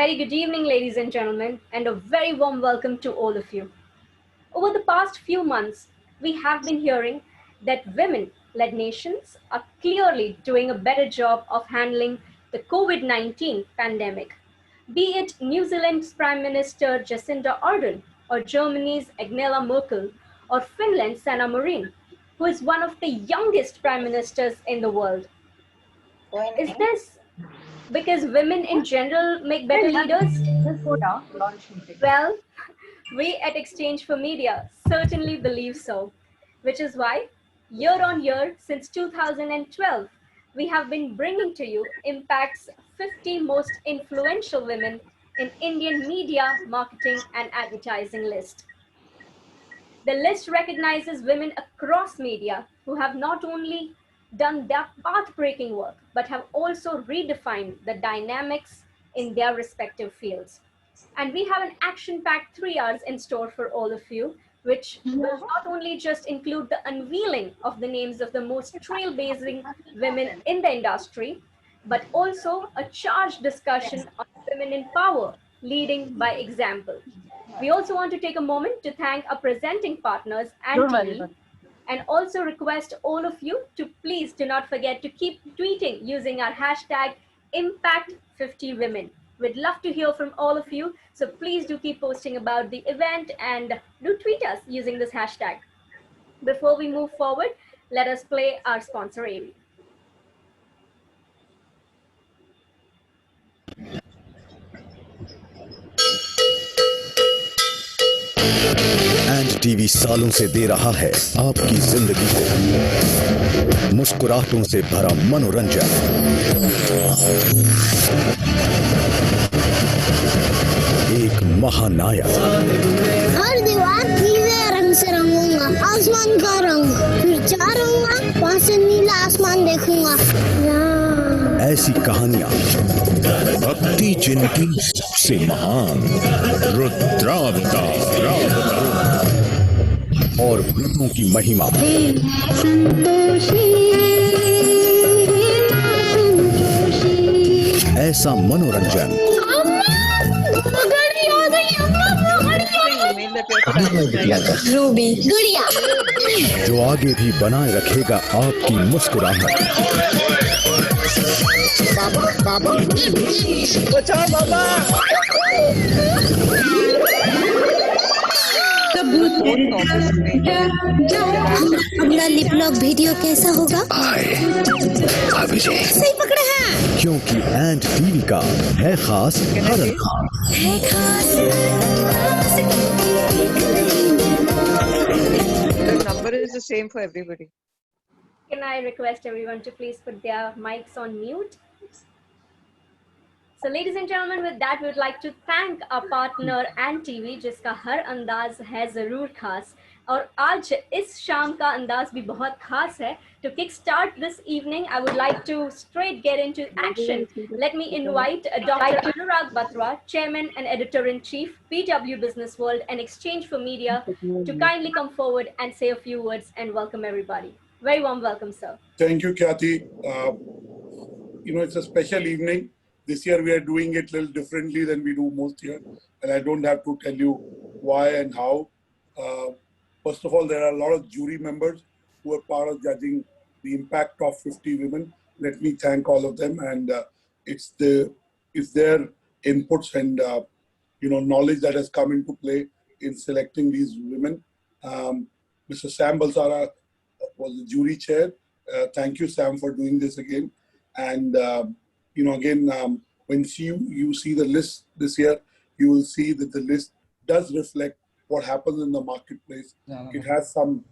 very good evening, ladies and gentlemen, and a very warm welcome to all of you. Over the past few months, we have been hearing that women led nations are clearly doing a better job of handling the COVID 19 pandemic. Be it New Zealand's Prime Minister Jacinda Ardern, or Germany's Angela Merkel, or Finland's Sanna Marin, who is one of the youngest prime ministers in the world. Is this because women in general make better leaders? Well, we at Exchange for Media certainly believe so, which is why, year on year since 2012, we have been bringing to you Impact's 50 most influential women in Indian media, marketing, and advertising list. The list recognizes women across media who have not only done their path-breaking work, but have also redefined the dynamics in their respective fields. And we have an action-packed 3 hours in store for all of you, which will not only just include the unveiling of the names of the most trailblazing women in the industry, but also a charged discussion on women in power, leading by example. We also want to take a moment to thank our presenting partners and TV, and also request all of you to please do not forget to keep tweeting using our hashtag Impact50Women. We'd love to hear from all of you, so please do keep posting about the event and do tweet us using this hashtag. Before we move forward, let us play our sponsor AV. And TV सालों से दे रहा है आपकी जिंदगी को मुस्कुराहटों से भरा मनोरंजन। एक महानायक। हर दीवार नीले रंग से रंगूंगा, आसमान का रंग, फिर चारूंगा, वहाँ से नीला आसमान देखूंगा। ऐसी कहानियां, भक्ति जिनकी सबसे महान, रुद्रावतार और व्रतों की महिमा। ऐसा मनोरंजन रूबी गुड़िया जो आगे भी बनाए रखेगा आपकी मुस्कुराहट। बाबा बचाओ बाबा। अपना लिप लॉक वीडियो कैसा होगा? सही पकड़े हैं। क्योंकि एंड टीवी का है खास हर अंदाज। है खास। The number is the same for everybody. Can I request everyone to please put their mics on mute? So ladies and gentlemen, with that, we would like to thank our partner and TV, जिसका हर अंदाज है ज़रूर खास, और आज इस शाम का अंदाज भी बहुत खास है. To kickstart this evening, I would like to straight get into action. Let me invite Dr. Anurag Batra, Chairman and Editor-in-Chief, PW Business World and Exchange for Media, to kindly come forward and say a few words and welcome everybody. Very warm welcome, sir. Thank you, Kathy. It's a special evening. This year we are doing it a little differently than we do most years, and I don't have to tell you why and how. First of all, there are a lot of jury members who are part of judging the impact of 50 women. Let me thank all of them, and it's their inputs and knowledge that has come into play in selecting these women. Mr. Sam Balsara was the jury chair. Thank you, Sam, for doing this again. And when you see the list this year, you will see that the list does reflect what happens in the marketplace. It has some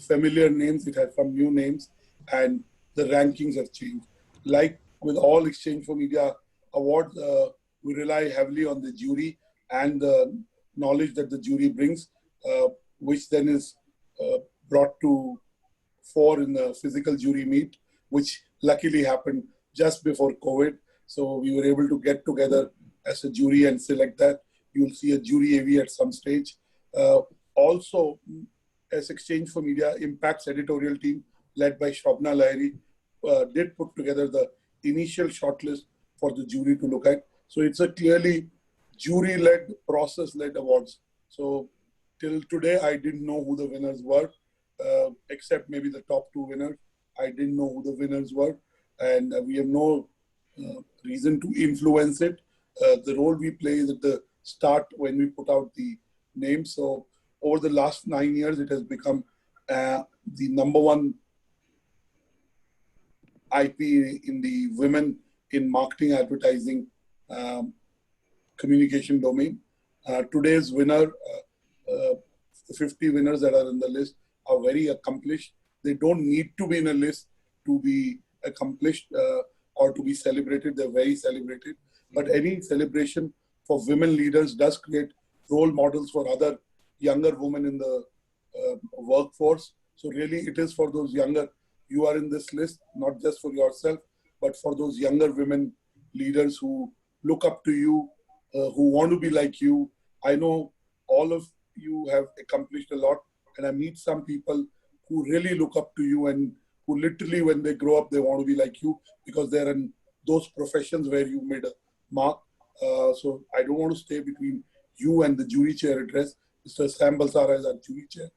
familiar names, it has some new names, and the rankings have changed. Like with all Exchange for Media awards, we rely heavily on the jury and the knowledge that the jury brings, which then is brought to fore in the physical jury meet, which luckily happened just before COVID. So we were able to get together as a jury and select that. You'll see a jury AV at some stage. Also, as Exchange for Media, Impact's editorial team, led by Shobna Lahiri, did put together the initial shortlist for the jury to look at. So it's a clearly jury-led, process-led awards. So till today, I didn't know who the winners were, except maybe the top two winners. I didn't know who the winners were, and we have no reason to influence it. The role we play is at the start when we put out the name. So over the last 9 years, it has become the number one IP in the women in marketing, advertising, um, communication domain. Today's winner, the 50 winners that are in the list are very accomplished. They don't need to be in a list to be accomplished or to be celebrated. They're very celebrated. But any celebration for women leaders does create role models for other younger women in the workforce. So really it is for those younger, you are in this list, not just for yourself, but for those younger women leaders who look up to you, who want to be like you. I know all of you have accomplished a lot, and I meet some people who really look up to you and who literally, when they grow up, they want to be like you because they're in those professions where you made a mark. So I don't want to stay between you and the jury chair address. Mr. Sam Balsara is our jury chair.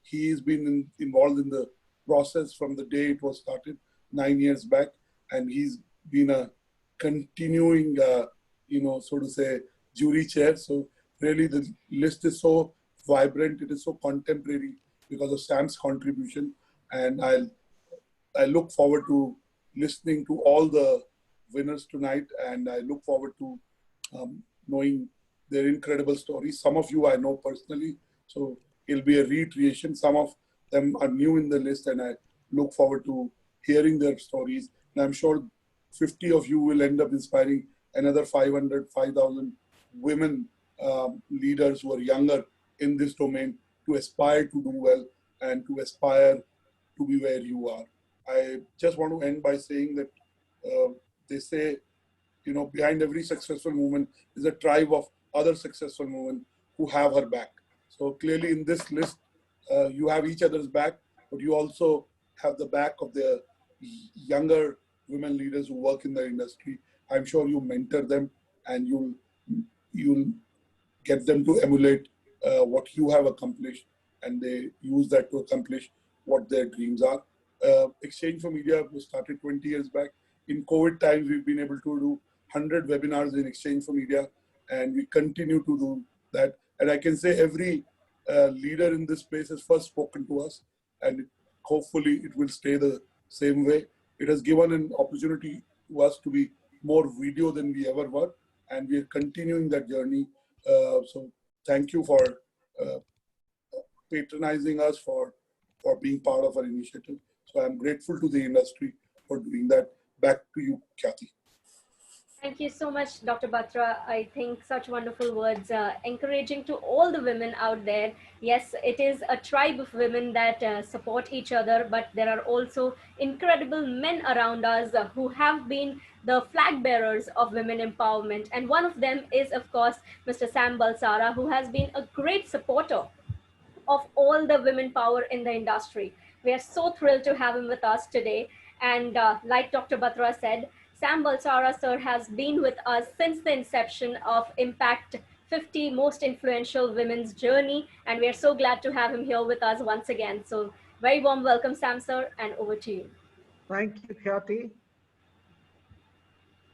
He's been involved in the process from the day it was started 9 years back, and he's been a continuing, so to say, jury chair. So really, the list is so vibrant, it is so contemporary because of Sam's contribution, and I look forward to listening to all the winners tonight, and I look forward to knowing their incredible stories. Some of you I know personally, so it'll be a recreation. Some of them are new in the list, and I look forward to hearing their stories. And I'm sure 50 of you will end up inspiring another 500, 5,000 women leaders who are younger in this domain to aspire to do well and to aspire to be where you are. I just want to end by saying that they say, behind every successful woman is a tribe of other successful women who have her back. So clearly in this list, you have each other's back, but you also have the back of the younger women leaders who work in the industry. I'm sure you mentor them and you'll get them to emulate what you have accomplished, and they use that to accomplish what their dreams are. Exchange for Media was started 20 years back. In COVID times, we've been able to do 100 webinars in Exchange for Media, and we continue to do that. And I can say every leader in this space has first spoken to us, and hopefully it will stay the same way. It has given an opportunity to us to be more video than we ever were, and we are continuing that journey. So thank you for patronizing us, for being part of our initiative. So I'm grateful to the industry for doing that. Back to you, Kathy. Thank you so much, Dr. Batra. I think such wonderful words, encouraging to all the women out there. Yes, it is a tribe of women that support each other, but there are also incredible men around us who have been the flag bearers of women empowerment. And one of them is, of course, Mr. Sam Balsara, who has been a great supporter of all the women power in the industry. We are so thrilled to have him with us today. And like Dr. Batra said, Sam Balsara sir has been with us since the inception of Impact 50 Most Influential Women's Journey. And we are so glad to have him here with us once again. So very warm welcome, Sam sir, and over to you. Thank you, Kathy.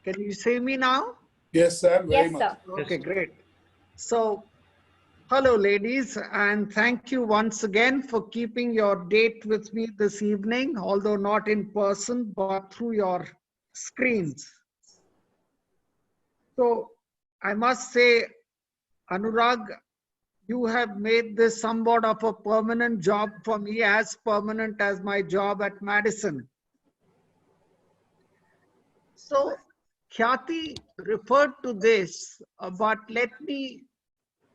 Can you see me now? Yes, Sam, very Yes, much. sir. Okay, great. So, hello, ladies, and thank you once again for keeping your date with me this evening, although not in person, but through your screens. So, I must say, Anurag, you have made this somewhat of a permanent job for me, as permanent as my job at Madison. So, Khyati referred to this, but let me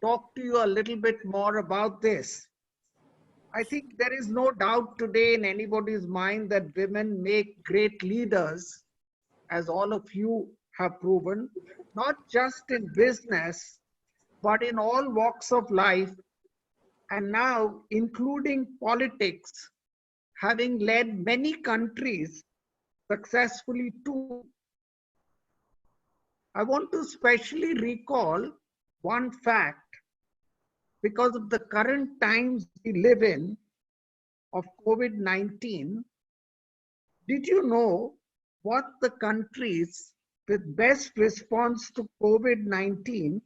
talk to you a little bit more about this. I think there is no doubt today in anybody's mind that women make great leaders, as all of you have proven, not just in business, but in all walks of life, and now including politics, having led many countries successfully too. I want to specially recall one fact because of the current times we live in of COVID-19. Did you know what the countries with best response to COVID-19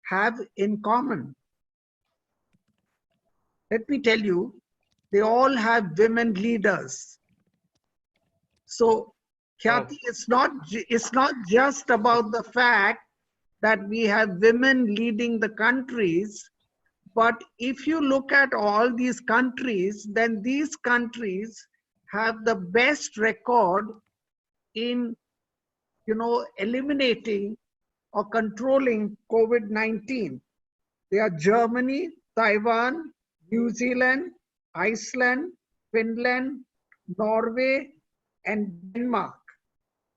have in common? Let me tell you, they all have women leaders. So, Khyati, it's not just about the fact that we have women leading the countries, but if you look at all these countries, then these countries have the best record in, eliminating or controlling COVID-19. They are Germany, Taiwan, New Zealand, Iceland, Finland, Norway, and Denmark.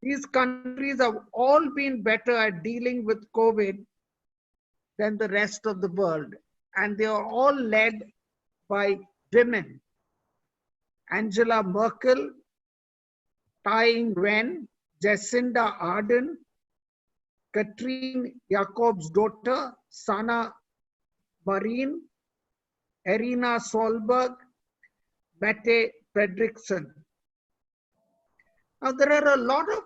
These countries have all been better at dealing with COVID than the rest of the world. And they are all led by women. Angela Merkel, Tsai Ing-wen, Jacinda Ardern, Katrin Jacobs' daughter, Sanna Marin, Irina Solberg, Mette Frederiksen. Now, there are a lot of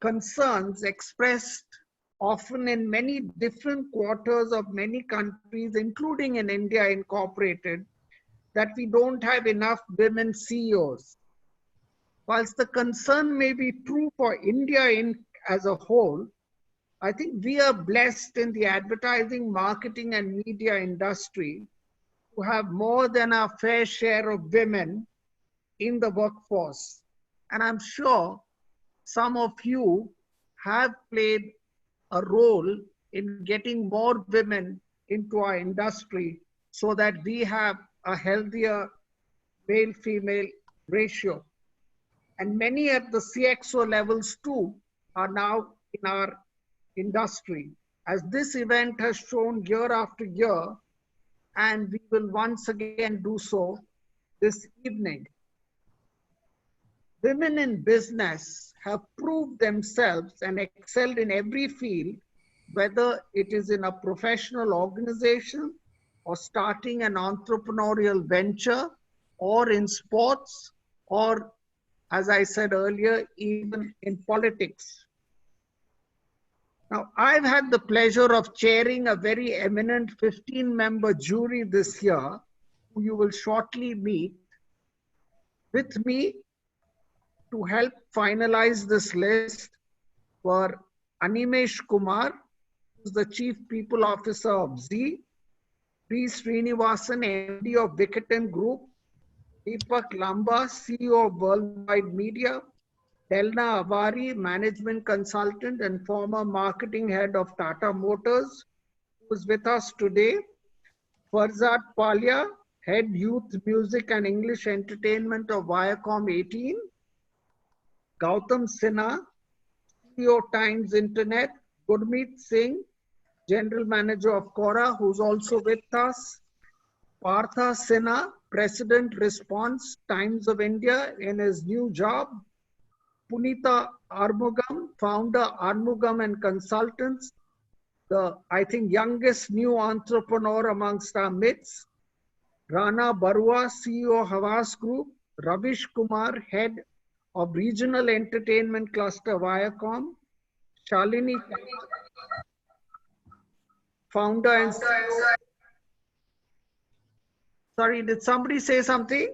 concerns expressed often in many different quarters of many countries, including in India incorporated, that we don't have enough women CEOs. Whilst the concern may be true for India as a whole, I think we are blessed in the advertising, marketing, and media industry to have more than our fair share of women in the workforce. And I'm sure some of you have played a role in getting more women into our industry so that we have a healthier male-female ratio. And many at the CXO levels too are now in our industry, as this event has shown year after year, and we will once again do so this evening. Women in business have proved themselves and excelled in every field, whether it is in a professional organization or starting an entrepreneurial venture or in sports or, as I said earlier, even in politics. Now, I've had the pleasure of chairing a very eminent 15-member jury this year, who you will shortly meet. With me to help finalize this list were Animesh Kumar, who's the Chief People Officer of Z, P. Srinivasan, MD of Vickerton Group, Deepak Lamba, CEO of Worldwide Media, Delna Avari, Management Consultant and former Marketing Head of Tata Motors, who is with us today, Farzad Palia, Head Youth Music and English Entertainment of Viacom 18, Gautam Sinha, CEO Times Internet, Gurmeet Singh, General Manager of Quora, who's also with us, Partha Sinha, President Response, Times of India in his new job, Punita Armugam, founder Armugam and Consultants, the, I think, youngest new entrepreneur amongst our midst, Rana Barua, CEO Havas Group, Ravish Kumar, Head of Regional Entertainment Cluster Viacom, Shalini, founder and CEO. Sorry, did somebody say something?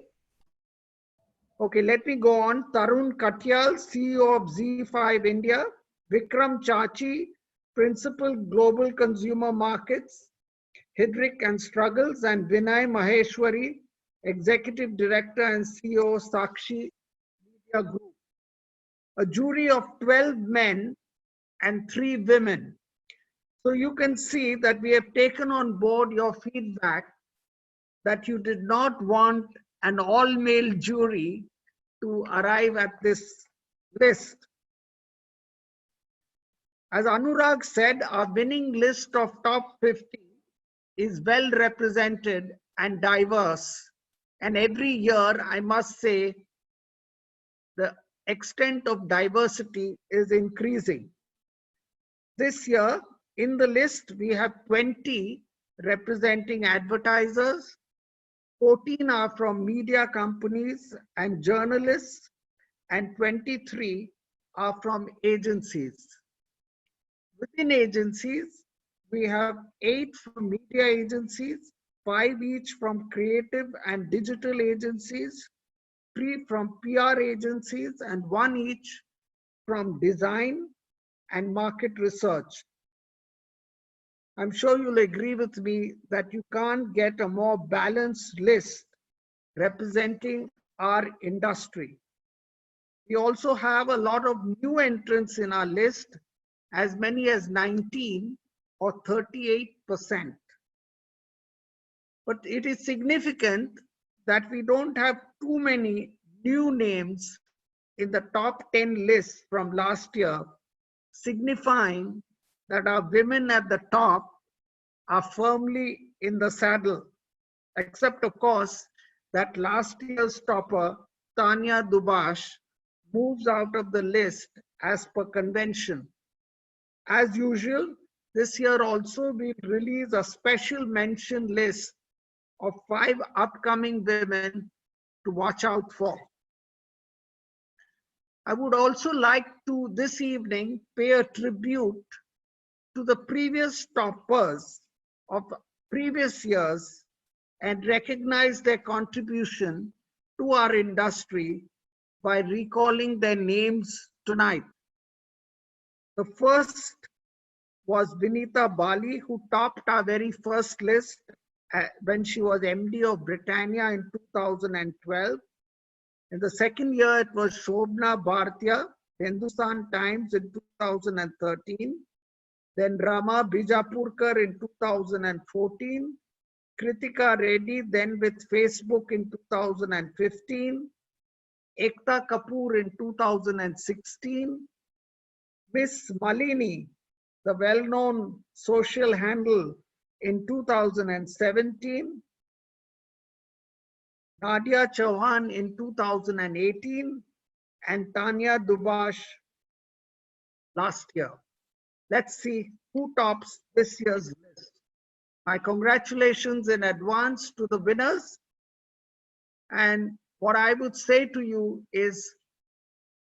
Okay, let me go on. Tarun Katyal, CEO of Z5 India, Vikram Chachi, Principal Global Consumer Markets, Hidrik and Struggles, and Vinay Maheshwari, Executive Director and CEO, Sakshi Media Group. A jury of 12 men and 3 women. So you can see that we have taken on board your feedback that you did not want an all-male jury to arrive at this list. As Anurag said, our winning list of top 50 is well represented and diverse. And every year, I must say, the extent of diversity is increasing. This year, in the list, we have 20 representing advertisers, 14 are from media companies and journalists, and 23 are from agencies. Within agencies, we have 8 from media agencies, 5 each from creative and digital agencies, 3 from PR agencies, and 1 each from design and market research. I'm sure you'll agree with me that you can't get a more balanced list representing our industry. We also have a lot of new entrants in our list, as many as 19 or 38%. But it is significant that we don't have too many new names in the top 10 list from last year, signifying that our women at the top are firmly in the saddle, except of course that last year's topper, Tanya Dubash, moves out of the list as per convention. As usual, this year also we release a special mention list of 5 upcoming women to watch out for. I would also like to this evening pay a tribute to the previous toppers of previous years and recognize their contribution to our industry by recalling their names tonight. The first was Vinita Bali, who topped our very first list when she was MD of Britannia in 2012. In the second year, it was Shobna Bhartiya, Hindustan Times in 2013. Then Rama Bijapurkar in 2014. Kritika Reddy, then with Facebook in 2015. Ekta Kapoor in 2016. Miss Malini, the well-known social handle, in 2017. Nadia Chauhan in 2018, and Tanya Dubash last year. Let's see who tops this year's list. My congratulations in advance to the winners. And what I would say to you is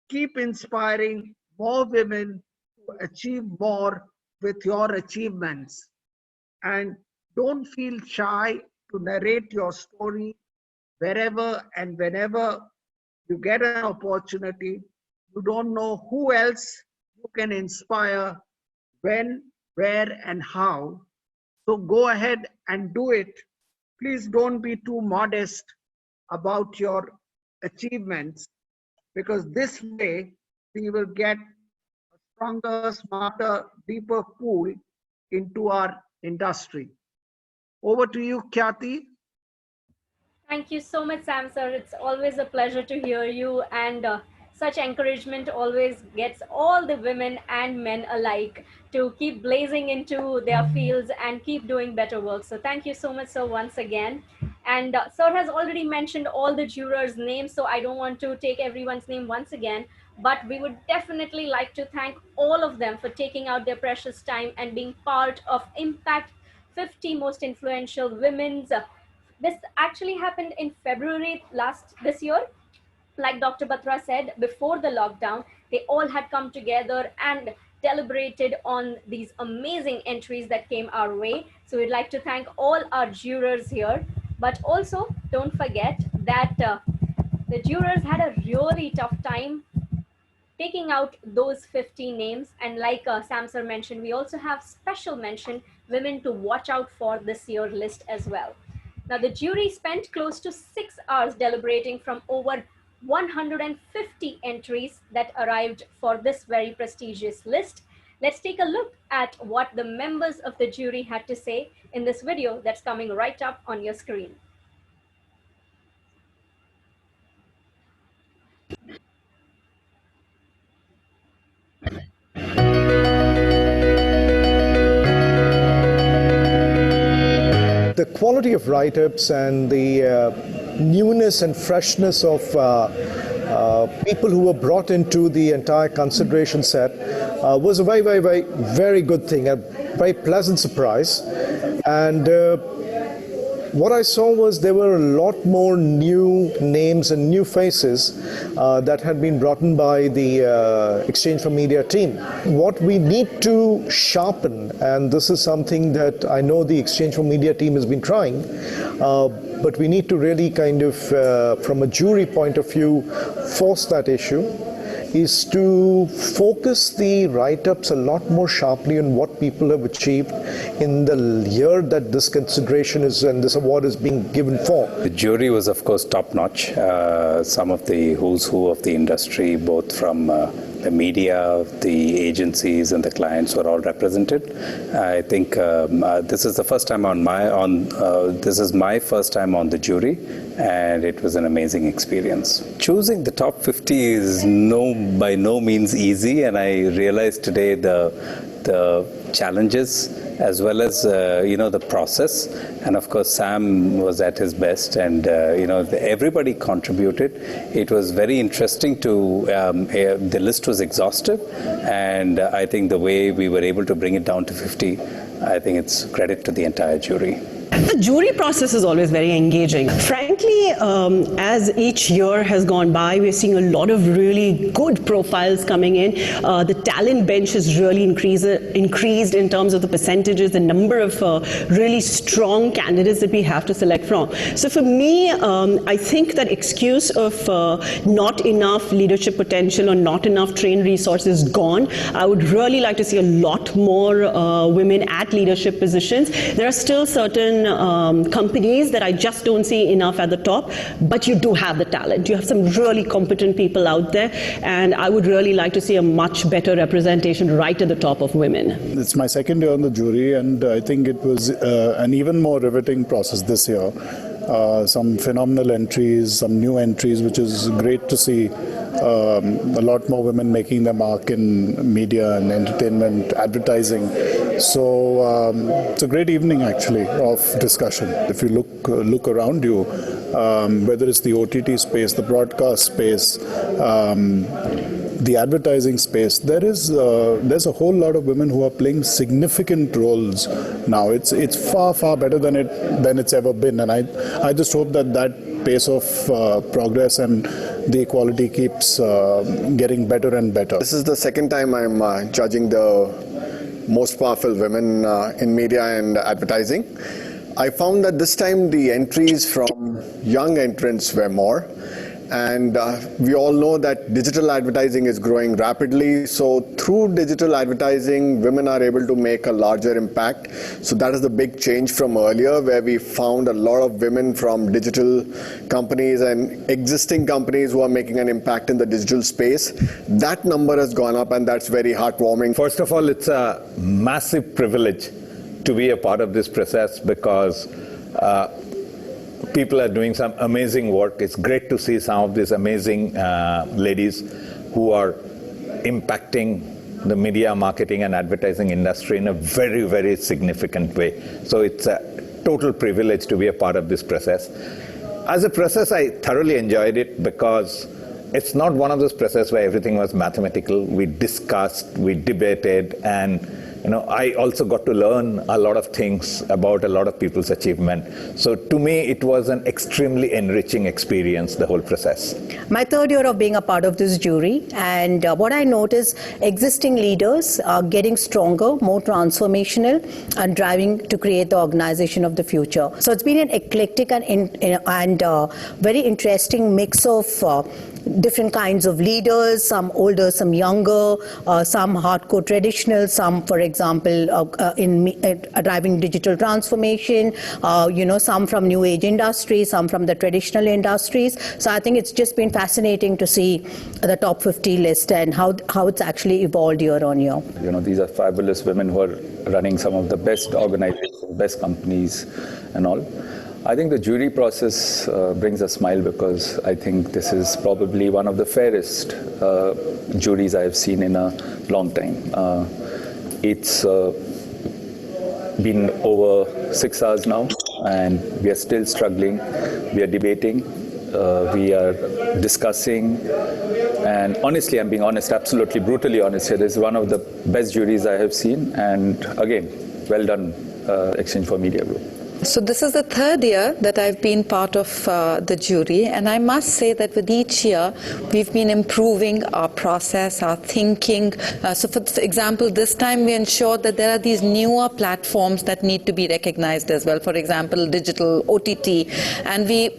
keep inspiring more women to achieve more with your achievements. And don't feel shy to narrate your story wherever and whenever you get an opportunity. You don't know who else you can inspire, when, where, and how. So go ahead and do it. Please don't be too modest about your achievements, because this way we will get a stronger, smarter, deeper pool into our industry. Over to you, Khyati. Thank you so much, Sam sir. It's always a pleasure to hear you, and such encouragement always gets all the women and men alike to keep blazing into their fields and keep doing better work. So thank you so much, sir, once again. And sir has already mentioned all the jurors' names, so I don't want to take everyone's name once again. But we would definitely like to thank all of them for taking out their precious time and being part of Impact 50 Most Influential Women's. This actually happened in February this year. Like Dr. Batra said, before the lockdown, they all had come together and deliberated on these amazing entries that came our way. So we'd like to thank all our jurors here. But also, don't forget that the jurors had a really tough time taking out those 50 names. And like Sam sir mentioned, we also have special mention women to watch out for this year list as well. Now, the jury spent close to 6 hours deliberating from over 150 entries that arrived for this very prestigious list. Let's take a look at what the members of the jury had to say in this video that's coming right up on your screen. The quality of write-ups and the newness and freshness of people who were brought into the entire consideration set was a very good thing, a very pleasant surprise. And what I saw was there were a lot more new names and new faces that had been brought in by the Exchange for Media team. What we need to sharpen, and this is something that I know the Exchange for Media team has been trying, but we need to really kind of, from a jury point of view, force that issue, is to focus the write-ups a lot more sharply on what people have achieved in the year that this consideration is and this award is being given for. The jury was, of course, top-notch. Some of the who's who of the industry, both from the media, the agencies, and the clients were all represented. I think this is the first time this is my first time on the jury, and it was an amazing experience. Choosing the top 50 is by no means easy, and I realized today the challenges as well as the process, and of course Sam was at his best, and everybody contributed. It was very interesting to the list was exhaustive, and I think the way we were able to bring it down to 50, I think it's credit to the entire jury. The jury process is always very engaging. Frankly, as each year has gone by, we're seeing a lot of really good profiles coming in. The talent bench has really increased in terms of the percentages, the number of really strong candidates that we have to select from. So for me, I think that excuse of not enough leadership potential or not enough trained resources is gone. I would really like to see a lot more women at leadership positions. There are still certain companies that I just don't see enough at the top, but you do have the talent. You have some really competent people out there, and I would really like to see a much better representation right at the top of women. It's my second year on the jury, and I think it was an even more riveting process this year. Some phenomenal entries, some new entries, which is great to see. A lot more women making their mark in media and entertainment, advertising. So it's a great evening actually of discussion. If you look around you, whether it's the OTT space, the broadcast space, the advertising space, there's a whole lot of women who are playing significant roles now. It's far better than it's ever been, and I just hope that pace of progress and the equality keeps getting better and better. This is the second time I'm judging the most powerful women in media and advertising. I found that this time the entries from young entrants were more. And we all know that digital advertising is growing rapidly. So through digital advertising, women are able to make a larger impact. So that is the big change from earlier, where we found a lot of women from digital companies and existing companies who are making an impact in the digital space. That number has gone up, and that's very heartwarming. First of all, it's a massive privilege to be a part of this process, because people are doing some amazing work. It's great to see some of these amazing ladies who are impacting the media, marketing, and advertising industry in a very significant way. So it's a total privilege to be a part of this process. As a process, I thoroughly enjoyed it, because it's not one of those processes where everything was mathematical. We discussed, we debated, and I also got to learn a lot of things about a lot of people's achievement. So to me, it was an extremely enriching experience, the whole process. My third year of being a part of this jury, and what I noticed, existing leaders are getting stronger, more transformational, and driving to create the organization of the future. So it's been an eclectic and very interesting mix of different kinds of leaders, some older, some younger, some hardcore traditional, some, for example, in driving digital transformation, some from new age industries, some from the traditional industries. So I think it's just been fascinating to see the top 50 list and how it's actually evolved year on year. These are fabulous women who are running some of the best organizations, best companies and all. I think the jury process brings a smile, because I think this is probably one of the fairest juries I've seen in a long time. It's been over 6 hours now, and we are still struggling. We are debating. we are discussing, and honestly, I'm being honest, absolutely brutally honest here, this is one of the best juries I have seen, and again, well done, Exchange for Media Group. So this is the third year that I've been part of the jury, and I must say that with each year we've been improving our process, our thinking. So for example, this time we ensured that there are these newer platforms that need to be recognized as well. For example, digital, OTT, and we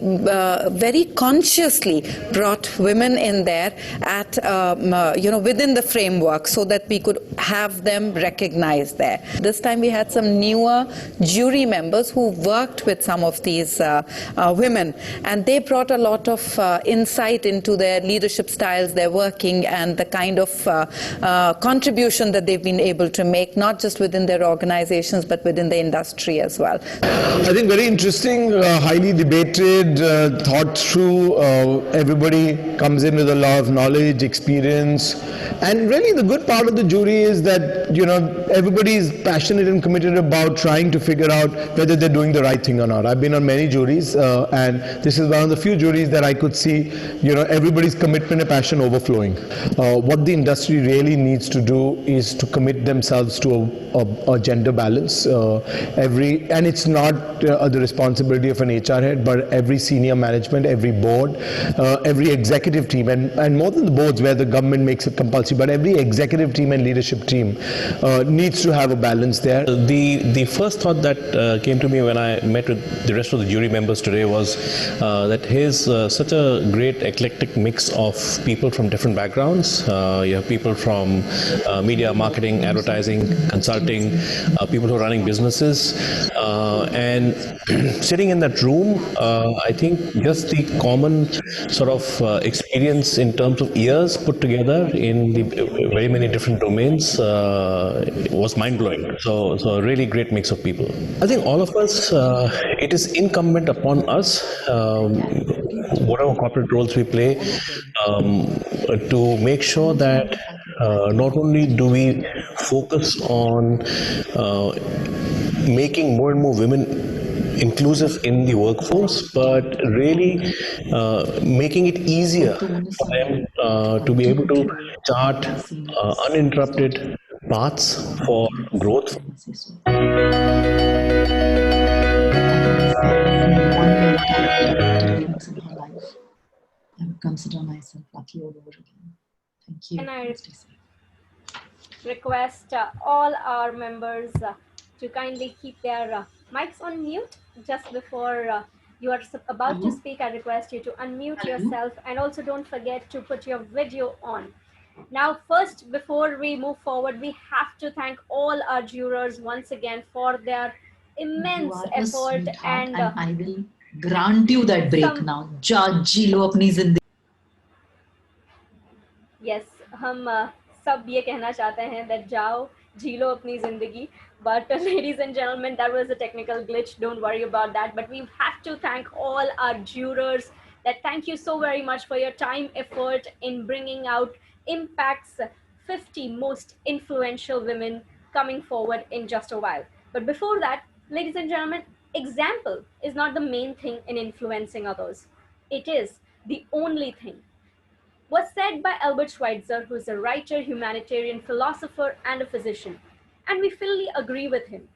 very consciously brought women in there at within the framework so that we could have them recognized there. This time we had some newer jury members who worked with some of these women, and they brought a lot of insight into their leadership styles, their working, and the kind of contribution that they've been able to make, not just within their organizations but within the industry as well. I think very interesting, highly debated, thought through. Everybody comes in with a lot of knowledge, experience, and really the good part of the jury is that everybody is passionate and committed about trying to figure out whether they're doing the right thing or not. I've been on many juries, and this is one of the few juries that I could see, everybody's commitment and passion overflowing. What the industry really needs to do is to commit themselves to a gender balance. And it's not the responsibility of an HR head, but every senior management, every board, every executive team, and more than the boards where the government makes it compulsory, but every executive team and leadership team needs to have a balance there. The first thought that came to me when I met with the rest of the jury members today was that here's such a great eclectic mix of people from different backgrounds. You have people from media, marketing, advertising, consulting, people who are running businesses, and sitting in that room, I think just the common sort of experience in terms of years put together in the very many different domains was mind-blowing. So a really great mix of people. I think all of us, it is incumbent upon us, whatever corporate roles we play, to make sure that not only do we focus on making more and more women inclusive in the workforce, but really making it easier for them to be able to chart uninterrupted paths for growth. In her life, I would consider myself lucky all over again. Thank you. And I request all our members to kindly keep their mics on mute just before you are about to speak. I request you to unmute yourself, and also don't forget to put your video on. Now, first, before we move forward, we have to thank all our jurors once again for their immense effort, and I will grant you that break now. जी लो अपनी जिंदगी. Yes, हम सब ये कहना चाहते हैं that जाओ जी लो अपनी जिंदगी. But ladies and gentlemen, that was a technical glitch. Don't worry about that. But we have to thank all our jurors. That thank you so very much for your time, effort in bringing out Impact's 50 most influential women coming forward in just a while. But before that, ladies and gentlemen, example is not the main thing in influencing others. It is the only thing. Was said by Albert Schweitzer, who is a writer, humanitarian, philosopher, and a physician. And we fully agree with him.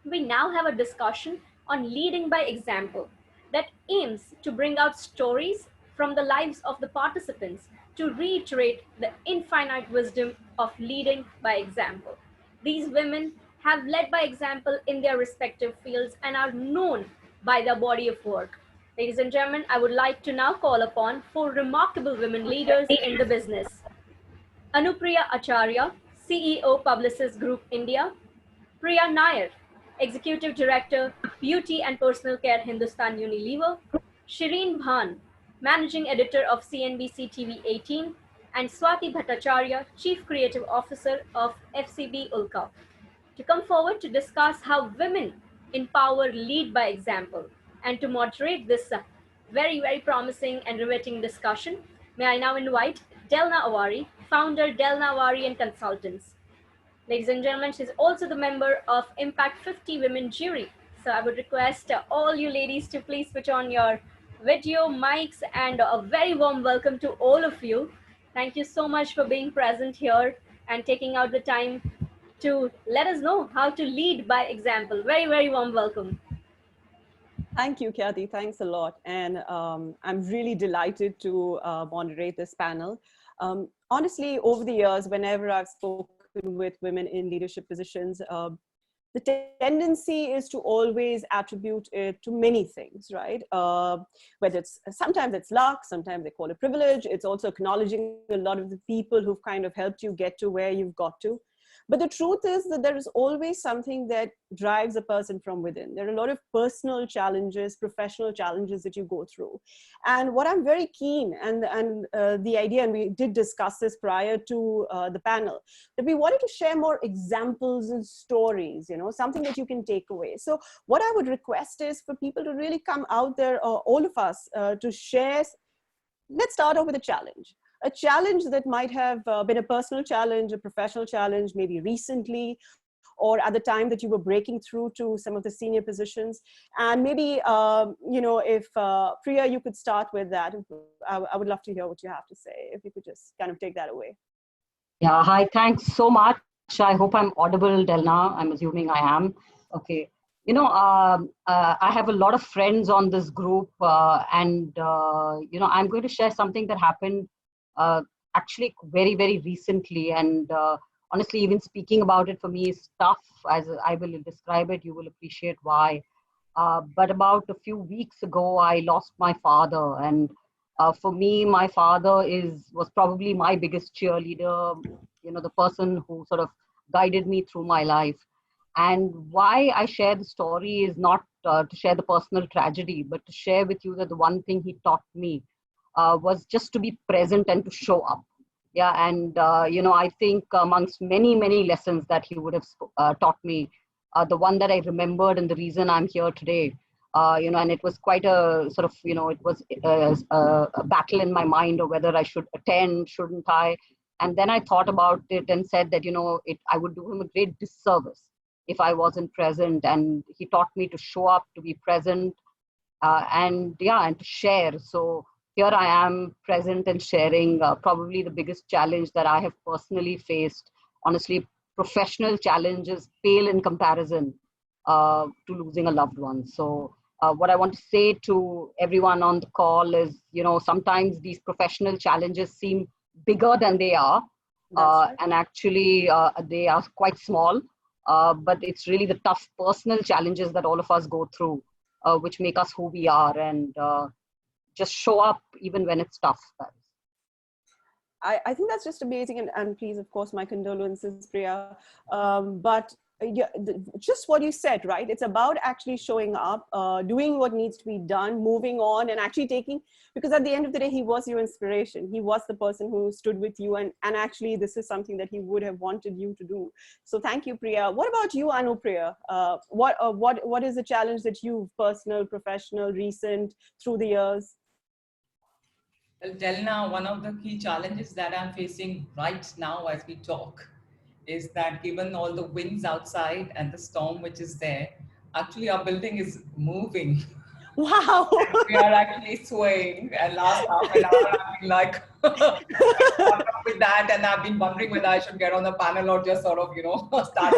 We now have a discussion on leading by example that aims to bring out stories from the lives of the participants to reiterate the infinite wisdom of leading by example. These women have led by example in their respective fields and are known by their body of work. Ladies and gentlemen, I would like to now call upon 4 remarkable women leaders in the business. Anupriya Acharya, CEO Publicis Group India. Priya Nair, Executive Director, Beauty and Personal Care Hindustan Unilever. Shireen Bhan, Managing Editor of CNBC TV 18. And Swati Bhattacharya, Chief Creative Officer of FCB Ulka, to come forward to discuss how women empower lead by example. And to moderate this very, very promising and riveting discussion, may I now invite Delna Awari, founder Delna Awari and Consultants. Ladies and gentlemen, she's also the member of Impact 50 Women Jury. So I would request all you ladies to please switch on your video, mics, and a very warm welcome to all of you. Thank you so much for being present here and taking out the time to let us know how to lead by example. Very, very warm welcome. Thank you, Khyati. Thanks a lot. And I'm really delighted to moderate this panel. Honestly, over the years, whenever I've spoken with women in leadership positions, the tendency is to always attribute it to many things, right? Whether sometimes it's luck, sometimes they call it privilege. It's also acknowledging a lot of the people who've kind of helped you get to where you've got to. But the truth is that there is always something that drives a person from within. There are a lot of personal challenges, professional challenges that you go through. And what I'm very keen, and the idea, and we did discuss this prior to the panel, that we wanted to share more examples and stories, something that you can take away. So what I would request is for people to really come out there, all of us, to share. Let's start off with a challenge that might have been a personal challenge, a professional challenge, maybe recently, or at the time that you were breaking through to some of the senior positions. And maybe, if Priya, you could start with that. I would love to hear what you have to say, if you could just kind of take that away. Yeah, hi, thanks so much. I hope I'm audible, Delna. I'm assuming I am. Okay. I have a lot of friends on this group, and I'm going to share something that happened actually very, very recently. And honestly, even speaking about it for me is tough. As I will describe it, you will appreciate why. But about a few weeks ago, I lost my father. And for me, my father was probably my biggest cheerleader, the person who sort of guided me through my life. And why I share the story is not to share the personal tragedy, but to share with you that the one thing he taught me was just to be present and to show up. Yeah, and I think amongst many, many lessons that he would have taught me, the one that I remembered and the reason I'm here today, and it was quite a sort of, it was a battle in my mind of whether I should attend, shouldn't I? And then I thought about it and said that, I would do him a great disservice if I wasn't present. And he taught me to show up, to be present, and to share. So here I am present and sharing probably the biggest challenge that I have personally faced. Honestly, professional challenges pale in comparison to losing a loved one. So what I want to say to everyone on the call is, sometimes these professional challenges seem bigger than they are. And actually they are quite small. But it's really the tough personal challenges that all of us go through, which make us who we are, and just show up even when it's tough. I think that's just amazing. And please, of course, my condolences, Priya. But just what you said, right? It's about actually showing up, doing what needs to be done, moving on, and actually taking, because at the end of the day, he was your inspiration. He was the person who stood with you. And actually, this is something that he would have wanted you to do. So thank you, Priya. What about you, Anupriya? What is the challenge that you've, personal, professional, recent, through the years? Well, Delna, one of the key challenges that I'm facing right now as we talk is that given all the winds outside and the storm which is there, actually our building is moving. Wow. We are actually swaying, and last half an hour I've been like caught up with that, and I've been wondering whether I should get on the panel or just sort of, start.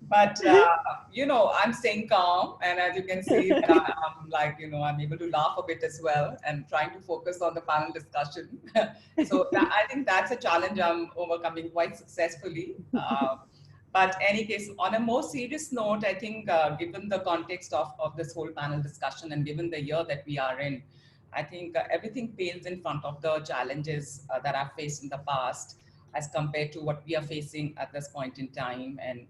But, I'm staying calm. And as you can see, that I'm like, I'm able to laugh a bit as well and trying to focus on the panel discussion. So I think that's a challenge I'm overcoming quite successfully. But any case, on a more serious note, I think given the context of this whole panel discussion and given the year that we are in, I think everything pales in front of the challenges that I've faced in the past, as compared to what we are facing at this point in time. And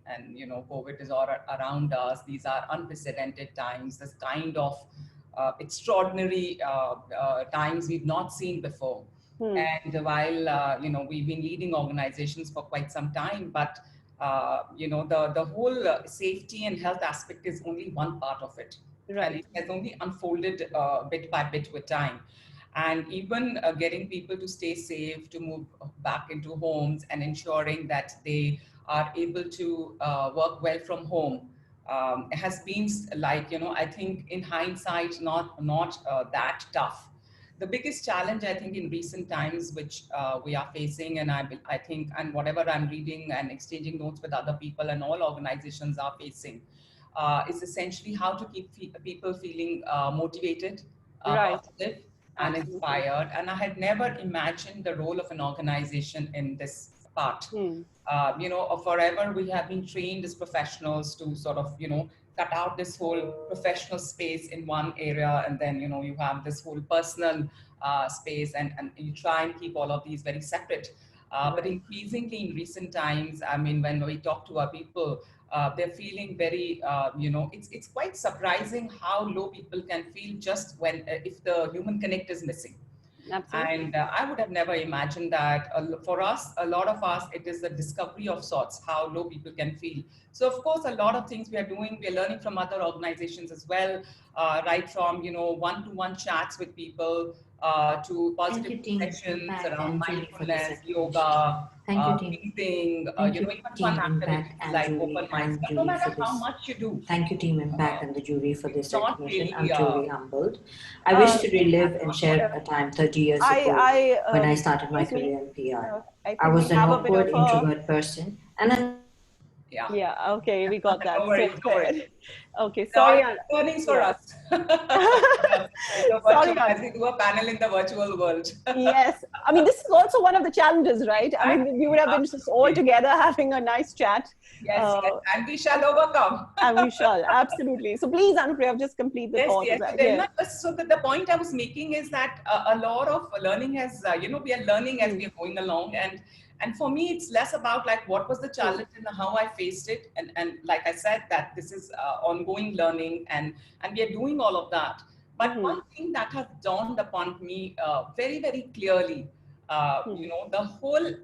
COVID is all around us. These are unprecedented times, this kind of extraordinary times we've not seen before. And while, we've been leading organizations for quite some time, but the whole safety and health aspect is only one part of it. Right. And it has only unfolded bit by bit with time. And even getting people to stay safe, to move back into homes and ensuring that they are able to work well from home has been like, I think in hindsight, not that tough. The biggest challenge, I think, in recent times, which we are facing, and I think, and whatever I'm reading and exchanging notes with other people and all organizations are facing, is essentially how to keep people feeling motivated, Right. positive, and Absolutely. inspired. And I had never imagined the role of an organization in this part. Forever we have been trained as professionals to sort of, cut out this whole professional space in one area, and then, you have this whole personal space, and you try and keep all of these very separate. But increasingly in recent times, I mean, when we talk to our people, they're feeling very, it's quite surprising how low people can feel just when, if the human connect is missing. Absolutely. And I would have never imagined that. For us, a lot of us, it is a discovery of sorts, how low people can feel. So of course, a lot of things we are doing, we are learning from other organizations as well, right from, one-to-one chats with people, to positive sessions around mindfulness, yoga, breathing, even fun activities like open mics. But no matter how much you do, Thank you, Team Impact and the jury for this it's not recognition. really, I'm truly humbled. I wish to relive and share a time 30 years ago when I started my career in PR. I was an awkward introvert person and a Yeah, okay, we got that. No worries, no worries. Okay, There sorry. are learnings for us. Sorry, As we do a panel in the virtual world. Yes, I mean, this is also one of the challenges, right? I mean, we would have been just all together having a nice chat. Yes, and we shall overcome. And we shall, absolutely. So please, Anupriya, just complete the thought. So the point I was making is that a lot of learning has, we are learning as we are going along. And for me, it's less about like what was the challenge and how I faced it. And like I said, that this is ongoing learning, and we are doing all of that. But one thing that has dawned upon me very, very clearly, the whole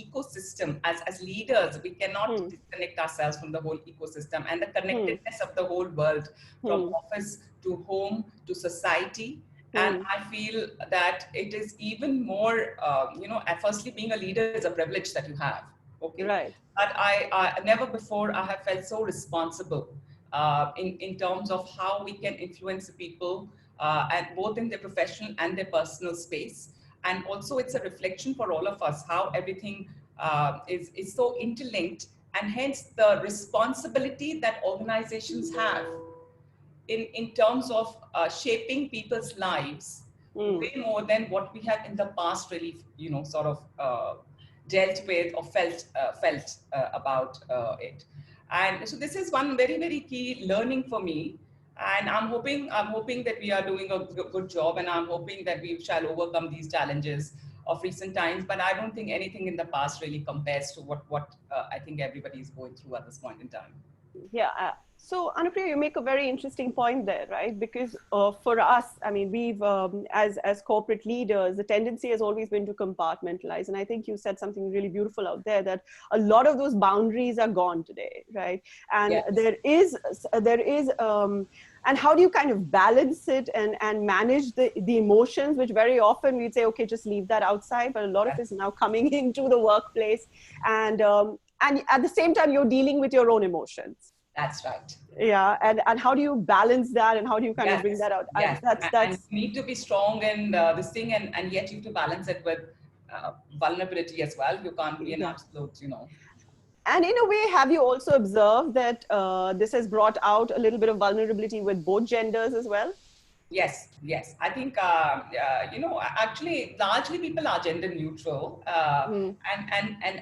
ecosystem, as leaders, we cannot disconnect ourselves from the whole ecosystem and the connectedness of the whole world, from office to home to society. And I feel that it is even more, firstly, being a leader is a privilege that you have. Okay. Right. But I never before I have felt so responsible in terms of how we can influence people, and both in their professional and their personal space. And also it's a reflection for all of us, how everything is so interlinked, and hence the responsibility that organizations have in terms of shaping people's lives way more than what we have in the past really, sort of dealt with or felt about it. And so this is one very, very key learning for me. And I'm hoping that we are doing a good job, and I'm hoping that we shall overcome these challenges of recent times. But I don't think anything in the past really compares to what I think everybody is going through at this point in time. Yeah. So Anupriya, you make a very interesting point there, right? Because for us, I mean, we've, as corporate leaders, the tendency has always been to compartmentalize. And I think you said something really beautiful out there, that a lot of those boundaries are gone today, right? And yes. there is, and how do you kind of balance it and manage the emotions, which very often we'd say, okay, just leave that outside. But a lot of it is now coming into the workplace. And at the same time, you're dealing with your own emotions. That's right. Yeah, and how do you balance that, and how do you kind of bring that out? Yes. And you need to be strong in this thing, and yet you have to balance it with vulnerability as well. You can't be an absolute, And in a way, have you also observed that this has brought out a little bit of vulnerability with both genders as well? Yes. I think, actually, largely people are gender neutral, and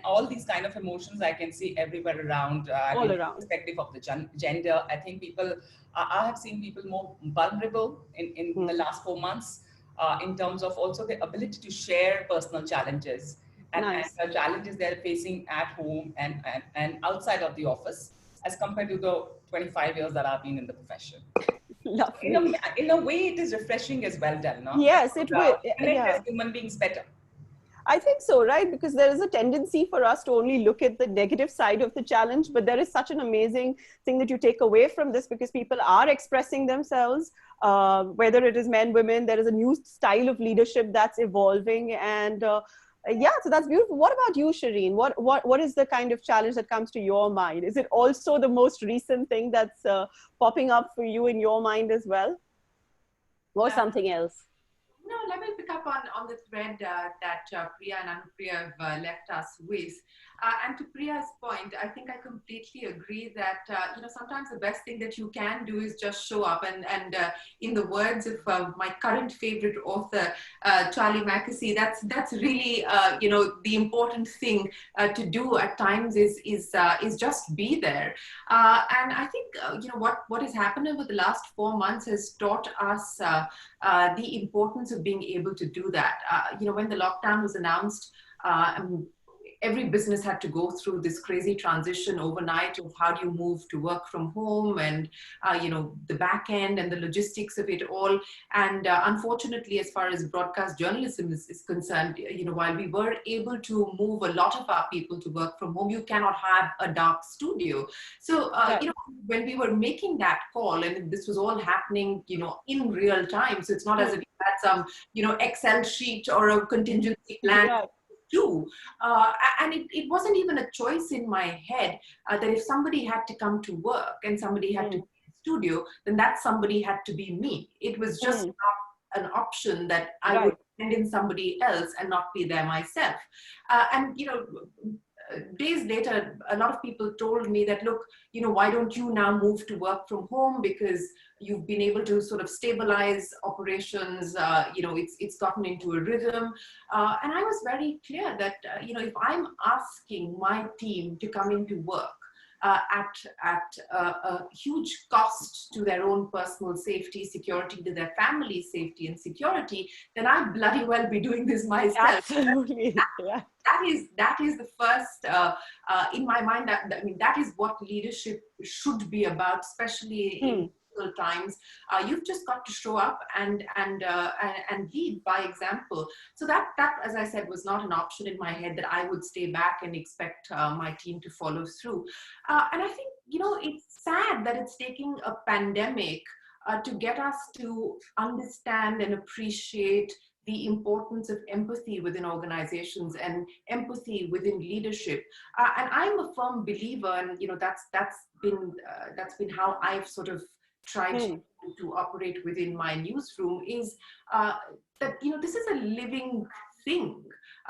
all these kind of emotions I can see everywhere around. All around. Irrespective of the gender, I think people, I have seen people more vulnerable in the last 4 months, in terms of also the ability to share personal challenges and the challenges they're facing at home and outside of the office, as compared to the 25 years that I've been in the profession. In a way, it is refreshing as well, Delna. Yes, it will. Connect as human beings better. I think so, right? Because there is a tendency for us to only look at the negative side of the challenge, but there is such an amazing thing that you take away from this, because people are expressing themselves, whether it is men, women, there is a new style of leadership that's evolving. And Yeah, so that's beautiful. What about you, Shireen? What is the kind of challenge that comes to your mind? Is it also the most recent thing that's popping up for you in your mind as well, or something else? No, let me pick up on the thread that Priya and Anupriya have left us with. And to Priya's point, I think I completely agree that sometimes the best thing that you can do is just show up. And in the words of my current favorite author, Charlie Mackesy, that's really the important thing to do at times is just be there. And I think what has happened over the last 4 months has taught us the importance of being able to do that. When the lockdown was announced, every business had to go through this crazy transition overnight of how do you move to work from home, and the back end and the logistics of it all. And unfortunately, as far as broadcast journalism is concerned, while we were able to move a lot of our people to work from home, you cannot have a dark studio. So when we were making that call, and this was all happening in real time, so it's not as if you had some Excel sheet or a contingency plan do. And it wasn't even a choice in my head that if somebody had to come to work and somebody had to be in the studio, then that somebody had to be me. It was just not an option that I would send in somebody else and not be there myself. And days later, a lot of people told me that, look, why don't you now move to work from home, because you've been able to sort of stabilize operations, it's gotten into a rhythm. And I was very clear that, if I'm asking my team to come into work at a huge cost to their own personal safety, security, to their family safety and security, then I bloody well be doing this myself. Absolutely. That is the first, in my mind, that is what leadership should be about, especially in difficult times. You've just got to show up and lead by example. So that, as I said, was not an option in my head, that I would stay back and expect my team to follow through. And I think, it's sad that it's taking a pandemic to get us to understand and appreciate the importance of empathy within organizations and empathy within leadership. And I'm a firm believer, and that's been how I've sort of tried to operate within my newsroom, is that this is a living thing.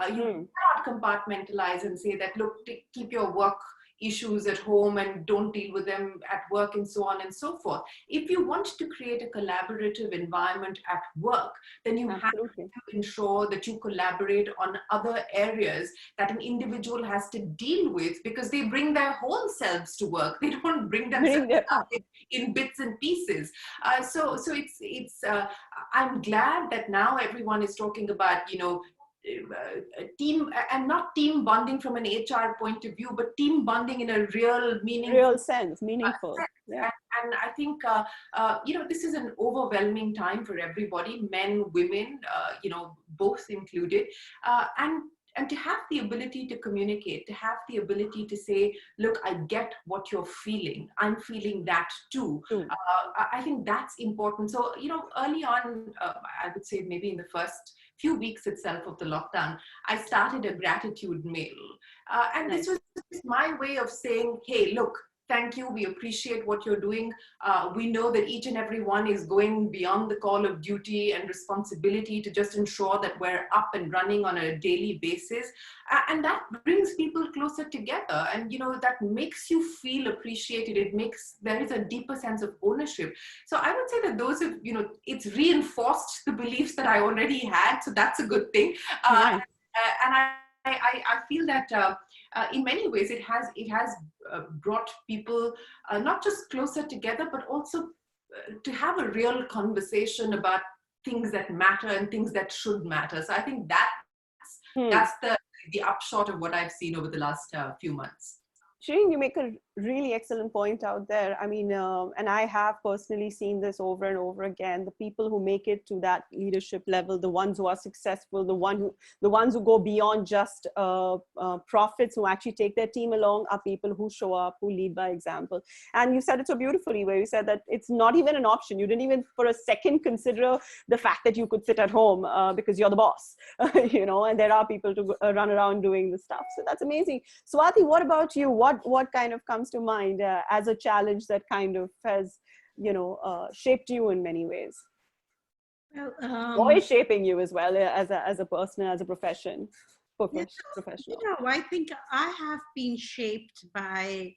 You cannot compartmentalize and say that, look, keep your work issues at home and don't deal with them at work, and so on and so forth. If you want to create a collaborative environment at work, then you have to ensure that you collaborate on other areas that an individual has to deal with, because they bring their whole selves to work. They don't bring themselves in bits and pieces. So it's I'm glad that now everyone is talking about, team, and not team bonding from an HR point of view, but team bonding in a real meaningful sense, meaningful. Yeah. And I think this is an overwhelming time for everybody, men, women, both included, and to have the ability to communicate, to have the ability to say, look, I get what you're feeling. I'm feeling that too. I think that's important. So, early on, I would say maybe in the first few weeks itself of the lockdown, I started a gratitude mail. And this was my way of saying, hey, look, thank you. We appreciate what you're doing. We know that each and every one is going beyond the call of duty and responsibility to just ensure that we're up and running on a daily basis. And that brings people closer together. And, that makes you feel appreciated. There is a deeper sense of ownership. So I would say that those have, it's reinforced the beliefs that I already had. So that's a good thing. And I feel that in many ways it has brought people not just closer together, but also to have a real conversation about things that matter and things that should matter. So I think that's the upshot of what I've seen over the last few months. Shireen, you make a really excellent point out there. I mean, and I have personally seen this over and over again. The people who make it to that leadership level, the ones who are successful, the ones who go beyond just profits, who actually take their team along, are people who show up, who lead by example. And you said it so beautifully, where you said that it's not even an option. You didn't even for a second consider the fact that you could sit at home because you're the boss, you know, and there are people to run around doing the stuff. So that's amazing. Swati, what about you? What kind of comes to mind as a challenge that kind of has, you know, shaped you in many ways? Well, or is shaping you as well as a person, as a professional? You know, I think I have been shaped by,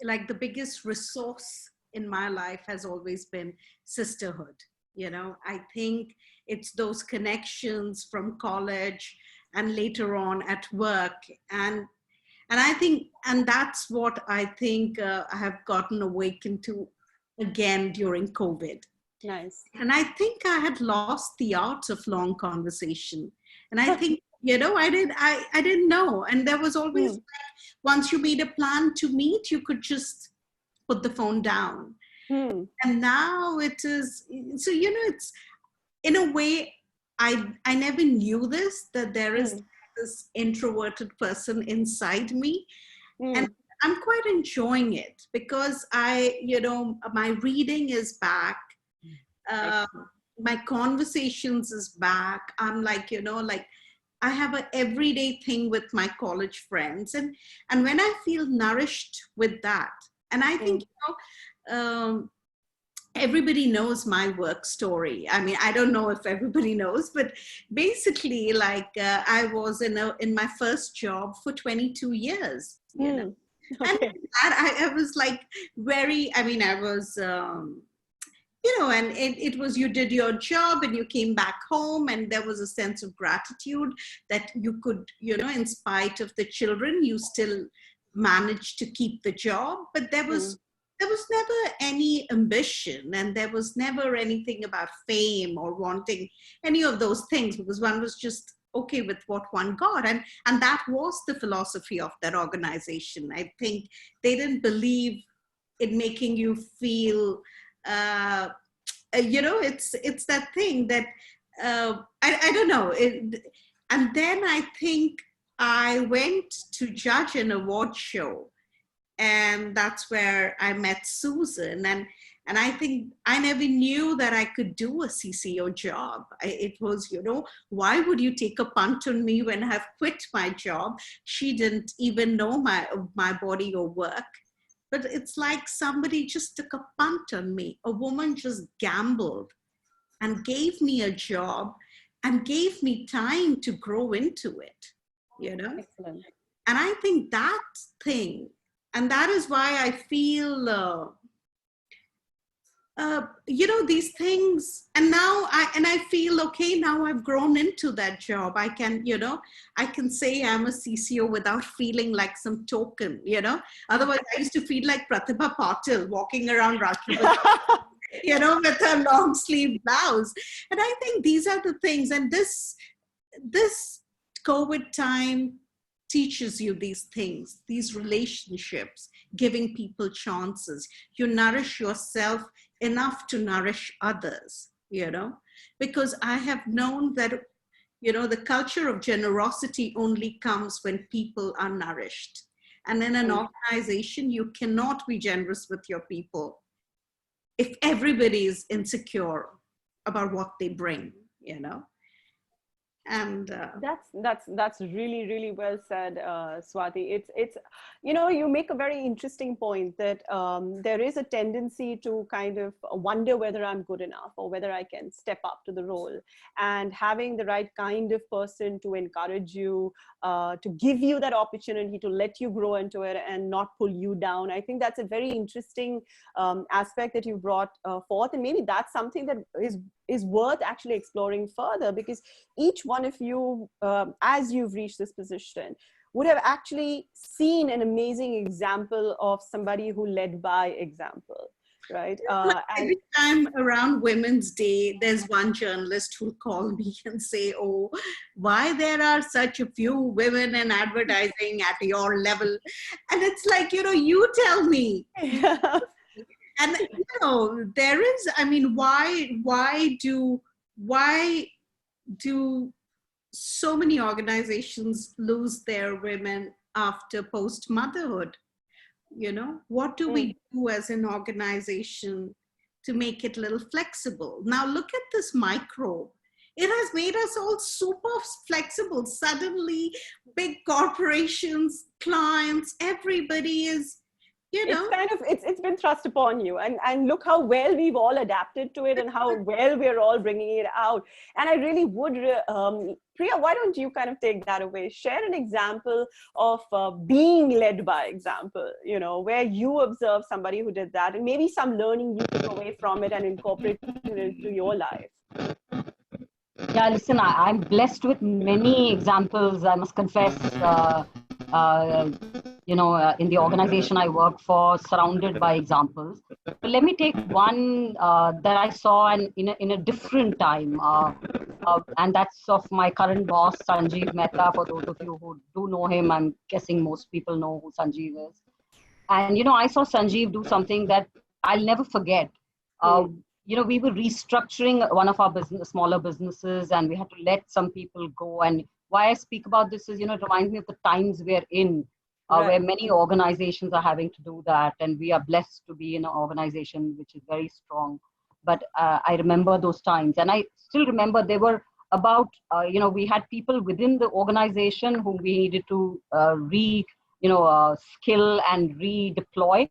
like, the biggest resource in my life has always been sisterhood. You know, I think it's those connections from college and later on at work, and I think, and that's what I think I have gotten awakened to again during COVID. Nice. And I think I had lost the art of long conversation. And I think, you know, I didn't know. And there was always like, once you made a plan to meet, you could just put the phone down. And now it is, so, you know, it's in a way, I never knew this, that there is this introverted person inside me. And I'm quite enjoying it because you know, my reading is back. My conversations is back. I'm like, you know, like I have an everyday thing with my college friends. And when I feel nourished with that, and I think, you know, everybody knows my work story. I mean, I don't know if everybody knows, but basically, like, I was in my first job for 22 years. You know? Okay. And I was like very, I mean, I was, you know, and it was, you did your job and you came back home, and there was a sense of gratitude that you could, you know, in spite of the children, you still managed to keep the job. But there was never any ambition, and there was never anything about fame or wanting any of those things, because one was just okay with what one got. And that was the philosophy of that organization. I think they didn't believe in making you feel, you know, it's that thing that, I don't know. And then I think I went to judge an award show, and that's where I met Susan. And I think I never knew that I could do a CCO job. It was, you know, why would you take a punt on me when I've quit my job? She didn't even know my body or work. But it's like somebody just took a punt on me. A woman just gambled and gave me a job and gave me time to grow into it, you know? Excellent. And I think that thing, and that is why I feel, you know, these things, and now I feel, okay, now I've grown into that job. I can, you know, I can say I'm a CCO without feeling like some token, you know. Otherwise, I used to feel like Pratibha Patil walking around Rashtrapati, you know, with her long sleeve blouse. And I think these are the things, and this COVID time teaches you these things, these relationships, giving people chances. You nourish yourself enough to nourish others, you know, because I have known that, you know, the culture of generosity only comes when people are nourished. And in an organization, you cannot be generous with your people if everybody is insecure about what they bring, you know. And that's really, really well said, Swati. It's you know, you make a very interesting point that there is a tendency to kind of wonder whether I'm good enough or whether I can step up to the role, and having the right kind of person to encourage you, to give you that opportunity, to let you grow into it and not pull you down. I think that's a very interesting aspect that you brought forth, and maybe that's something that is worth actually exploring further, because each one of you, as you've reached this position, would have actually seen an amazing example of somebody who led by example. right? Every time around Women's Day, there's one journalist who'll call me and say, "Oh, why there are such a few women in advertising at your level?" And it's like, you tell me. And there is. I mean, why do so many organizations lose their women after post motherhood? What do we do as an organization to make it a little flexible? Now look at this microbe. It has made us all super flexible. Suddenly big corporations, clients, everybody is, it's been thrust upon you, and look how well we've all adapted to it and how well we're all bringing it out. And I really would, Priya, why don't you kind of take that away? Share an example of being led by example, where you observe somebody who did that, and maybe some learning you took away from it and incorporate it into your life. Yeah, listen, I'm blessed with many examples, I must confess. In the organization I work for, surrounded by examples. But let me take one that I saw in a different time, and that's of my current boss, Sanjeev Mehta. For those of you who do know him, I'm guessing most people know who Sanjeev is. And, I saw Sanjeev do something that I'll never forget. We were restructuring one of our smaller businesses, and we had to let some people go. And why I speak about this is, it reminds me of the times we're in, where many organizations are having to do that. And we are blessed to be in an organization which is very strong. But I remember those times. And I still remember there were about, we had people within the organization whom we needed to skill and redeploy.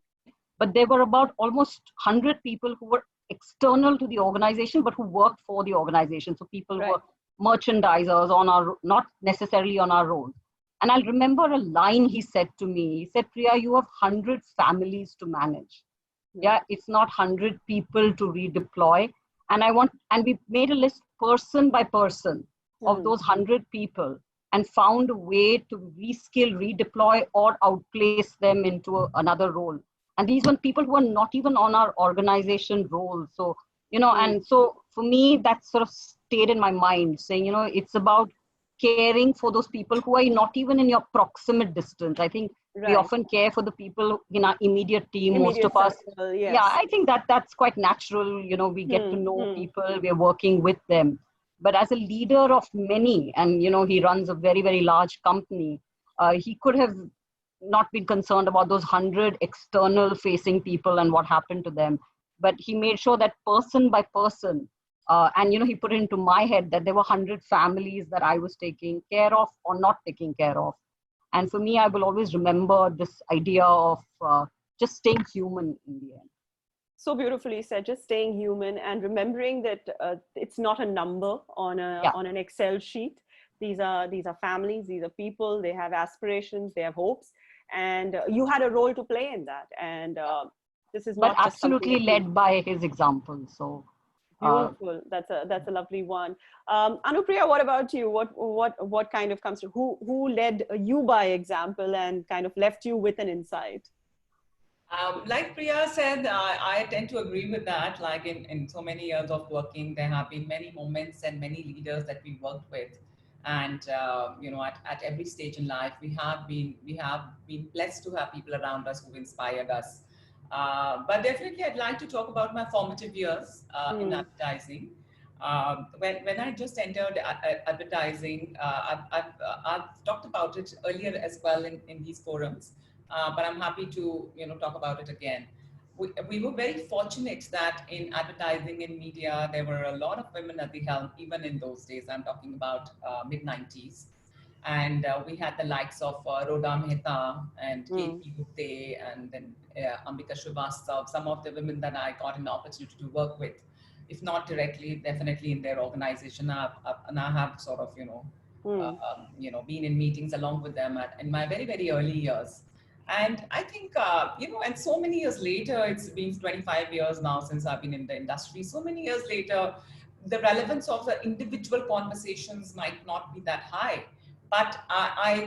But there were about almost 100 people who were external to the organization, but who worked for the organization. So people were merchandisers not necessarily on our roles. And I'll remember a line he said to me. He said, "Priya, you have 100 families to manage. Yeah, it's not 100 people to redeploy." And we made a list person by person of those 100 people and found a way to reskill, redeploy, or outplace them into another role. And these were people who were not even on our organization role. So, and so for me, that sort of stayed in my mind, saying, it's about caring for those people who are not even in your proximate distance. I think we often care for the people in our immediate team, most of us. Yes. Yeah, I think that's quite natural. We get to know people, we're working with them. But as a leader of many, and, he runs a very, very large company, he could have not been concerned about those 100 external facing people and what happened to them. But he made sure that person by person, and he put it into my head that there were 100 families that I was taking care of or not taking care of. And for me, I will always remember this idea of just staying human in the end. So beautifully said, just staying human and remembering that it's not a number on an Excel sheet. These are families, these are people, they have aspirations, they have hopes, and you had a role to play in that. And this is not but absolutely led by his example. So beautiful. That's a lovely one. Anupriya, what about you? What kind of comes to who led you by example and kind of left you with an insight? Like Priya said, I tend to agree with that. Like in so many years of working, there have been many moments and many leaders that we worked with. And at every stage in life, we have been blessed to have people around us who've inspired us. But definitely, I'd like to talk about my formative years in advertising. When I just entered advertising, I've talked about it earlier as well in these forums. But I'm happy to talk about it again. We were very fortunate that in advertising and media, there were a lot of women at the helm, even in those days. I'm talking about mid-90s. And we had the likes of Rhoda Mehta and K.P. Gupte and then Ambika Srivastav, some of the women that I got an opportunity to work with, if not directly, definitely in their organization. And I have sort of, been in meetings along with them in my very, very early years. And I think, and so many years later, it's been 25 years now since I've been in the industry. So many years later, the relevance of the individual conversations might not be that high. But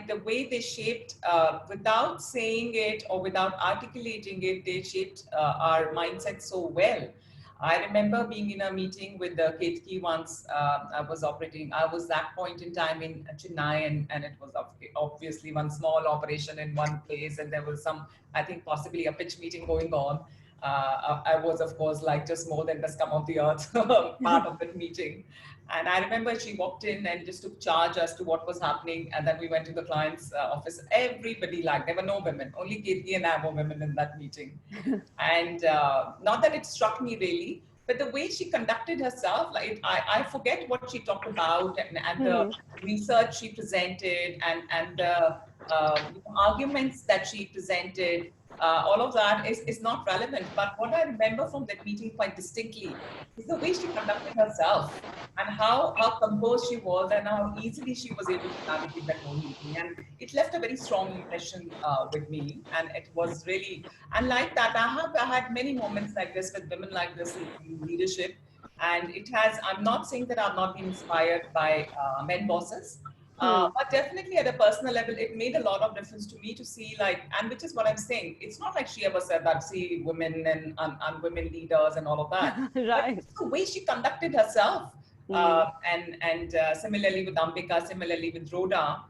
the way they shaped, without saying it or without articulating it, they shaped our mindset so well. I remember being in a meeting with the Ketki once. I was that point in time in Chennai, and it was obviously one small operation in one place, and there was some, I think possibly a pitch meeting going on. I was, of course, like just more than the scum of the earth part of that meeting. And I remember she walked in and just took charge as to what was happening. And then we went to the client's office. Everybody, like, there were no women, only Katie and I were women in that meeting. And not that it struck me really, but the way she conducted herself, like I forget what she talked about, and the research she presented, and the arguments that she presented, all of that is not relevant. But what I remember from that meeting quite distinctly is the way she conducted herself, and how composed she was, and how easily she was able to navigate that whole meeting. And it left a very strong impression with me. And it was really, and like that, I had many moments like this with women like this in leadership. And it has, I'm not saying that I've not been inspired by men bosses, but definitely at a personal level, it made a lot of difference to me to see, like, and which is what I'm saying. It's not like she ever said that, see, women and women leaders and all of that. Right. But it's the way she conducted herself. And similarly with Ambika, similarly with Rhoda.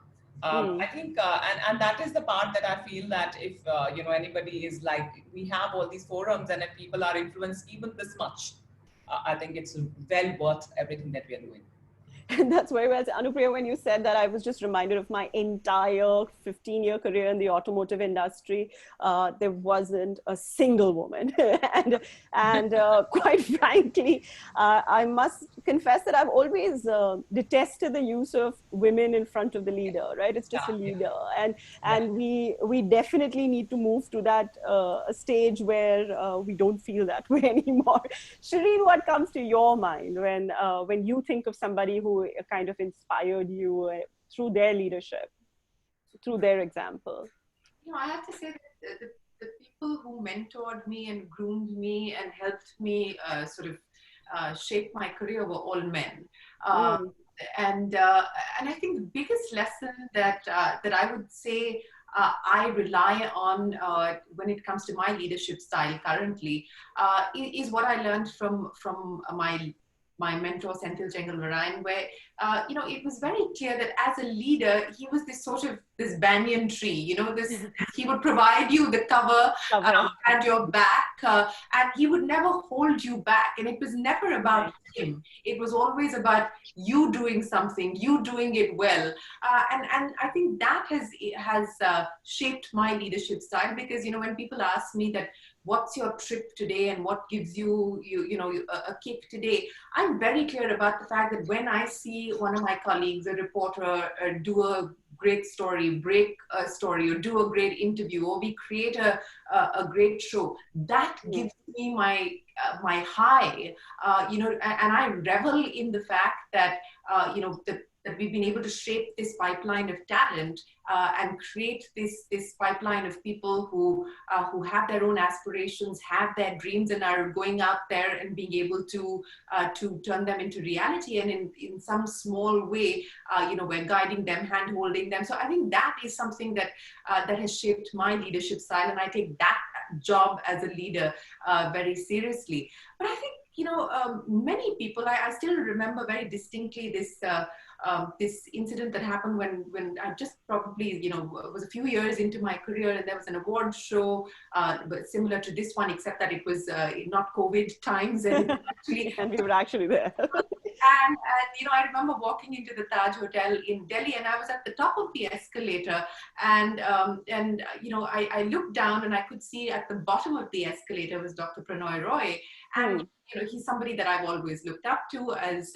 I think, and that is the part that I feel that if, anybody is like, we have all these forums, and if people are influenced even this much, I think it's well worth everything that we are doing. And that's very well said. Anupriya, when you said that, I was just reminded of my entire 15-year career in the automotive industry. There wasn't a single woman. and quite frankly, I must confess that I've always detested the use of women in front of the leader, right? It's just a leader. And we definitely need to move to that stage where we don't feel that way anymore. Shireen, what comes to your mind when you think of somebody who kind of inspired you through their leadership, through their example? I have to say that the people who mentored me and groomed me and helped me shape my career were all men. And I think the biggest lesson that I would say I rely on when it comes to my leadership style currently is what I learned from my mentor, Senthil Jengalvarayan, where, it was very clear that as a leader, he was this banyan tree, he would provide you the cover at your back, and he would never hold you back. And it was never about him. It was always about you doing something, you doing it well. And I think that has shaped my leadership style, because, when people ask me that, what's your trip today and what gives you a kick today, I'm very clear about the fact that when I see one of my colleagues, a reporter, do a great story, break a story, or do a great interview, or we create a great show, that gives me my high, and I revel in the fact that, that we've been able to shape this pipeline of talent and create this pipeline of people who have their own aspirations, have their dreams, and are going out there and being able to turn them into reality. And in some small way, we're guiding them, hand-holding them. So I think that is something that has shaped my leadership style, and I take that job as a leader very seriously. But I think, many people, I still remember very distinctly this incident that happened when I just probably, was a few years into my career, and there was an award show but similar to this one, except that it was not COVID times, and actually, and we were actually there. And I remember walking into the Taj Hotel in Delhi, and I was at the top of the escalator, and I looked down, and I could see at the bottom of the escalator was Dr. Pranoy Roy, and he's somebody that I've always looked up to as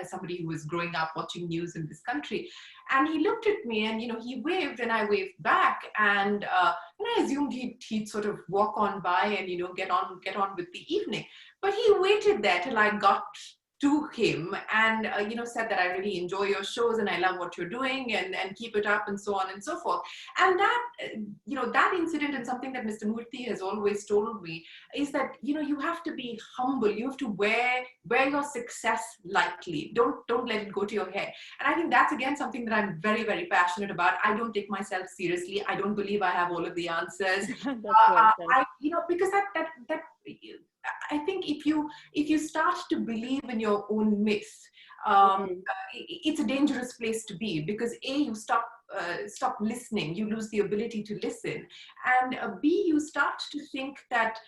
somebody who was growing up watching news in this country. And he looked at me, and he waved, and I waved back, and I assumed he'd sort of walk on by and get on with the evening. But he waited there till I got to him and said that I really enjoy your shows and I love what you're doing and keep it up and so on and so forth. And that that incident, and something that Mr. Murthy has always told me, is that you have to be humble. You have to wear your success lightly. Don't let it go to your head. And I think that's again something that I'm very, very passionate about. I don't take myself seriously. I don't believe I have all of the answers. Because that I think if you start to believe in your own myth, it's a dangerous place to be, because you stop listening, you lose the ability to listen, and B, you start to think that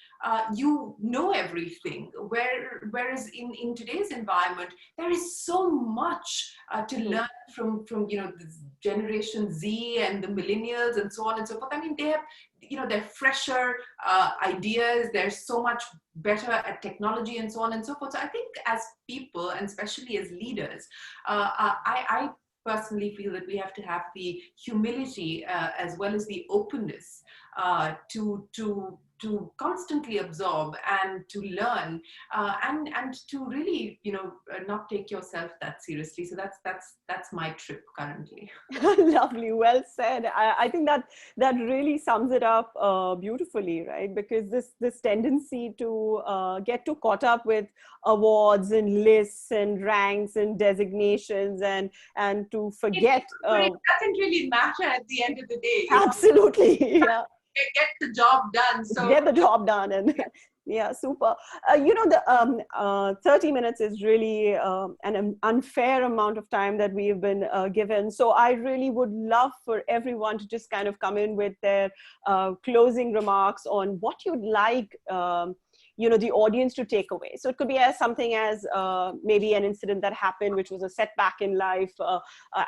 you know everything, whereas in today's environment there is so much to learn from this generation Z and the millennials and so on and so forth. I mean, they have they're fresher ideas, they're so much better at technology and so on and so forth. So I think as people, and especially as leaders, I personally feel that we have to have the humility as well as the openness to constantly absorb and to learn and to really not take yourself that seriously. So that's my trip currently. Lovely, well said. I think that really sums it up beautifully, right? Because this tendency to get too caught up with awards and lists and ranks and designations and to forget. It doesn't really matter at the end of the day. Absolutely, yeah. Get the job done. So get the job done, and yeah, super. The 30 minutes is really an unfair amount of time that we have been given. So I really would love for everyone to just kind of come in with their closing remarks on what you'd like the audience to take away. So it could be as something as maybe an incident that happened, which was a setback in life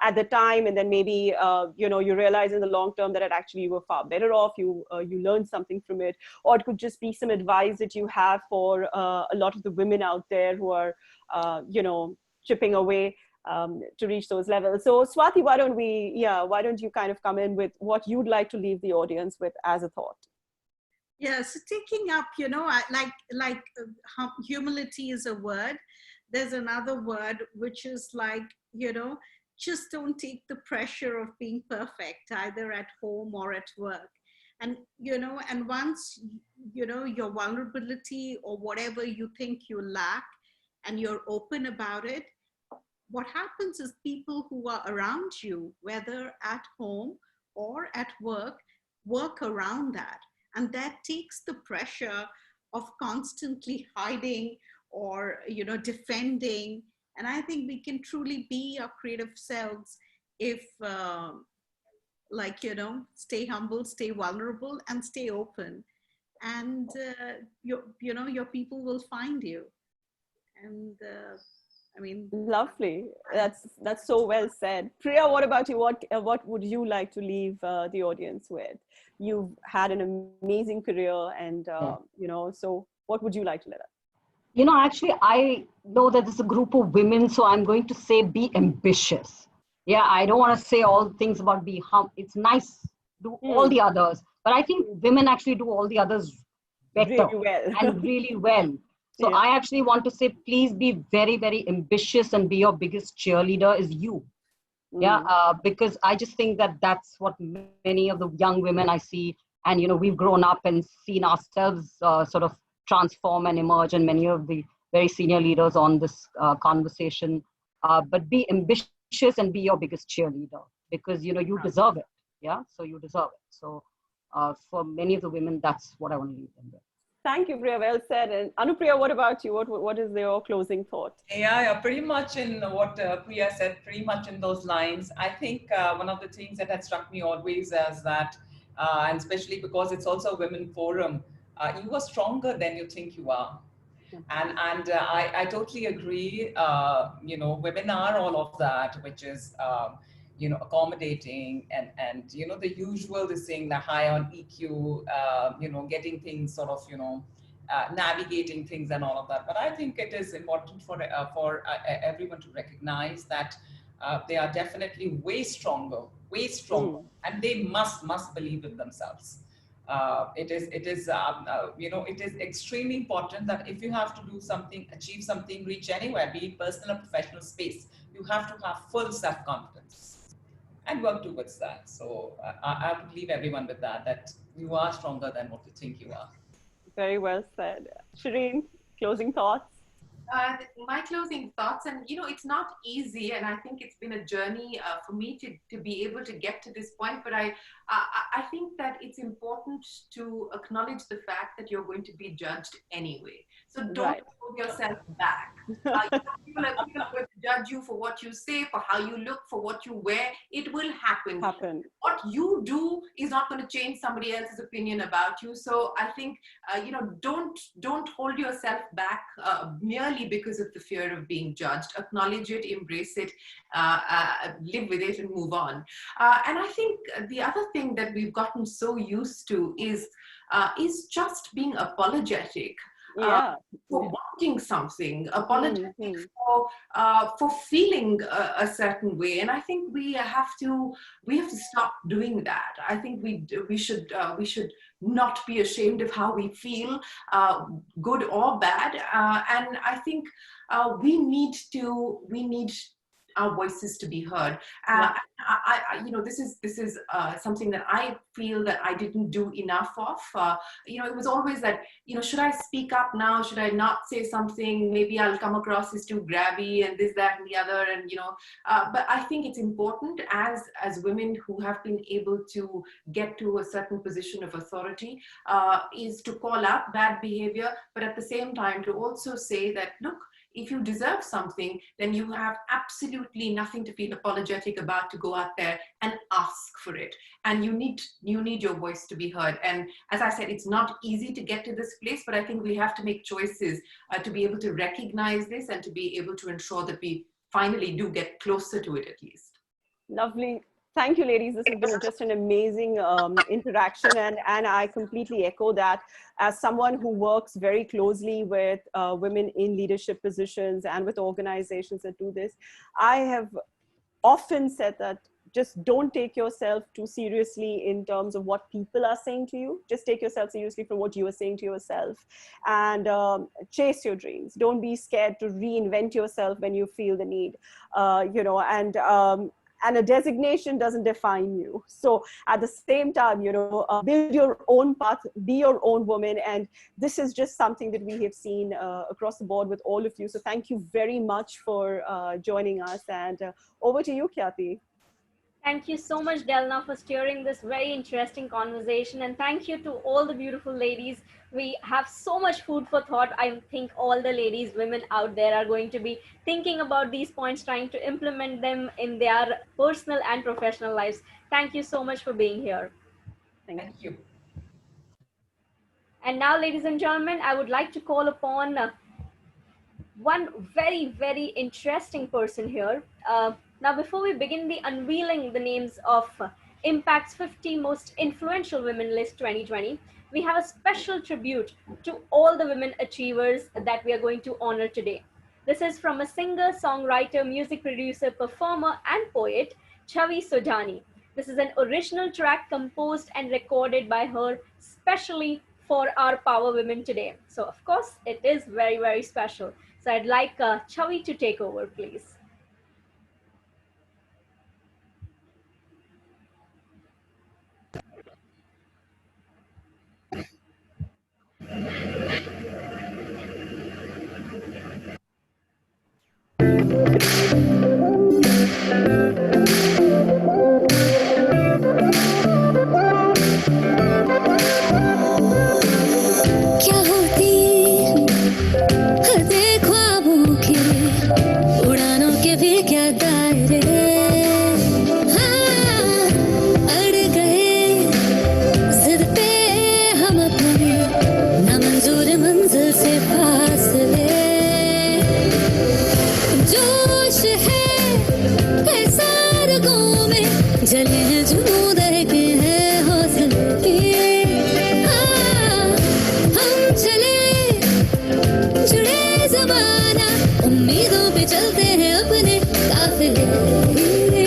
at the time, and then maybe you realize in the long term that it actually you were far better off. You learned something from it, or it could just be some advice that you have for a lot of the women out there who are chipping away to reach those levels. So Swati, why don't you kind of come in with what you'd like to leave the audience with as a thought? Yeah, so taking up, humility is a word. There's another word which is like, just don't take the pressure of being perfect, either at home or at work. And, and once, your vulnerability or whatever you think you lack and you're open about it, what happens is people who are around you, whether at home or at work around that. And that takes the pressure of constantly hiding or, defending. And I think we can truly be our creative selves if, stay humble, stay vulnerable, and stay open. And, your people will find you. And, lovely. That's so well said. Priya, what about you? What would you like to leave the audience with? You've had an amazing career, and so what would you like to let us? Actually, I know that this is a group of women, so I'm going to say be ambitious. Yeah, I don't want to say all things about be humble. It's nice, do all the others, but I think women actually do all the others better really well. and really well. So I actually want to say, please be very, very ambitious and be your biggest cheerleader is you. Yeah, because I just think that that's what many of the young women I see, and we've grown up and seen ourselves sort of transform and emerge, and many of the very senior leaders on this conversation. But be ambitious and be your biggest cheerleader, because you deserve it. Yeah, so you deserve it. So for many of the women, that's what I want to leave them with. Thank you, Priya. Well said. And Anupriya, what about you? What is your closing thought? Yeah, pretty much in what Priya said, pretty much in those lines. I think one of the things that had struck me always is that, and especially because it's also a women forum, you are stronger than you think you are. And I totally agree. Women are all of that, which is accommodating and the usual, this thing, the high on EQ, getting things sort of navigating things and all of that. But I think it is important for everyone to recognize that they are definitely way stronger, and they must believe in themselves. it is it is extremely important that if you have to do something, achieve something, reach anywhere, be it personal or professional space, you have to have full self-confidence and work towards that. So I would leave everyone with that you are stronger than what you think you are. Very well said. Shireen, closing thoughts? My closing thoughts, and it's not easy, and I think it's been a journey for me to be able to get to this point. But I think that it's important to acknowledge the fact that you're going to be judged anyway. So don't hold yourself back. People are going to judge you for what you say, for how you look, for what you wear. It will happen. What you do is not going to change somebody else's opinion about you. So I think don't hold yourself back merely because of the fear of being judged. Acknowledge it, embrace it, live with it, and move on. And I think the other thing that we've gotten so used to is just being apologetic. For wanting something, apologetic for feeling a certain way, and I think we have to stop doing that. I think we should not be ashamed of how we feel, good or bad, and I think we need our voices to be heard. This is something that I feel that I didn't do enough of. It was always that, should I speak up now? Should I not say something? Maybe I'll come across as too grabby and this, that, and the other. And but I think it's important as women who have been able to get to a certain position of authority, is to call out bad behavior, but at the same time to also say that, look, if you deserve something, then you have absolutely nothing to feel apologetic about, to go out there and ask for it. And you need your voice to be heard. And as I said, it's not easy to get to this place, but I think we have to make choices to be able to recognize this and to be able to ensure that we finally do get closer to it at least. Lovely. Thank you, ladies. This has been just an amazing interaction, and I completely echo that. As someone who works very closely with women in leadership positions and with organizations that do this, I have often said that just don't take yourself too seriously in terms of what people are saying to you. Just take yourself seriously from what you are saying to yourself, and chase your dreams. Don't be scared to reinvent yourself when you feel the need, and a designation doesn't define you. So at the same time, build your own path, be your own woman. And this is just something that we have seen across the board with all of you. So thank you very much for joining us. And over to you, Khyati. Thank you so much, Delna, for steering this very interesting conversation. And thank you to all the beautiful ladies. We have so much food for thought. I think all the ladies, women out there are going to be thinking about these points, trying to implement them in their personal and professional lives. Thank you so much for being here. Thank you. And now, ladies and gentlemen, I would like to call upon one very, very interesting person here. Now, before we begin the unveiling the names of Impact's 50 most influential women list 2020, we have a special tribute to all the women achievers that we are going to honor today. This is from a singer, songwriter, music producer, performer, and poet, Chavi Sodhani. This is an original track composed and recorded by her specially for our power women today. So, of course, it is very, very special. So I'd like Chavi to take over, please. क्या होती हदे ख्वाबों के उड़ानों के भी क्या दायरे हाँ अड़ गए जिद पे हम अपने नामंजूर मंजिल से फासले जोश है ऐसा रगों में जले हैं जुनून दहके हैं हौसले जुड़े ज़माना उम्मीदों पे चलते हैं अपने काफिले उड़े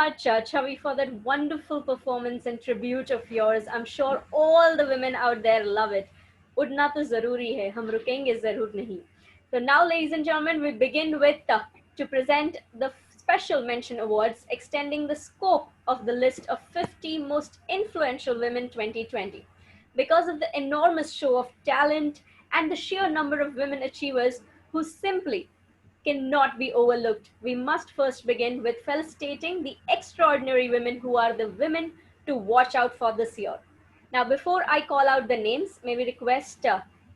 much, Chavi, for that wonderful performance and tribute of yours. I'm sure all the women out there love it. Udna to zaruri hai, hum rukenge zarur nahi. So now, ladies and gentlemen, we begin with to present the special mention awards, extending the scope of the list of 50 most influential women 2020. Because of the enormous show of talent and the sheer number of women achievers who simply cannot be overlooked, we must first begin with felicitating the extraordinary women who are the women to watch out for this year. Now, before I call out the names, may we request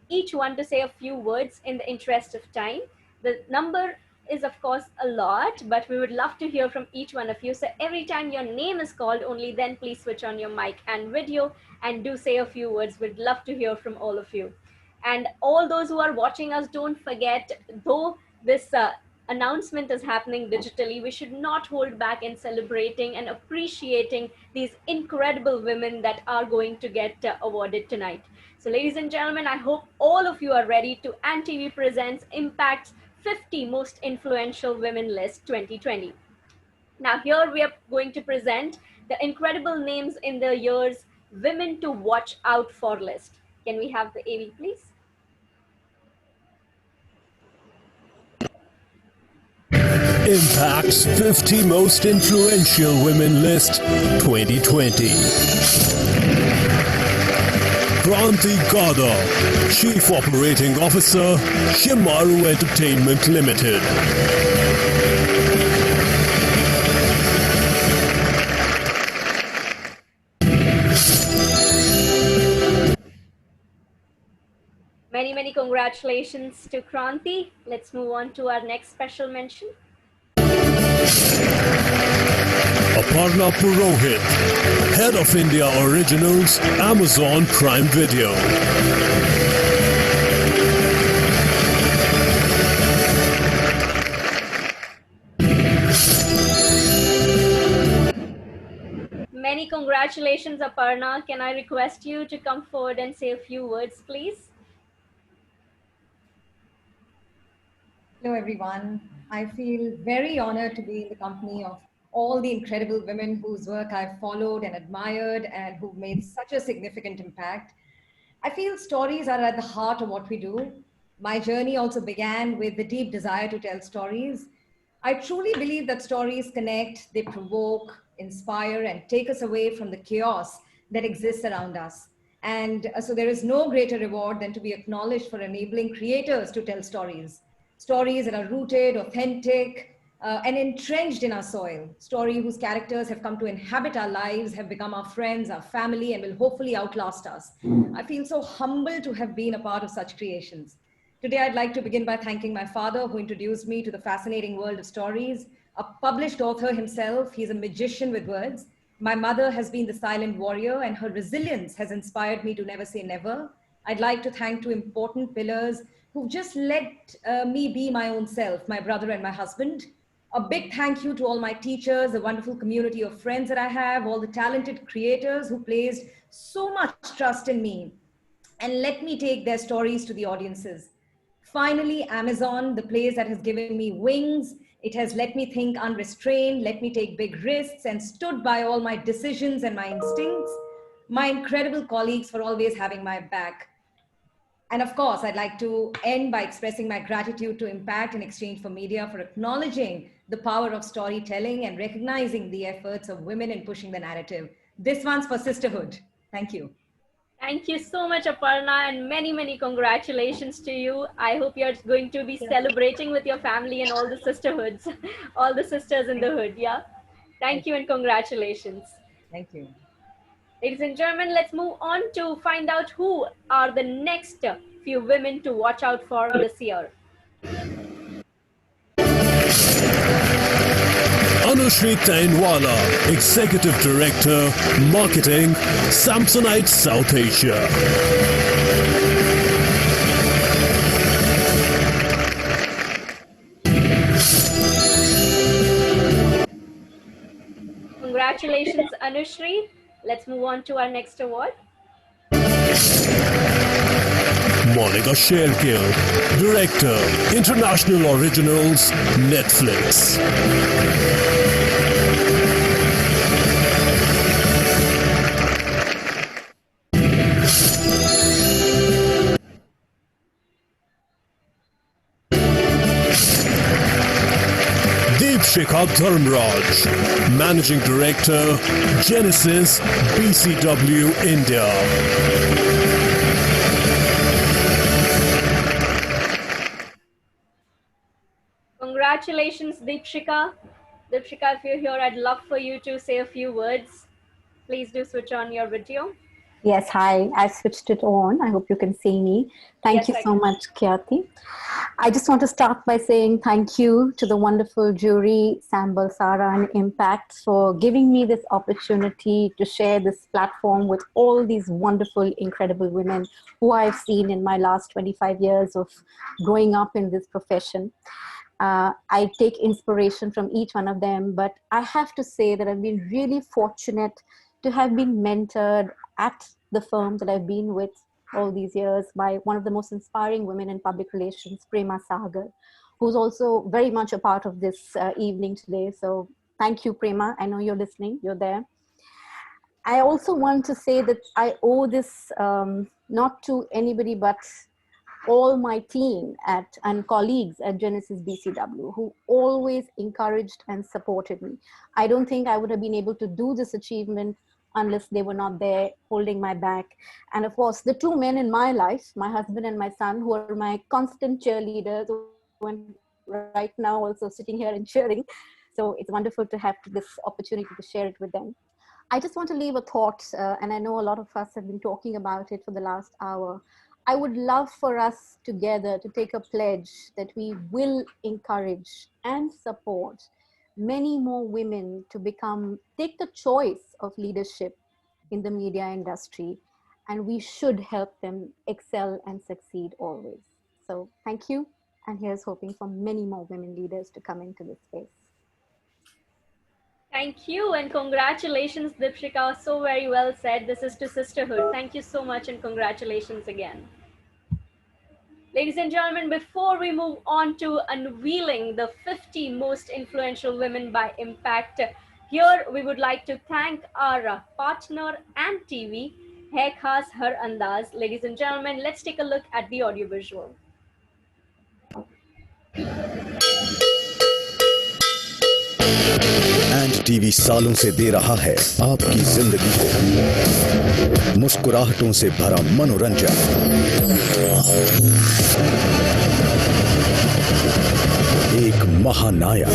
each one to say a few words in the interest of time. The number is, of course, a lot, but we would love to hear from each one of you. So every time your name is called, only then please switch on your mic and video and do say a few words. We'd love to hear from all of you. And all those who are watching us, don't forget, though this announcement is happening digitally, we should not hold back in celebrating and appreciating these incredible women that are going to get awarded tonight. So ladies and gentlemen, I hope all of you are ready to ANTV Presents Impact's 50 Most Influential Women List 2020. Now here we are going to present the incredible names in the year's Women to Watch Out For list. Can we have the AV, please? Impact's 50 Most Influential Women List 2020. Kranti Gada, Chief Operating Officer, Shimaru Entertainment Limited. Many congratulations to Kranti. Let's move on to our next special mention. Aparna Purohit, Head of India Originals, Amazon Prime Video. Many congratulations, Aparna. Can I request you to come forward and say a few words, please? Hello, everyone. I feel very honored to be in the company of all the incredible women whose work I've followed and admired and who've made such a significant impact. I feel stories are at the heart of what we do. My journey also began with the deep desire to tell stories. I truly believe that stories connect, they provoke, inspire, and take us away from the chaos that exists around us. And so there is no greater reward than to be acknowledged for enabling creators to tell stories. Stories that are rooted, authentic, and entrenched in our soil. Stories whose characters have come to inhabit our lives, have become our friends, our family, and will hopefully outlast us. I feel so humbled to have been a part of such creations. Today, I'd like to begin by thanking my father, who introduced me to the fascinating world of stories. A published author himself, he's a magician with words. My mother has been the silent warrior, and her resilience has inspired me to never say never. I'd like to thank two important pillars who've just let me be my own self, my brother and my husband. A big thank you to all my teachers, the wonderful community of friends that I have, all the talented creators who placed so much trust in me and let me take their stories to the audiences. Finally, Amazon, the place that has given me wings. It has let me think unrestrained, let me take big risks, and stood by all my decisions and my instincts. My incredible colleagues for always having my back. And of course, I'd like to end by expressing my gratitude to Impact and Exchange for Media for acknowledging the power of storytelling and recognizing the efforts of women in pushing the narrative. This one's for sisterhood. Thank you. Thank you so much, Aparna, and many congratulations to you. I hope you're going to be celebrating with your family and all the sisterhoods, all the sisters in the hood, yeah? Thank you and congratulations. Thank you. Ladies and gentlemen, let's move on to find out who are the next few women to watch out for this year. Anushri Tainwala, Executive Director, Marketing, Samsonite South Asia. Congratulations, Anushri. Let's move on to our next award. Monica Shergill, Director, International Originals, Netflix. Deepshikha Dharmraj, Managing Director, Genesis BCW India. Congratulations, Deepshikha. Deepshikha, if you're here, I'd love for you to say a few words. Please do switch on your video. Yes, hi. I switched it on. I hope you can see me. Thank you so much, Khyati. I just want to start by saying thank you to the wonderful jury, Sambal, Sara, and Impact for giving me this opportunity to share this platform with all these wonderful, incredible women who I've seen in my last 25 years of growing up in this profession. I take inspiration from each one of them, but I have to say that I've been really fortunate to have been mentored at the firm that I've been with all these years by one of the most inspiring women in public relations, Prema Sagar, who's also very much a part of this evening today. So thank you, Prema. I know you're listening, you're there. I also want to say that I owe this not to anybody but all my team and colleagues at Genesis BCW who always encouraged and supported me. I don't think I would have been able to do this achievement unless they were not there holding my back. And of course, the two men in my life, my husband and my son, who are my constant cheerleaders, who right now also sitting here and cheering. So it's wonderful to have this opportunity to share it with them. I just want to leave a thought, and I know a lot of us have been talking about it for the last hour. I would love for us together to take a pledge that we will encourage and support many more women to take the choice of leadership in the media industry, and we should help them excel and succeed always. So thank you, and here's hoping for many more women leaders to come into this space. Thank you and congratulations, Deepshikha. So very well said. This is to sisterhood. Thank you so much and congratulations again. Ladies and gentlemen, before we move on to unveiling the 50 most influential women by impact, here we would like to thank our partner and TV, Hai Khas Har Andaz. Ladies and gentlemen, let's take a look at the audio visual. And TV सालों से दे रहा है आपकी जिंदगी को मुस्कुराहटों से भरा मनोरंजन, एक महानायक।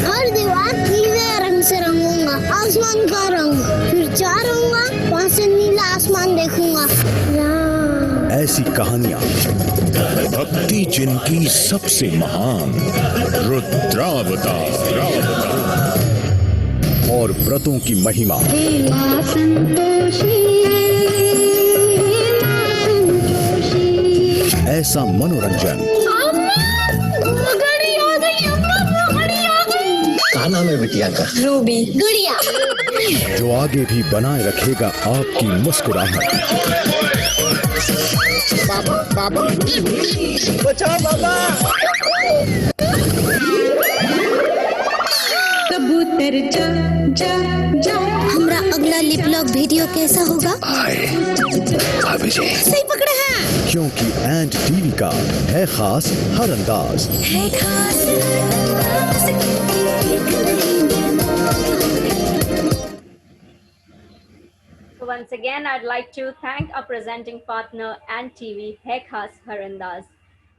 हर दीवार नीले रंग से रंगूंगा, आसमान का रंग, फिर चारूंगा, वहां से नीला आसमान देखूंगा। ऐसी कहानियां, भक्ति जिनकी सबसे महान, रुद्रावतार, और व्रतों की महिमा, ऐसा मनोरंजन। क्या नाम है बिटिया का? रूबी। गुड़िया। जो आगे भी बनाए रखेगा आपकी मुस्कुराहट। बाबा, बाबा, बचाओ बाबा। कबूतर जा जा जा। हमारा अगला लिप लॉक वीडियो कैसा होगा? सही पकड़े हैं। क्योंकि एंड टीवी का है खास हर अंदाज। है खास So once again, I'd like to thank our presenting partner and TV, Hai Khas Har Andaz.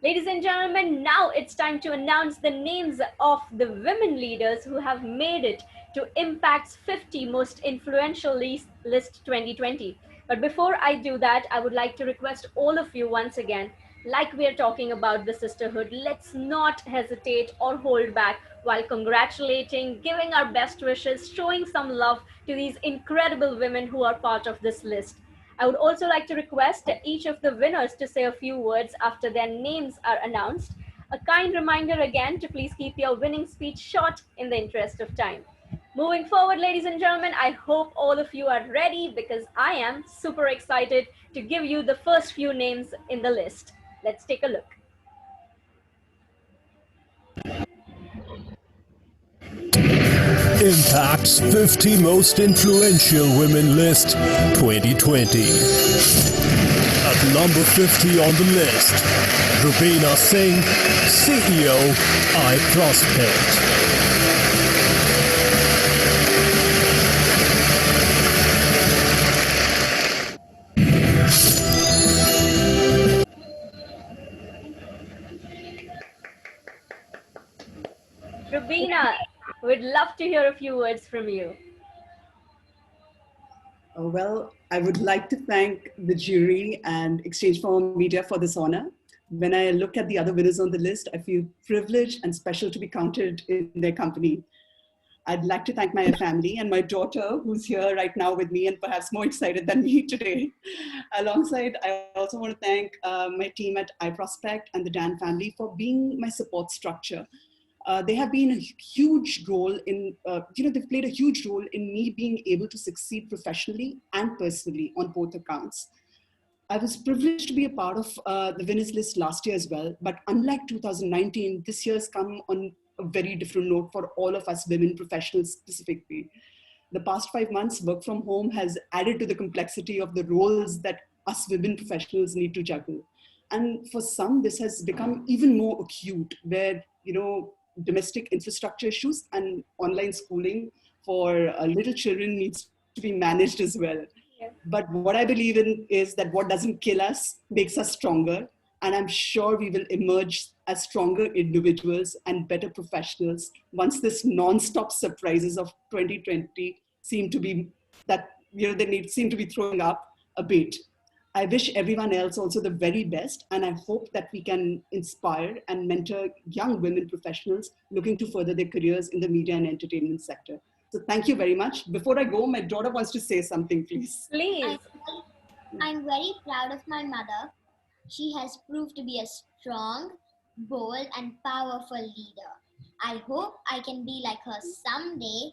Ladies and gentlemen, now it's time to announce the names of the women leaders who have made it to Impact's 50 most influential list 2020. But before I do that, I would like to request all of you once again, like we are talking about the sisterhood, let's not hesitate or hold back while congratulating, giving our best wishes, showing some love to these incredible women who are part of this list. I would also like to request each of the winners to say a few words after their names are announced. A kind reminder again to please keep your winning speech short in the interest of time. Moving forward, ladies and gentlemen, I hope all of you are ready because I am super excited to give you the first few names in the list. Let's take a look. Impact's 50 most influential women list 2020. At number 50 on the list, Rubina Singh, CEO, iProspect. Rubina, we'd love to hear a few words from you. Well, I would like to thank the jury and Exchange for Media for this honor. When I look at the other winners on the list, I feel privileged and special to be counted in their company. I'd like to thank my family and my daughter, who's here right now with me and perhaps more excited than me today. Alongside, I also want to thank my team at iProspect and the Dan family for being my support structure. They have been a huge role in, they've played a huge role in me being able to succeed professionally and personally on both accounts. I was privileged to be a part of the winners list last year as well, but unlike 2019, this year's come on a very different note for all of us women professionals specifically. The past 5 months, work from home has added to the complexity of the roles that us women professionals need to juggle. And for some, this has become even more acute, where, domestic infrastructure issues and online schooling for little children needs to be managed as well. But what I believe in is that what doesn't kill us makes us stronger. And I'm sure we will emerge as stronger individuals and better professionals once this non-stop surprises of 2020 seem to be that, seem to be throwing up a bit. I wish everyone else also the very best, and I hope that we can inspire and mentor young women professionals looking to further their careers in the media and entertainment sector. So thank you very much. Before I go, my daughter wants to say something, please. Please. I'm very proud of my mother. She has proved to be a strong, bold, and powerful leader. I hope I can be like her someday.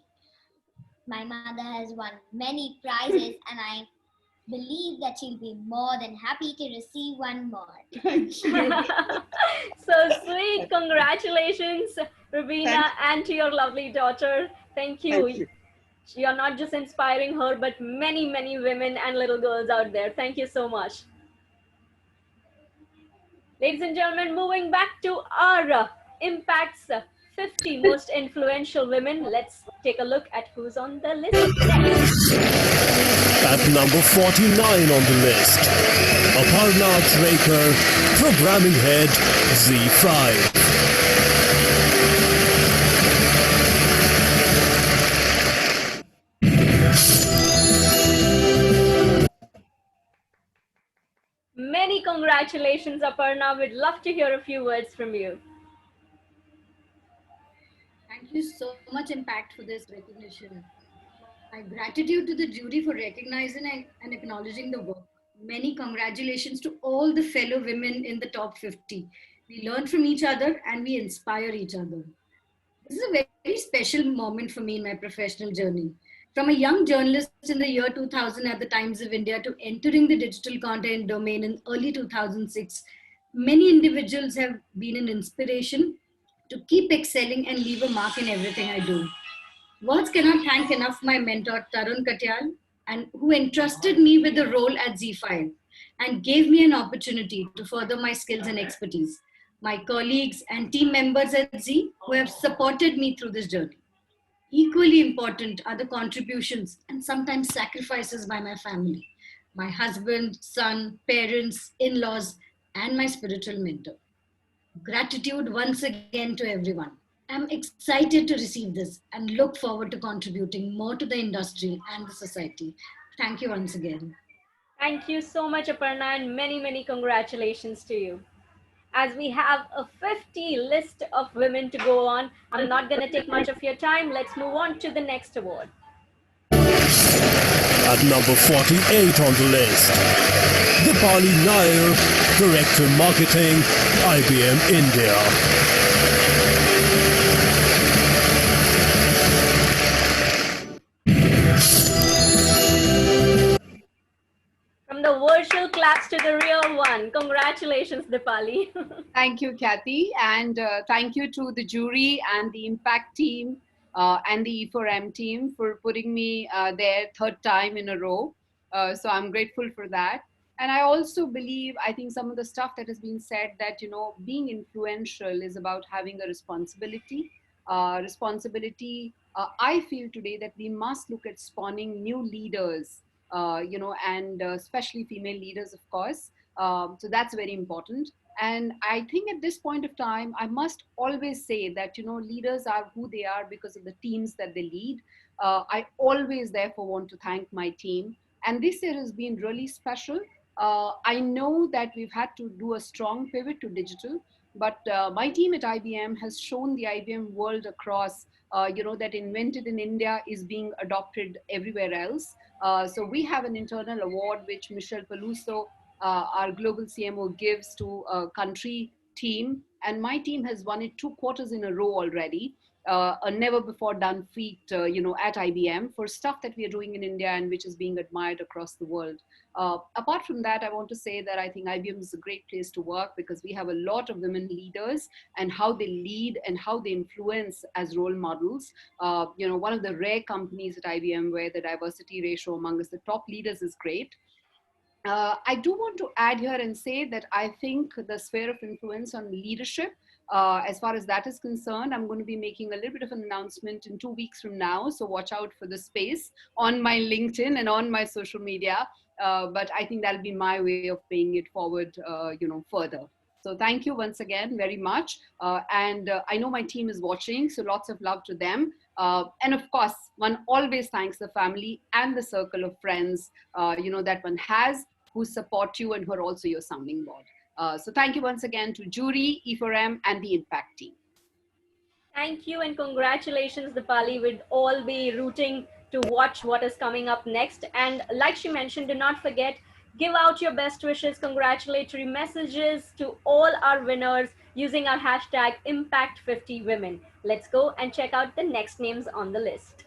My mother has won many prizes, and I believe that she'll be more than happy to receive one more. Thank you. So sweet. Congratulations, Rubina, and to your lovely daughter. Thank you. Thank you. You're not just inspiring her, but many, many women and little girls out there. Thank you so much. Ladies and gentlemen, moving back to our Impact's 50 most influential women, let's take a look at who's on the list next. At number 49 on the list, Aparna Traker, Programming Head, Z5. Many congratulations, Aparna. We'd love to hear a few words from you. Thank you so much, Impact, for this recognition. My gratitude to the jury for recognizing and acknowledging the work. Many congratulations to all the fellow women in the top 50. We learn from each other and we inspire each other. This is a very special moment for me in my professional journey. From a young journalist in the year 2000 at the Times of India to entering the digital content domain in early 2006, many individuals have been an inspiration to keep excelling and leave a mark in everything I do. Words cannot thank enough my mentor, Tarun Katyal, and who entrusted me with the role at Z5 and gave me an opportunity to further my skills and expertise. My colleagues and team members at Z who have supported me through this journey. Equally important are the contributions and sometimes sacrifices by my family, my husband, son, parents, in-laws, and my spiritual mentor. Gratitude once again to everyone. I'm excited to receive this and look forward to contributing more to the industry and the society. Thank you once again. Thank you so much, Aparna, and many, many congratulations to you. As we have a 50 list of women to go on, I'm not going to take much of your time. Let's move on to the next award. At number 48 on the list, Dipali Nair, Director Marketing, IBM India. From the virtual claps to the real one, congratulations, Dipali. Thank you, Kathy, and thank you to the jury and the Impact team and the E4M team for putting me there third time in a row. So I'm grateful for that. And I also believe, I think some of the stuff that has been said that, being influential is about having a responsibility. I feel today that we must look at spawning new leaders, and especially female leaders, of course, So that's very important. And I think at this point of time, I must always say that, leaders are who they are because of the teams that they lead. I always, therefore, want to thank my team. And this year has been really special. I know that we've had to do a strong pivot to digital, but my team at IBM has shown the IBM world across, that invented in India is being adopted everywhere else. So we have an internal award which Michelle Peluso, our global CMO, gives to a country team, and my team has won it 2 quarters in a row already. A never before done feat, at IBM for stuff that we are doing in India and which is being admired across the world. Apart from that, I want to say that I think IBM is a great place to work because we have a lot of women leaders, and how they lead and how they influence as role models. One of the rare companies at IBM where the diversity ratio among us, the top leaders, is great. I do want to add here and say that I think the sphere of influence on leadership, as far as that is concerned, I'm going to be making a little bit of an announcement in 2 weeks from now. So watch out for the space on my LinkedIn and on my social media. But I think that'll be my way of paying it forward, further. So thank you once again very much. And I know my team is watching, so lots of love to them. And of course, one always thanks the family and the circle of friends, that one has, who support you and who are also your sounding board. So thank you once again to Jury, E4M, and the Impact team. Thank you and congratulations, Dipali. We'd all be rooting to watch what is coming up next. And like she mentioned, do not forget, give out your best wishes, congratulatory messages to all our winners using our hashtag Impact50Women. Let's go and check out the next names on the list.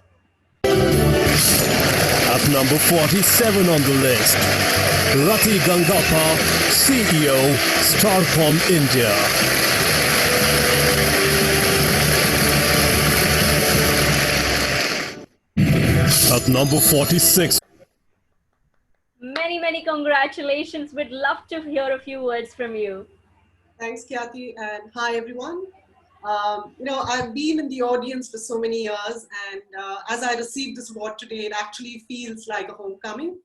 At number 47 on the list, Rati Gangappa, CEO, Starcom India. At number 46. Many congratulations. We'd love to hear a few words from you. Thanks, Khyati, and hi, everyone. I've been in the audience for so many years, and as I received this award today, it actually feels like a homecoming.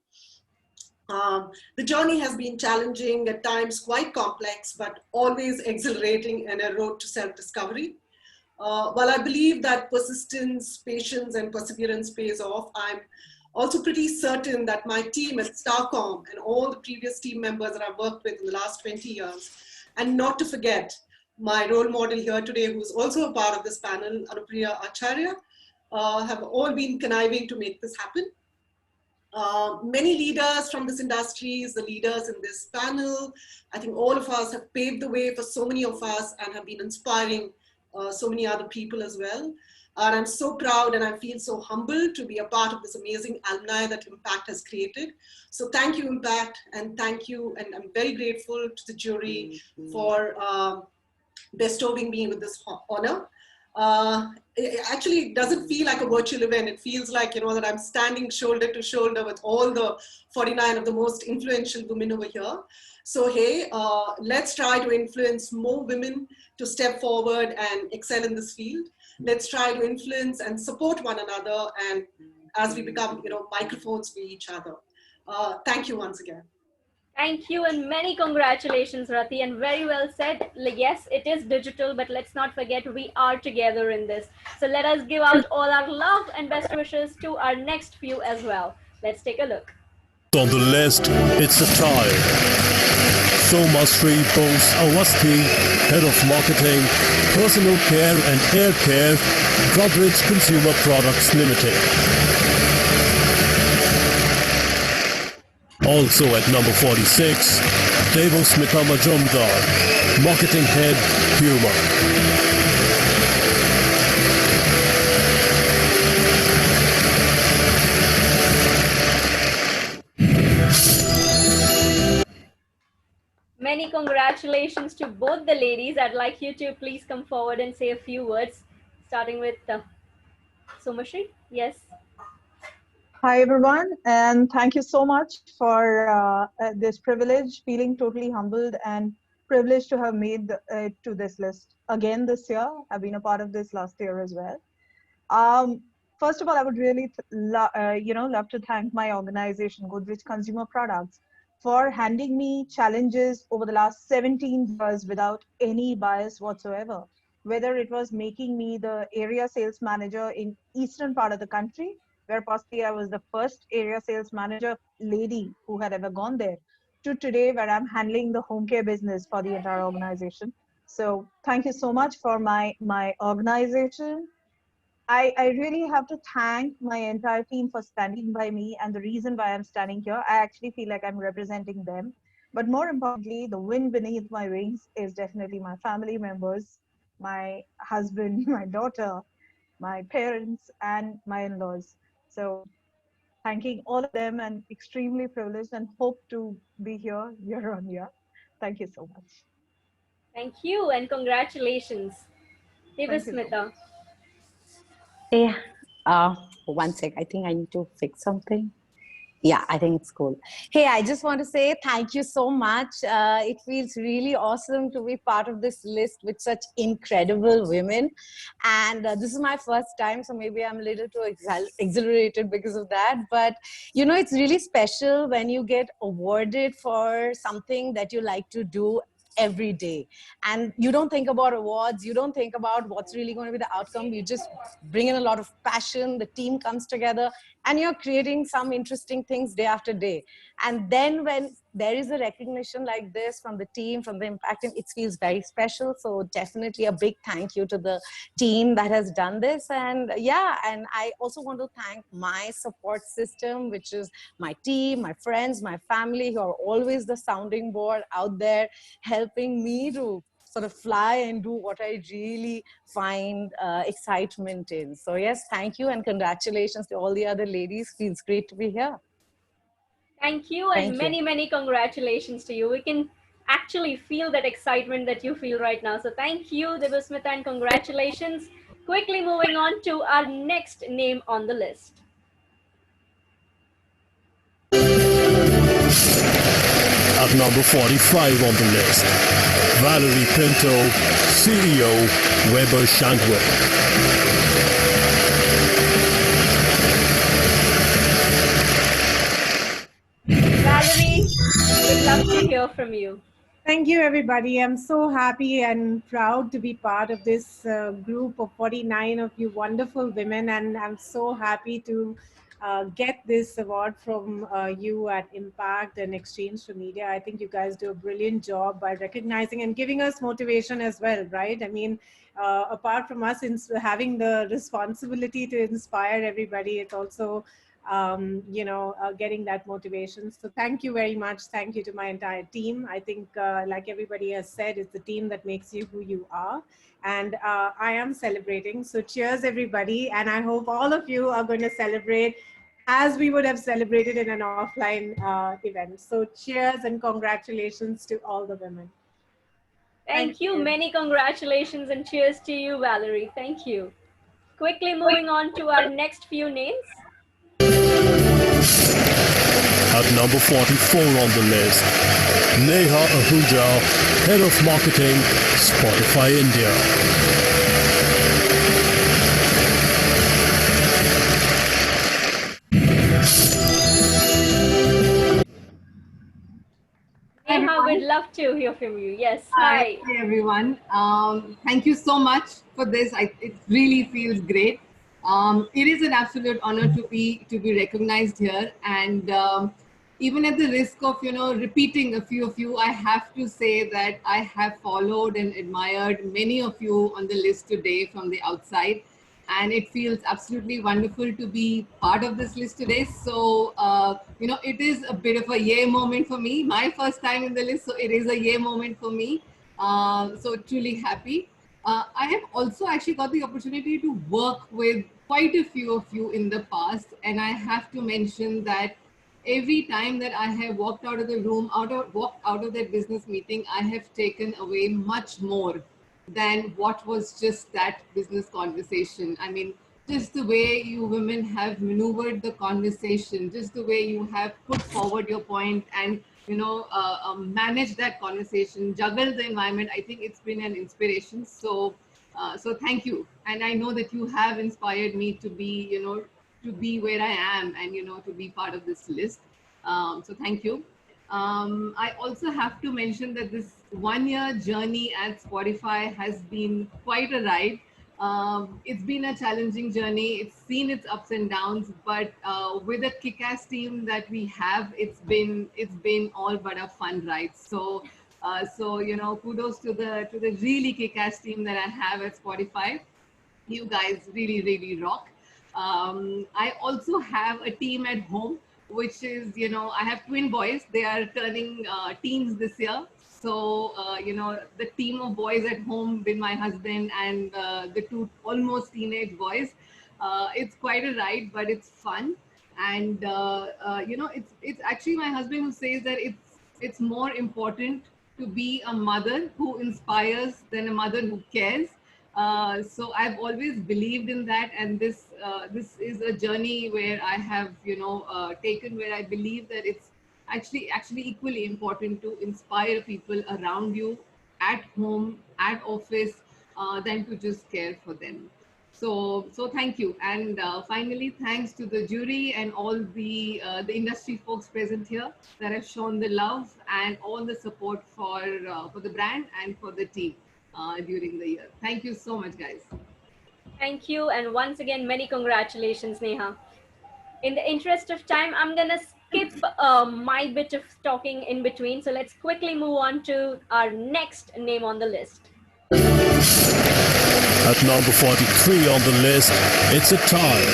The journey has been challenging, at times quite complex, but always exhilarating and a road to self-discovery. While I believe that persistence, patience, and perseverance pays off, I'm also pretty certain that my team at Starcom and all the previous team members that I've worked with in the last 20 years, and not to forget my role model here today, who's also a part of this panel, Anupriya Acharya, have all been conniving to make this happen. Many leaders from this industry, the leaders in this panel, I think all of us have paved the way for so many of us and have been inspiring so many other people as well. And I'm so proud and I feel so humbled to be a part of this amazing alumni that Impact has created. So thank you, Impact, and thank you. And I'm very grateful to the jury for bestowing me with this honor. Actually, it doesn't feel like a virtual event. It feels like, that I'm standing shoulder to shoulder with all the 49 of the most influential women over here. So, hey, let's try to influence more women to step forward and excel in this field. Let's try to influence and support one another, and as we become, microphones for each other. Thank you once again. Thank you and many congratulations, Rati, and very well said. Yes, it is digital, but let's not forget we are together in this. So let us give out all our love and best wishes to our next few as well. Let's take a look. On the list, it's a tie. Somastri Bose Awasthi, Head of Marketing, Personal Care and Hair Care, Godrej Consumer Products Limited. Also at number 46, Devasmita Majumdar, Marketing Head, Puma. Many congratulations to both the ladies. I'd like you to please come forward and say a few words, starting with Somashri. Yes. Hi, everyone, and thank you so much for this privilege, feeling totally humbled and privileged to have made it to this list again this year. I've been a part of this last year as well. First of all, I would really love to thank my organization, Godrej Consumer Products, for handing me challenges over the last 17 years without any bias whatsoever. Whether it was making me the area sales manager in eastern part of the country, where possibly I was the first area sales manager lady who had ever gone there, to today where I'm handling the home care business for the entire organization. So thank you so much for my organization. I really have to thank my entire team for standing by me. And the reason why I'm standing here, I actually feel like I'm representing them. But more importantly, the wind beneath my wings is definitely my family members, my husband, my daughter, my parents, and my in laws. So, thanking all of them and extremely privileged and hope to be here year on year. Thank you so much. Thank you and congratulations. Thank you so much. Devasmita. Hey, one sec. I think I need to fix something. Yeah, I think it's cool. Hey, I just want to say thank you so much. It feels really awesome to be part of this list with such incredible women. And this is my first time, so maybe I'm a little too exhilarated because of that. But, you know, it's really special when you get awarded for something that you like to do every day, and you don't think about awards, you don't think about what's really going to be the outcome. You just bring in a lot of passion, the team comes together, and you're creating some interesting things day after day. And then when there is a recognition like this from the team, from the impact team, it feels very special. So definitely a big thank you to the team that has done this. And yeah, and I also want to thank my support system, which is my team, my friends, my family, who are always the sounding board out there helping me to sort of fly and do what I really find excitement in. So yes, thank you and congratulations to all the other ladies. Feels great to be here. Thank you and many congratulations to you. We can actually feel that excitement that you feel right now. So thank you, Devasmita, and congratulations. Quickly moving on to our next name on the list. At number 45 on the list, Valerie Pinto, CEO, Weber Shandwick. Valerie, we'd love to hear from you. Thank you, everybody. I'm so happy and proud to be part of this group of 49 of you wonderful women. And I'm so happy to get this award from you at Impact and Exchange for Media. I think you guys do a brilliant job by recognizing and giving us motivation as well, right? I mean, apart from us having the responsibility to inspire everybody, it's also getting that motivation. So thank you very much. Thank you to my entire team. I think like everybody has said, it's the team that makes you who you are. And I am celebrating. So cheers everybody. And I hope all of you are going to celebrate as we would have celebrated in an offline event. So cheers and congratulations to all the women. Thank you. Many congratulations and cheers to you, Valerie. Thank you. Quickly moving on to our next few names. At number 44 on the list, Neha Ahuja, Head of Marketing, Spotify India. Neha, we'd love to hear from you. Yes, hi everyone. Thank you so much for this. It really feels great. It is an absolute honor to be recognized here, and even at the risk of repeating a few of you, I have to say that I have followed and admired many of you on the list today from the outside, and it feels absolutely wonderful to be part of this list today. So it is a bit of a yay moment for me. My first time in the list, so it is a yay moment for me. So truly happy. I have also actually got the opportunity to work with quite a few of you in the past, and I have to mention that every time that I have walked out of the room, walked out of that business meeting, I have taken away much more than what was just that business conversation. I mean, just the way you women have maneuvered the conversation, just the way you have put forward your point and manage that conversation, juggle the environment. I think it's been an inspiration. So thank you. And I know that you have inspired me to be where I am and to be part of this list. So thank you. I also have to mention that this 1 year journey at Spotify has been quite a ride. It's been a challenging journey. It's seen its ups and downs, but with a kick-ass team that we have, it's been all but a fun ride. So you know, kudos to the really kick-ass team that I have at Spotify. You guys really rock. I also have a team at home, which is, you know, I have twin boys. They are turning teens this year. So you know, the team of boys at home with my husband and the two almost teenage boys, it's quite a ride, but it's fun. And you know, it's actually my husband who says that it's more important to be a mother who inspires than a mother who cares. So I've always believed in that, and this is a journey where I have, you know, taken, where I believe that it's actually equally important to inspire people around you at home, at office, than to just care for them. So thank you, and finally, thanks to the jury and all the industry folks present here that have shown the love and all the support for the brand and for the team during the year. Thank you so much, guys. Thank you, and once again, many congratulations, Neha. In the interest of time, I'm gonna skip my bit of talking in between. So let's quickly move on to our next name on the list. At number 43 on the list, it's a tie.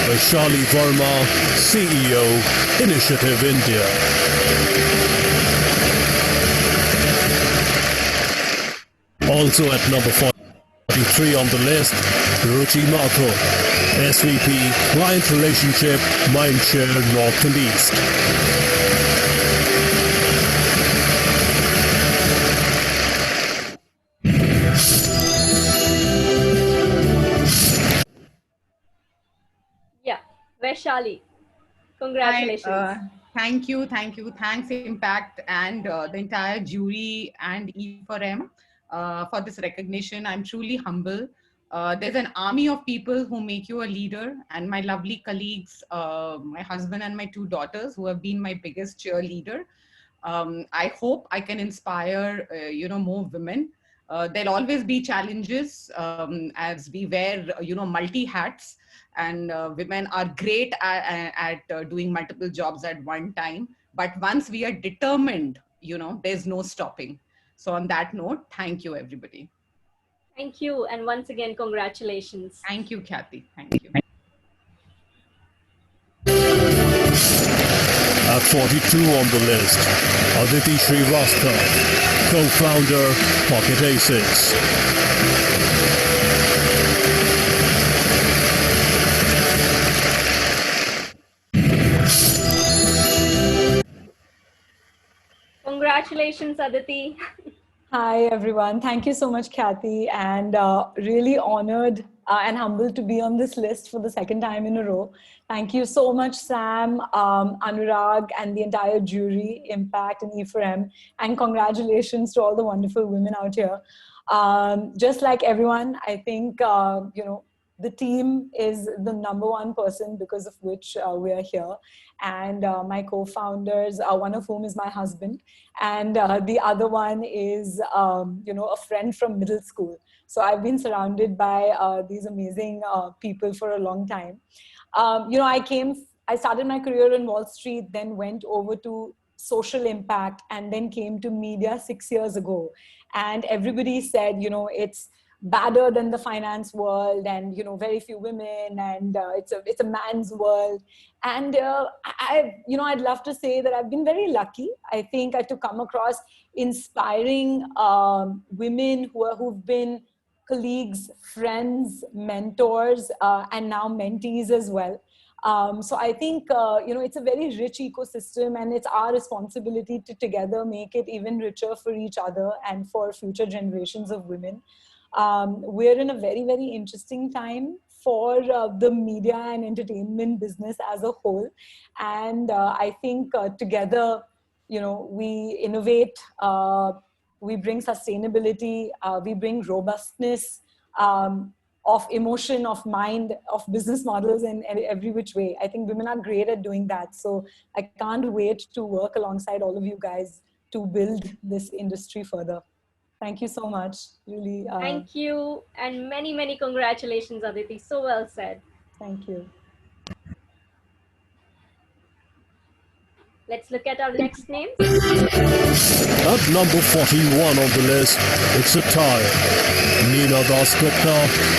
Vaishali Verma, CEO, Initiative India. Also at number 43 on the list, Ruchi Mathur, SVP, Client Relationship, Mindshare North and East. Yeah, Vaishali, Hi, congratulations. thanks Impact and the entire jury and E4M for this recognition. I'm truly humble. There's an army of people who make you a leader, and my lovely colleagues, my husband and my two daughters, who have been my biggest cheerleader. I hope I can inspire, more women. There'll always be challenges as we wear, multi hats, and women are great at doing multiple jobs at one time. But once we are determined, there's no stopping. So on that note, thank you, everybody. Thank you, and once again, congratulations. Thank you, Kathy. Thank you. At 42 on the list, Aditi Srivastava, co-founder, Pocket A6. Congratulations, Aditi. Hi, everyone. Thank you so much, Kathy, and really honored and humbled to be on this list for the second time in a row. Thank you so much, Sam, Anurag, and the entire jury, Impact, and E4M. And congratulations to all the wonderful women out here. Just like everyone, I think, the team is the number one person because of which we are here. And my co-founders, one of whom is my husband, and the other one is, a friend from middle school. So I've been surrounded by these amazing people for a long time. I started my career in Wall Street, then went over to social impact, and then came to media 6 years ago. And everybody said, it's badder than the finance world, and very few women, and it's a man's world. And I'd love to say that I've been very lucky, I think, to come across inspiring women who've been colleagues, friends, mentors, and now mentees as well. So I think, it's a very rich ecosystem, and it's our responsibility to together make it even richer for each other and for future generations of women. We're in a very, very interesting time for the media and entertainment business as a whole. And I think together, we innovate, we bring sustainability, we bring robustness, of emotion, of mind, of business models in every which way. I think women are great at doing that. So I can't wait to work alongside all of you guys to build this industry further. Thank you so much. Really. Thank you. And many, many congratulations, Aditi. So well said. Thank you. Let's look at our next names. At number 41 on the list, it's a tie. Neena Das Gupta,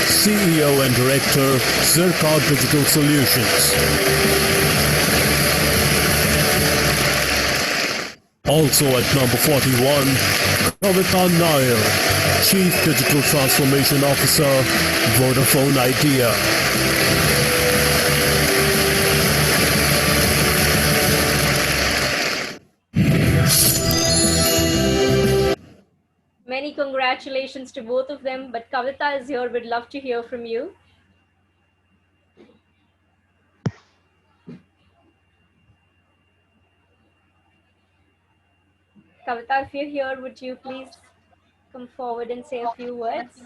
CEO and Director, Zirka Digital Solutions. Also at number 41, Kavita Nair, Chief Digital Transformation Officer, Vodafone Idea. Many congratulations to both of them, but Kavita is here. We'd love to hear from you. Kavita, if you're here, would you please come forward and say a few words?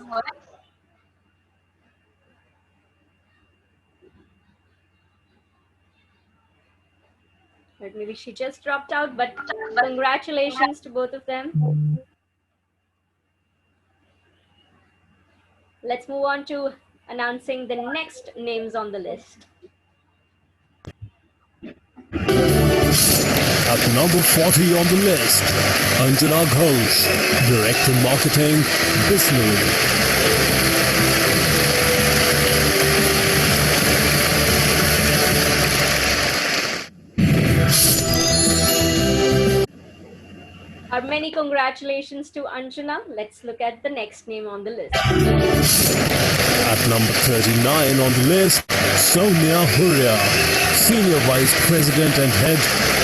Or maybe she just dropped out, but congratulations to both of them. Let's move on to announcing the next names on the list. At number 40 on the list, Anjana Ghosh, Director Marketing, Bisleri. Our many congratulations to Anjana. Let's look at the next name on the list. At number 39 on the list, Sonia Huria, Senior Vice President and Head,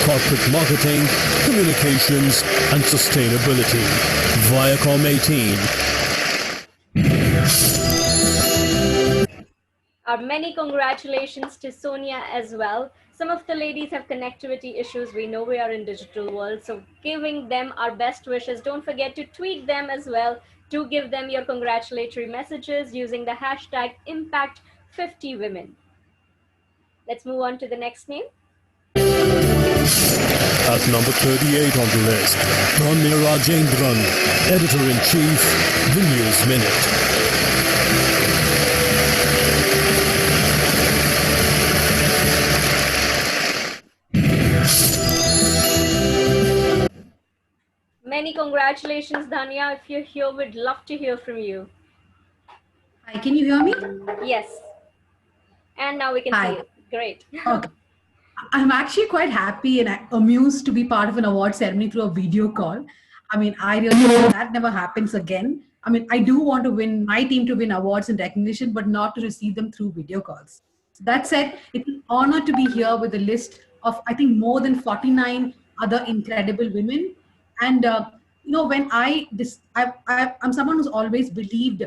Corporate Marketing, Communications and Sustainability, Viacom 18. Our many congratulations to Sonia as well. Some of the ladies have connectivity issues. We know we are in digital world, so giving them our best wishes. Don't forget to tweet them as well to give them your congratulatory messages using the hashtag Impact50Women. Let's move on to the next name. At number 38 on the list, Dhanya Rajendran, Editor-in-Chief, The News Minute. Many congratulations, Dhanya. If you're here, we'd love to hear from you. Hi, can you hear me? Yes. And now we can see you. Great. Okay. I'm actually quite happy and amused to be part of an award ceremony through a video call. I mean, I really hope that never happens again. I mean, I do want to win my team to win awards and recognition, but not to receive them through video calls. That said, it's an honor to be here with a list of, I think, more than 49 other incredible women. And, you know, when I'm someone who's always believed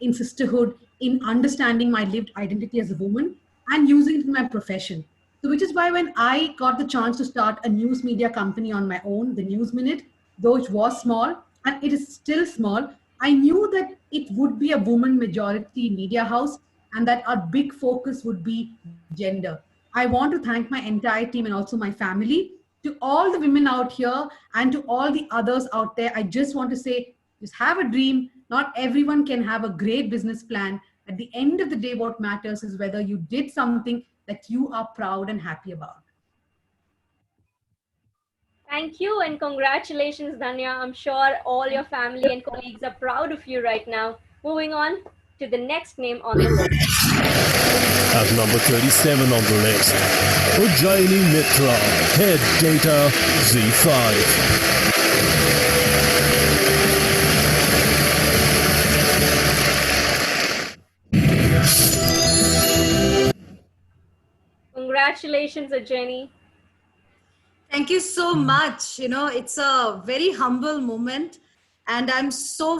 in sisterhood, in understanding my lived identity as a woman and using it in my profession. So which is why when I got the chance to start a news media company on my own, the News Minute, though it was small and it is still small, I knew that it would be a woman majority media house and that our big focus would be gender. I want to thank my entire team and also my family. To all the women out here and to all the others out there, I just want to say, just have a dream. Not everyone can have a great business plan. At the end of the day, what matters is whether you did something that you are proud and happy about. Thank you and congratulations, Dhanya. I'm sure all your family and colleagues are proud of you right now. Moving on to the next name on the list. At number 37 on the list, Ujjaini Mitra, Head Data, Z5. Congratulations, Ujjaini. Thank you so much. You know, it's a very humble moment. And I'm so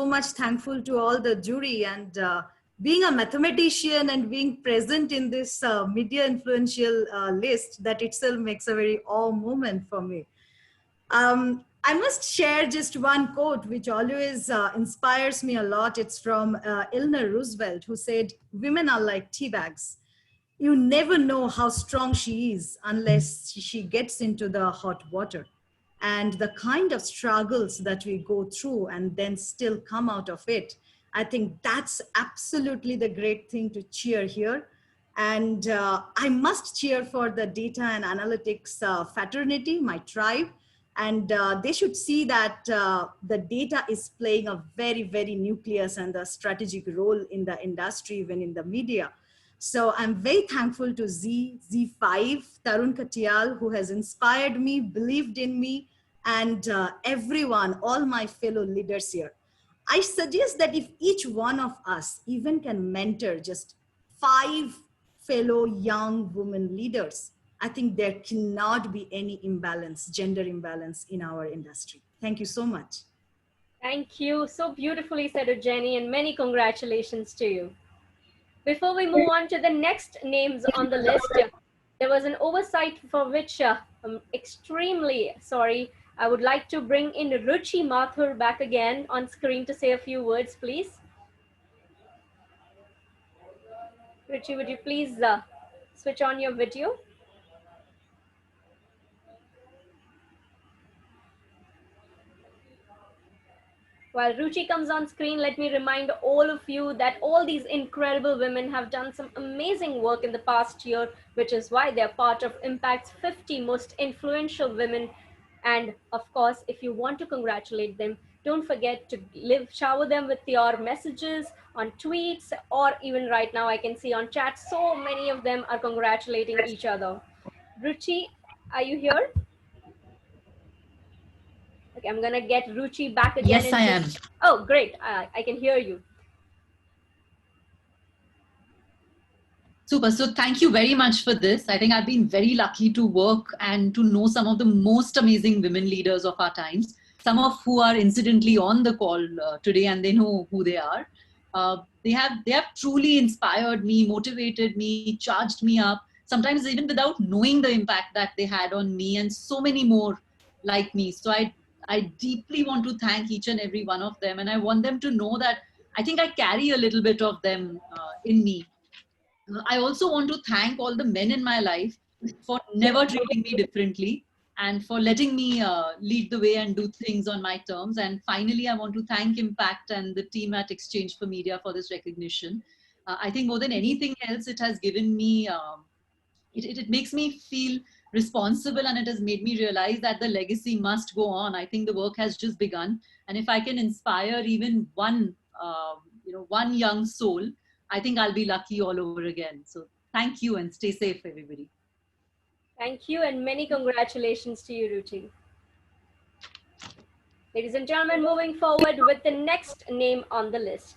much thankful to all the jury. And being a mathematician and being present in this media influential list, that itself makes a very awe moment for me. I must share just one quote which always inspires me a lot. It's from Eleanor Roosevelt, who said, "Women are like tea bags. You never know how strong she is unless she gets into the hot water." And the kind of struggles that we go through and then still come out of it, I think that's absolutely the great thing to cheer here. And I must cheer for the data and analytics fraternity, my tribe. And they should see that the data is playing a very, very nucleus and a strategic role in the industry, even in the media. So I'm very thankful to Z5, Tarun Katyal, who has inspired me, believed in me, and everyone, all my fellow leaders here. I suggest that if each one of us even can mentor just 5 fellow young women leaders, I think there cannot be any imbalance, gender imbalance in our industry. Thank you so much. Thank you. So beautifully said, Jenny, and many congratulations to you. Before we move on to the next names on the list, there was an oversight for which I'm extremely sorry. I would like to bring in Ruchi Mathur back again on screen to say a few words, please. Ruchi, would you please switch on your video? While Ruchi comes on screen, let me remind all of you that all these incredible women have done some amazing work in the past year, which is why they're part of Impact's 50 most influential women. And of course, if you want to congratulate them, don't forget to shower them with your messages on tweets, or even right now I can see on chat, so many of them are congratulating each other. Ruchi, are you here? Okay, I'm gonna get Ruchi back again. Yes, I am. Oh, great! I can hear you. Super. So thank you very much for this. I think I've been very lucky to work and to know some of the most amazing women leaders of our times, some of who are incidentally on the call today, and they know who they are. They have truly inspired me, motivated me, charged me up, sometimes even without knowing the impact that they had on me, and so many more like me. So I deeply want to thank each and every one of them, and I want them to know that I think I carry a little bit of them in me. I also want to thank all the men in my life for never treating me differently and for letting me lead the way and do things on my terms. And finally, I want to thank Impact and the team at Exchange for Media for this recognition. I think more than anything else, it has given me, it makes me feel responsible, and it has made me realize that the legacy must go on. I think the work has just begun. And if I can inspire even one young soul, I think I'll be lucky all over again. So thank you and stay safe, everybody. Thank you and many congratulations to you, Ruchi. Ladies and gentlemen, moving forward with the next name on the list.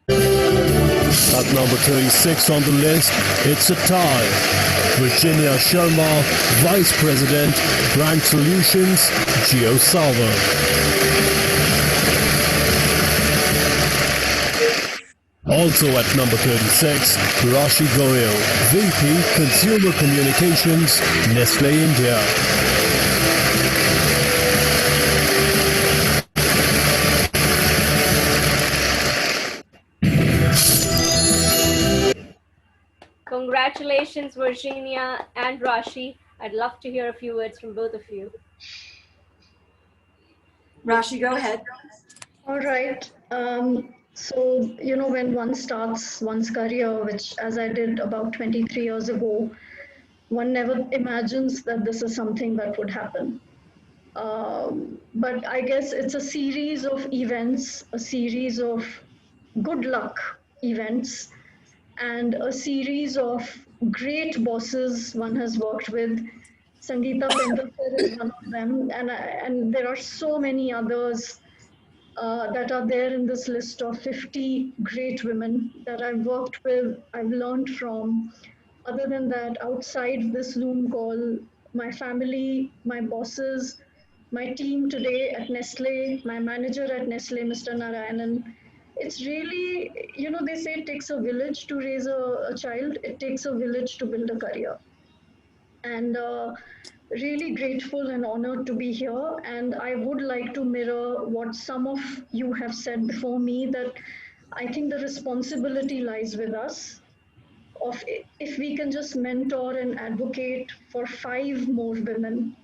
At number 36 on the list, it's a tie. Virginia Sharma, Vice President, Brand Solutions, GeoSalvo. Also at number 36, Rashi Goyal, VP Consumer Communications, Nestle India. Congratulations, Virginia and Rashi. I'd love to hear a few words from both of you. Rashi, go ahead. All right. So, when one starts one's career, which as I did about 23 years ago, one never imagines that this is something that would happen. But I guess it's a series of events, a series of good luck events, and a series of great bosses one has worked with. Sangeeta Pendulkar is one of them, and there are so many others that are there in this list of 50 great women that I've worked with, I've learned from. Other than that, outside this Zoom call, my family, my bosses, my team today at Nestle, my manager at Nestle, Mr. Narayanan, it's really, they say it takes a village to raise a child, it takes a village to build a career. And really grateful and honored to be here. And I would like to mirror what some of you have said before me, that I think the responsibility lies with us of if we can just mentor and advocate for 5 more women,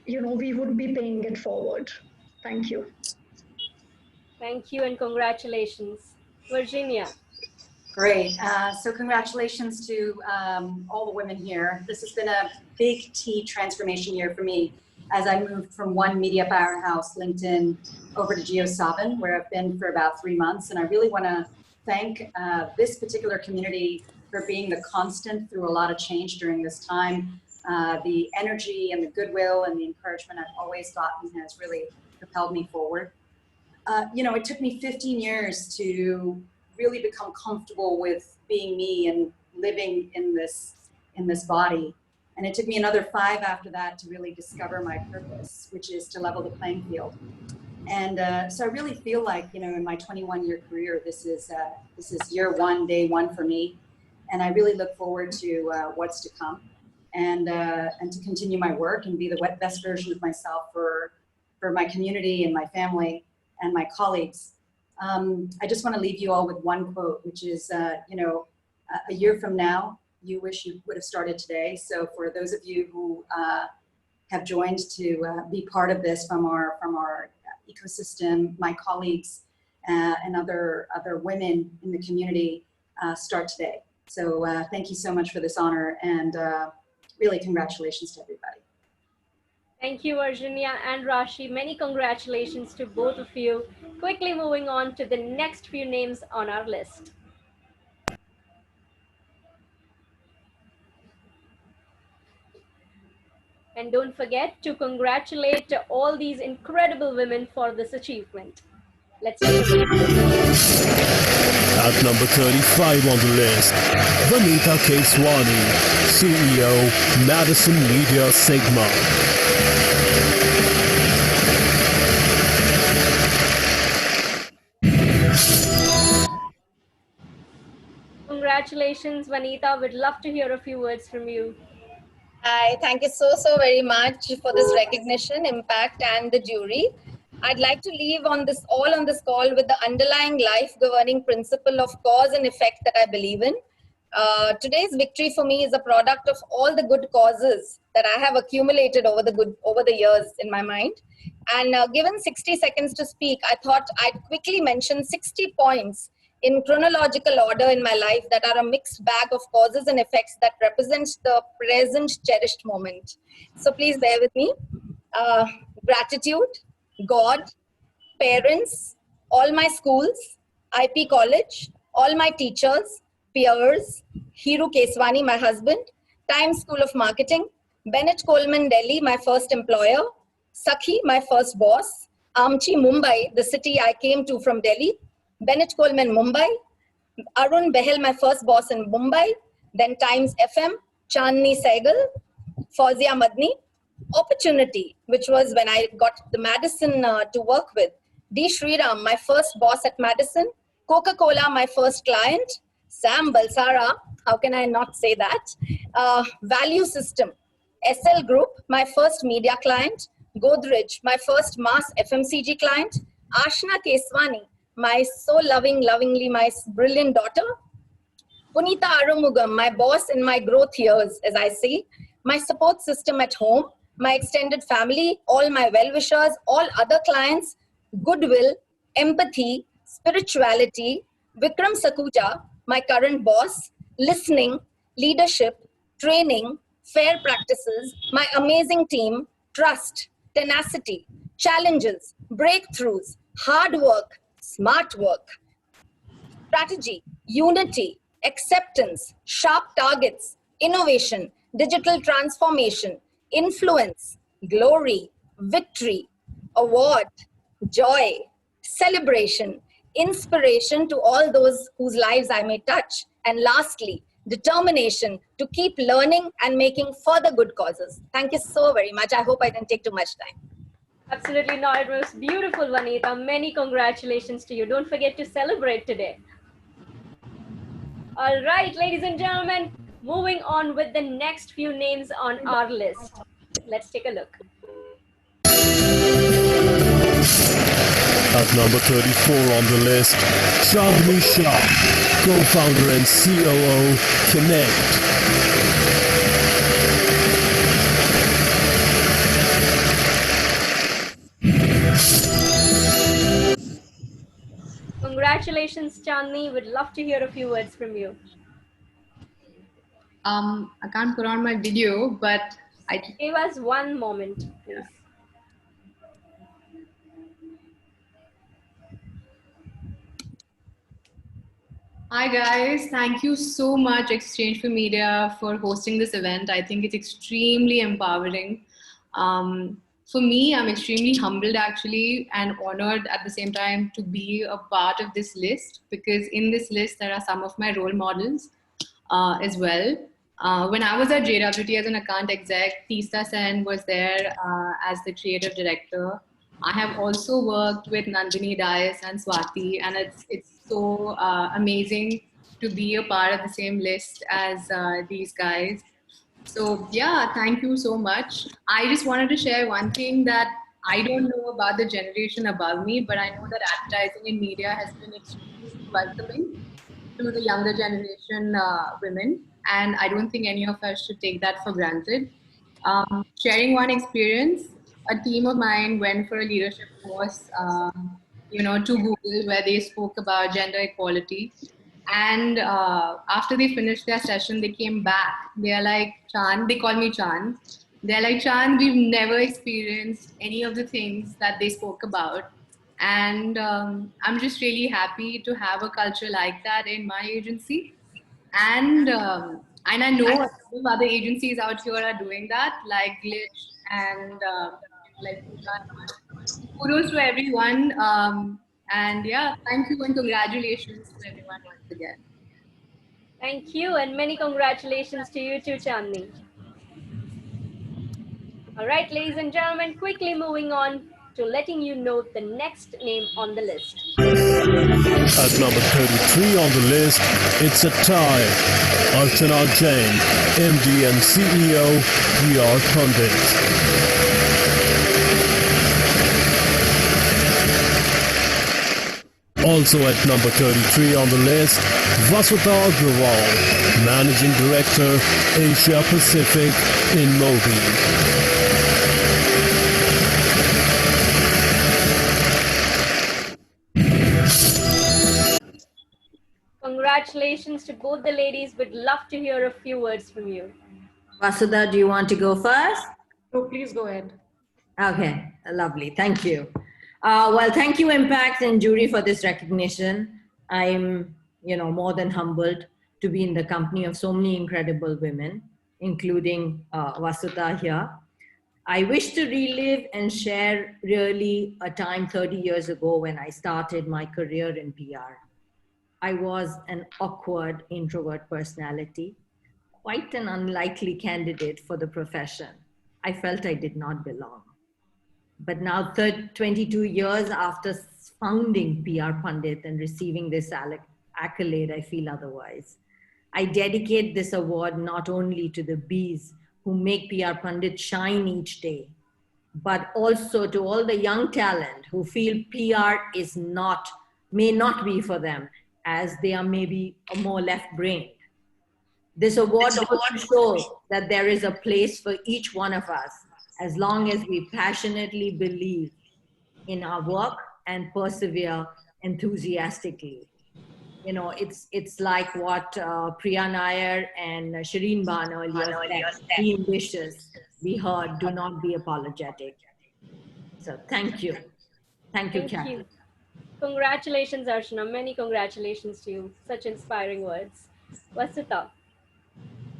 we would be paying it forward. Thank you. Thank you and congratulations. Virginia. Great. So congratulations to all the women here. This has been a big T transformation year for me as I moved from one media powerhouse, LinkedIn, over to JioSaavn, where I've been for about 3 months. And I really want to thank this particular community for being the constant through a lot of change during this time. The energy and the goodwill and the encouragement I've always gotten has really propelled me forward. It took me 15 years to really become comfortable with being me and living in this body. And it took me another 5 after that to really discover my purpose, which is to level the playing field. And so I really feel like, in my 21-year career, this is year 1, day 1 for me. And I really look forward to what's to come and to continue my work and be the best version of myself for my community and my family and my colleagues. I just want to leave you all with one quote, which is, a year from now, you wish you would have started today. So for those of you who have joined to be part of this from our ecosystem, my colleagues and other women in the community, start today. So thank you so much for this honor, and really congratulations to everybody. Thank you, Virginia and Rashi. Many congratulations to both of you. Quickly moving on to the next few names on our list. And don't forget to congratulate all these incredible women for this achievement. Let's take a look. At number 35 on the list, Vanita Keswani, CEO, Madison Media Sigma. Congratulations, Vanita. We'd love to hear a few words from you. Hi, thank you so very much for this recognition, impact, and the jury. I'd like to leave on this call with the underlying life governing principle of cause and effect that I believe in. Today's victory for me is a product of all the good causes that I have accumulated over the years in my mind. And given 60 seconds to speak, I thought I'd quickly mention 60 points in chronological order in my life that are a mixed bag of causes and effects that represents the present cherished moment. So please bear with me. Gratitude, God, parents, all my schools, IP college, all my teachers, peers, Hiru Keswani, my husband, Times School of Marketing, Bennett Coleman, Delhi, my first employer, Sakhi, my first boss, Amchi, Mumbai, the city I came to from Delhi, Bennett Coleman, Mumbai, Arun Behel, my first boss in Mumbai, then Times FM, Chandni Sehgal, Fauzia Madni, Opportunity, which was when I got the Madison to work with, D. Sriram, my first boss at Madison, Coca-Cola, my first client, Sam Balsara, how can I not say that, Value System, SL Group, my first media client, Godrej, my first mass FMCG client, Ashna Keswani, my so lovingly my brilliant daughter, Punita Arumugam, my boss in my growth years, as I say, my support system at home, my extended family, all my well-wishers, all other clients, goodwill, empathy, spirituality, Vikram Sakuja, my current boss, listening, leadership, training, fair practices, my amazing team, trust, tenacity, challenges, breakthroughs, hard work, smart work, strategy, unity, acceptance, sharp targets, innovation, digital transformation, influence, glory, victory, award, joy, celebration, inspiration to all those whose lives I may touch, and lastly, determination to keep learning and making further good causes. Thank you so very much. I hope I didn't take too much time. Absolutely not. It was beautiful, Vanita. Many congratulations to you. Don't forget to celebrate today. All right, ladies and gentlemen, Moving on with the next few names on our list. Let's take a look. At number 34 on the list, Chandni Shah, co-founder and COO, Connect. Congratulations, Chandni. Would love to hear a few words from you. I can't put on my video, but I give us one moment, please. Hi guys, thank you so much Exchange for Media for hosting this event. I think it's extremely empowering. For me, I'm extremely humbled actually and honored at the same time to be a part of this list, because in this list there are some of my role models as well. When I was at JWT as an account exec, Tista Sen was there as the creative director. I have also worked with Nandini Dias and Swati, and it's so amazing to be a part of the same list as these guys. So yeah, thank you so much. I just wanted to share one thing that I don't know about the generation above me, but I know that advertising in media has been extremely welcoming to the younger generation women, and I don't think any of us should take that for granted. Sharing one experience, a team of mine went for a leadership course, to Google, where they spoke about gender equality. And after they finished their session, they came back. They are like, Chan, they call me Chan. They're like, Chan, we've never experienced any of the things that they spoke about. And I'm just really happy to have a culture like that in my agency. And I know a couple of other agencies out here are doing that, like Glitch and like Pooja and all. So kudos to everyone. And yeah, thank you and congratulations to everyone once again. Thank you, and many congratulations to you too, Chandni. All right, ladies and gentlemen, quickly moving on to letting you know the next name on the list. At number 33 on the list, it's a tie. Archana Jain, MD and CEO, VR Pundit. Also at number 33 on the list, Vasudha Agrawal, Managing Director, Asia Pacific in Mobi. Congratulations to both the ladies. Would love to hear a few words from you. Vasudha, do you want to go first? Oh, please go ahead. Okay, lovely. Thank you. Well, thank you, Impact and jury, for this recognition. I'm, more than humbled to be in the company of so many incredible women, including Vasudha here. I wish to relive and share really a time 30 years ago when I started my career in PR. I was an awkward introvert personality, quite an unlikely candidate for the profession. I felt I did not belong. But now, 22 years after founding PR Pundit and receiving this accolade, I feel otherwise. I dedicate this award not only to the bees who make PR Pundit shine each day, but also to all the young talent who feel PR may not be for them, as they are maybe more left-brained. This award also shows that there is a place for each one of us, as long as we passionately believe in our work and persevere enthusiastically. It's like what Priya Nair and Shireen Ban earlier said, be ambitious, be heard, do not be apologetic. So thank you. Thank you, Kathy. Congratulations, Archana. Many congratulations to you. Such inspiring words. Vasudha.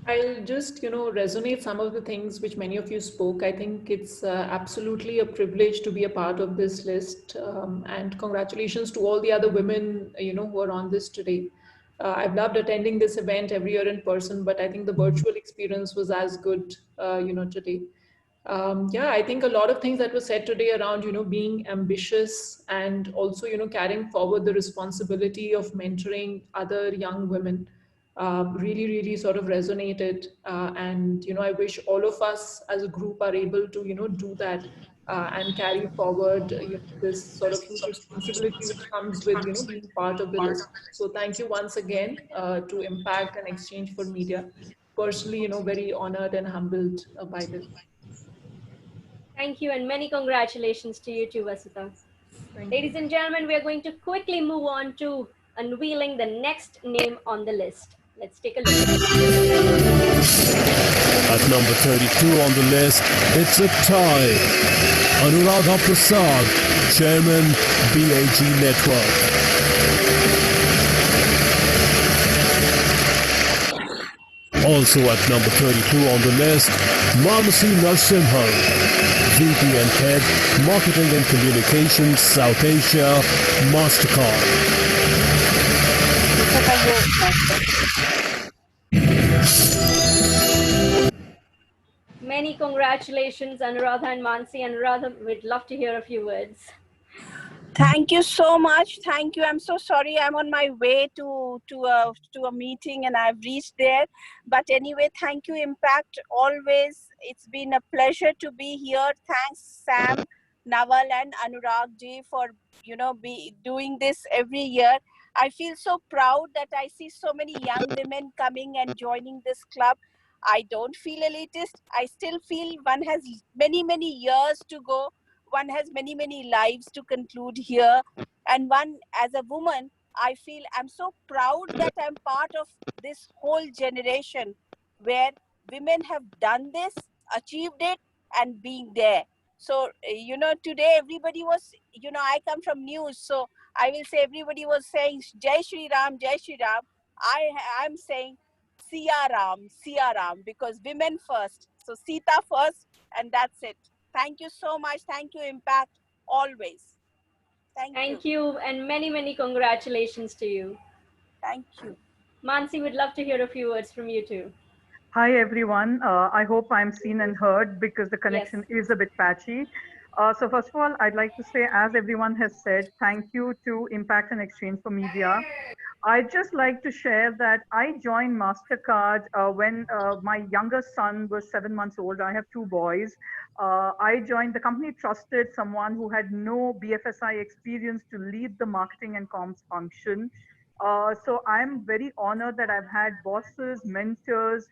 I'll just, resonate some of the things which many of you spoke. I think it's absolutely a privilege to be a part of this list. And congratulations to all the other women, who are on this today. I've loved attending this event every year in person, but I think the virtual experience was as good, today. I think a lot of things that were said today around, being ambitious and also, carrying forward the responsibility of mentoring other young women. really sort of resonated. And, I wish all of us as a group are able to, do that and carry forward, this sort of huge responsibility which comes with, being part of the list. So thank you once again to Impact and Exchange for Media. Personally, very honored and humbled by this. Thank you, and many congratulations to you too, Vasudha. Thank you. Ladies and gentlemen, we are going to quickly move on to unveiling the next name on the list. Let's take a look. At number 32 on the list, it's a tie. Anuradha Prasad, Chairman, BAG Network. Also at number 32 on the list, Mamasi Narsimhan, VP and Head, Marketing and Communications, South Asia, MasterCard. Many congratulations, Anuradha and Mansi. Anuradha, we'd love to hear a few words. Thank you so much. Thank you. I'm so sorry. I'm on my way to a meeting and I've reached there. But anyway, thank you, Impact. Always, it's been a pleasure to be here. Thanks, Sam, Naval, and Anurag ji for be doing this every year. I feel so proud that I see so many young women coming and joining this club. I don't feel elitist. I still feel one has many years to go. One has many lives to conclude here, and one, as a woman, I feel I'm so proud that I'm part of this whole generation where women have done this, achieved it, and being there. So today everybody was, I come from news, so I will say everybody was saying Jai Shri Ram, Jai Shri Ram. I'm saying Siya Ram, because women first. So Sita first, and that's it. Thank you so much. Thank you, Impact, always. Thank you, and many congratulations to you. Thank you. Mansi, would love to hear a few words from you too. Hi, everyone. I hope I'm seen and heard because the connection is a bit patchy. So first of all, I'd like to say, as everyone has said, thank you to Impact and Exchange for Media. I'd just like to share that I joined MasterCard when my youngest son was 7 months old. I have two boys. I joined, the company trusted someone who had no BFSI experience to lead the marketing and comms function. So I'm very honored that I've had bosses, mentors,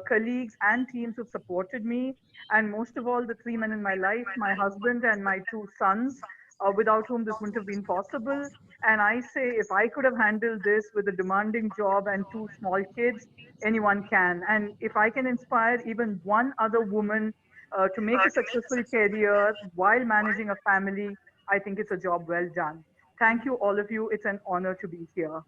colleagues, and teams who've supported me. And most of all, the three men in my life, my husband and my two sons, without whom this wouldn't have been possible. And I say, if I could have handled this with a demanding job and two small kids, anyone can. And if I can inspire even one other woman to make a successful career while managing a family, I think it's a job well done. Thank you, all of you. It's an honor to be here.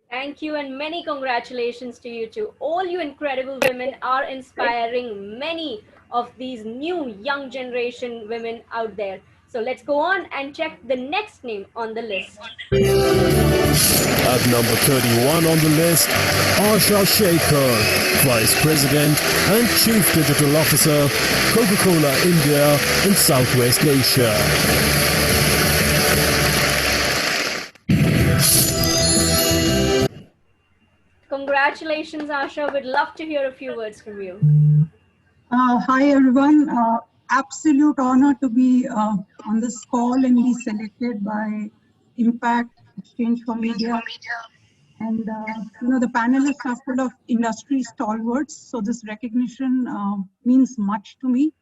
Thank you, and many congratulations to you too. All you incredible women are inspiring many of these new young generation women out there. So let's go on and check the next name on the list. At number 31 on the list, Asha Shekhar, Vice President and Chief Digital Officer, Coca-Cola India and Southwest Asia. Congratulations, Asha. We'd love to hear a few words from you. Hi, everyone. Absolute honor to be on this call and be selected by Impact Exchange for Media. And, the panelists are full of industry stalwarts. So this recognition means much to me.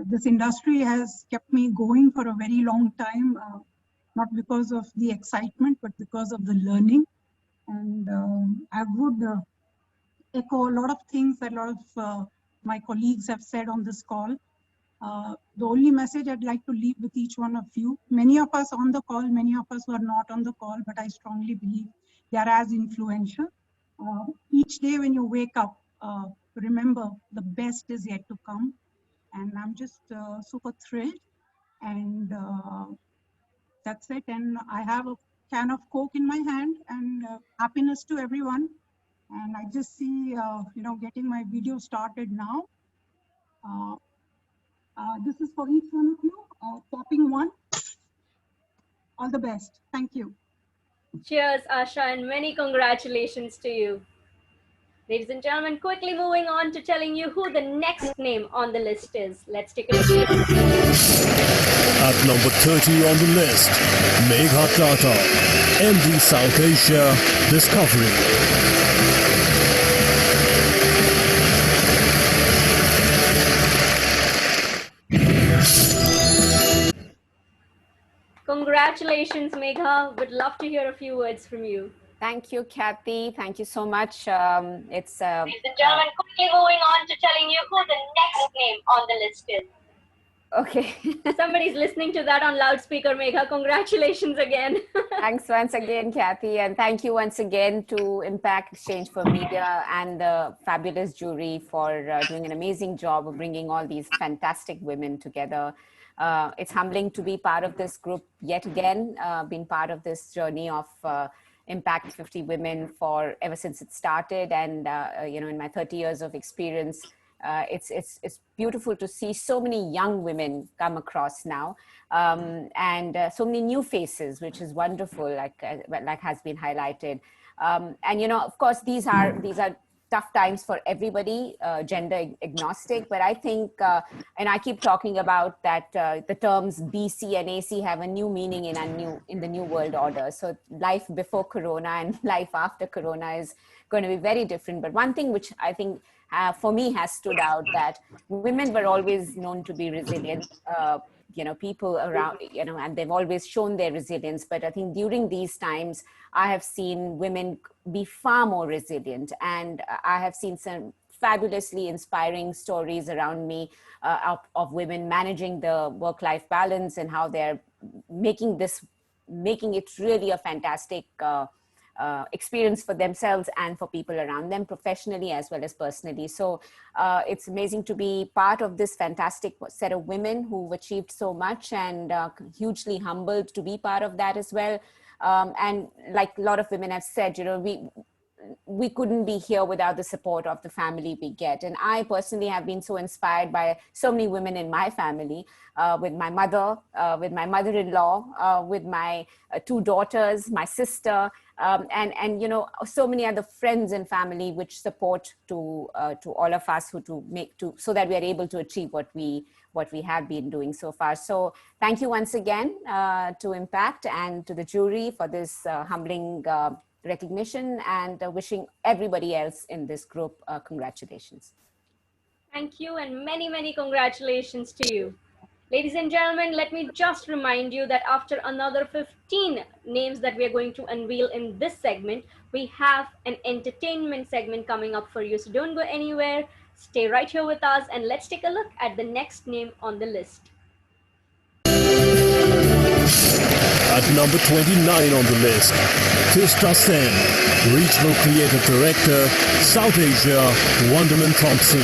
This industry has kept me going for a very long time, not because of the excitement, but because of the learning. And I would echo a lot of things that a lot of my colleagues have said on this call. The only message I'd like to leave with each one of you, many of us on the call, many of us who are not on the call, but I strongly believe they are as influential. Each day when you wake up, remember the best is yet to come. And I'm just super thrilled. And that's it. And I have a can of Coke in my hand, and happiness to everyone. And I just see, getting my video started now. This is for each one of you. Popping one. All the best. Thank you. Cheers, Asha, and many congratulations to you. Ladies and gentlemen, quickly moving on to telling you who the next name on the list is. Let's take a look. At number 30 on the list, Megha Tata, MD South Asia Discovery. Congratulations, Megha. Would love to hear a few words from you. Thank you, Kathy. Thank you so much. Ladies and gentlemen, quickly moving on to telling you who the next name on the list is. Okay. Somebody's listening to that on loudspeaker, Megha. Congratulations again. Thanks once again, Kathy. And thank you once again to Impact Exchange for Media and the fabulous jury for doing an amazing job of bringing all these fantastic women together. It's humbling to be part of this group yet again, been part of this journey of Impact 50 Women for ever since it started. And, in my 30 years of experience, it's beautiful to see so many young women come across now, and so many new faces, which is wonderful, like has been highlighted. And of course, these are tough times for everybody, gender agnostic. But I think, and I keep talking about that, the terms BC and AC have a new meaning in the new world order. So life before Corona and life after Corona is going to be very different. But one thing which I think for me has stood out, that women were always known to be resilient, people around, and they've always shown their resilience. But I think during these times, I have seen women be far more resilient. And I have seen some fabulously inspiring stories around me of women managing the work-life balance and how they're making it really a fantastic experience for themselves and for people around them, professionally as well as personally. So it's amazing to be part of this fantastic set of women who've achieved so much, and hugely humbled to be part of that as well. And like a lot of women have said, we couldn't be here without the support of the family we get. And I personally have been so inspired by so many women in my family, with my mother, with my mother-in-law, with my two daughters, my sister, and so many other friends and family which support to all of us so that we are able to achieve what we have been doing so far. So thank you once again to Impact and to the jury for this humbling recognition, and wishing everybody else in this group congratulations. Thank you, and many, many congratulations to you. Ladies and gentlemen, let me just remind you that after another 15 names that we are going to unveil in this segment, we have an entertainment segment coming up for you. So don't go anywhere, stay right here with us, and let's take a look at the next name on the list. At number 29 on the list, Tista Sen, Regional Creative Director, South Asia, Wonderman Thompson.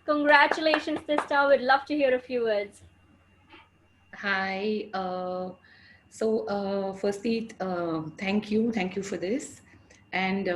Congratulations, Tista. We'd love to hear a few words. Hi. Firstly, thank you for this. And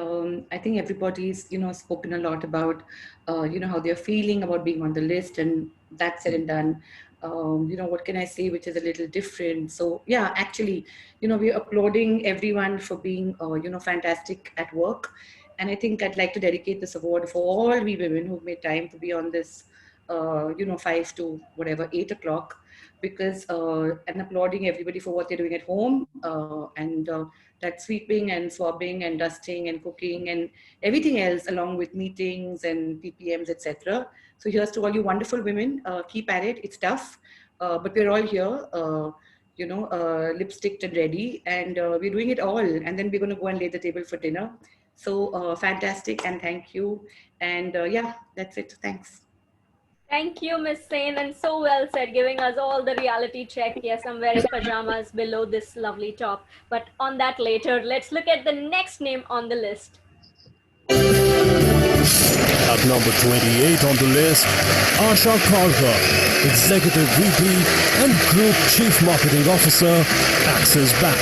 I think everybody's, spoken a lot about, how they're feeling about being on the list, and that's said and done. What can I say, which is a little different? So yeah, actually, we're applauding everyone for being, fantastic at work. And I think I'd like to dedicate this award for all we women who've made time to be on this, 5 to whatever, 8 o'clock, because and applauding everybody for what they're doing at home, and that sweeping and swabbing and dusting and cooking and everything else, along with meetings and PPMs, etc. So here's to all you wonderful women. Keep at it. It's tough, but we're all here, lipsticked and ready, and we're doing it all. And then we're going to go and lay the table for dinner. So fantastic, and thank you. And yeah, that's it. Thanks. Thank you, Miss Sen, and so well said, giving us all the reality check. Yes, I'm wearing pajamas below this lovely top, but on that later. Let's look at the next name on the list. At number 28 on the list, Asha Karga, Executive VP and Group Chief Marketing Officer, Axis Bank.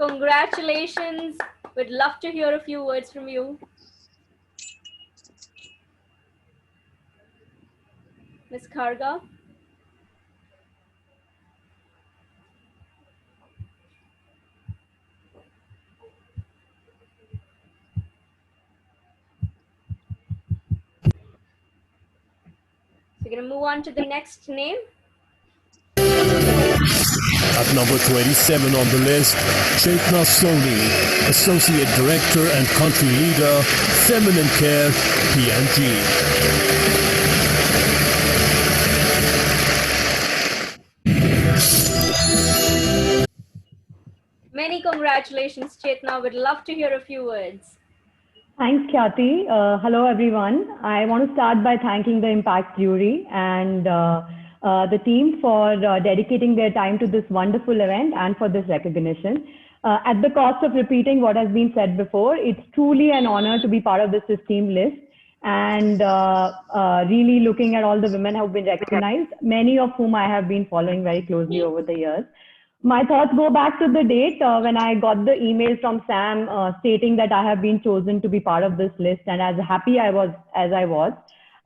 Congratulations. We'd love to hear a few words from you. Ms. Kharga. We're going to move on to the next name. At number 27 on the list, Chetna Soni, Associate Director and Country Leader, Feminine Care, PNG. Many congratulations, Chetna. We'd love to hear a few words. Thanks, Khyati. Hello, everyone. I want to start by thanking the Impact Jury and the team for dedicating their time to this wonderful event and for this recognition. At the cost of repeating what has been said before, it's truly an honor to be part of this esteemed list and really looking at all the women who have been recognized, many of whom I have been following very closely over the years. My thoughts go back to the date when I got the email from Sam stating that I have been chosen to be part of this list, and as happy I was as I was,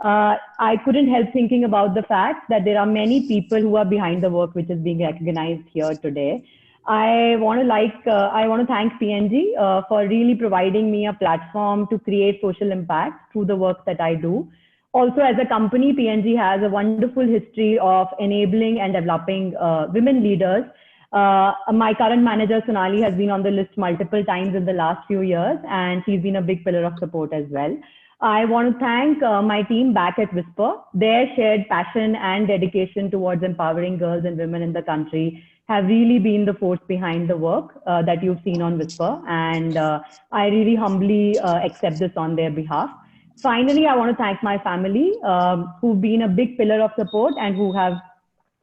I couldn't help thinking about the fact that there are many people who are behind the work which is being recognized here today. I want to thank PNG for really providing me a platform to create social impact through the work that I do. Also, as a company, PNG has a wonderful history of enabling and developing women leaders. My current manager, Sonali, has been on the list multiple times in the last few years, and she's been a big pillar of support as well. I want to thank my team back at Whisper. Their shared passion and dedication towards empowering girls and women in the country have really been the force behind the work that you've seen on Whisper, and I really humbly accept this on their behalf. Finally, I want to thank my family who've been a big pillar of support and who have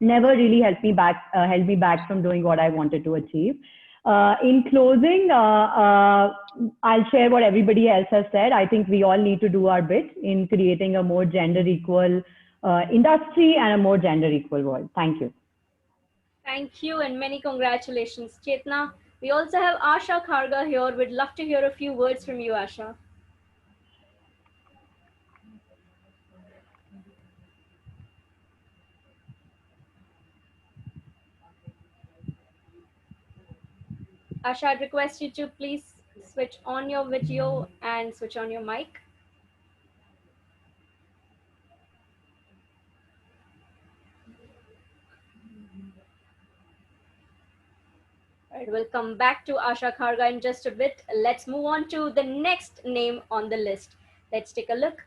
never really held me back from doing what I wanted to achieve. In closing, I'll share what everybody else has said. I think we all need to do our bit in creating a more gender equal industry and a more gender equal world. Thank you. Thank you and many congratulations, Chetna. We also have Asha Kharga here. We'd love to hear a few words from you, Asha. Asha, I'd request you to please switch on your video and switch on your mic. All right, we'll come back to Asha Kharga in just a bit. Let's move on to the next name on the list. Let's take a look.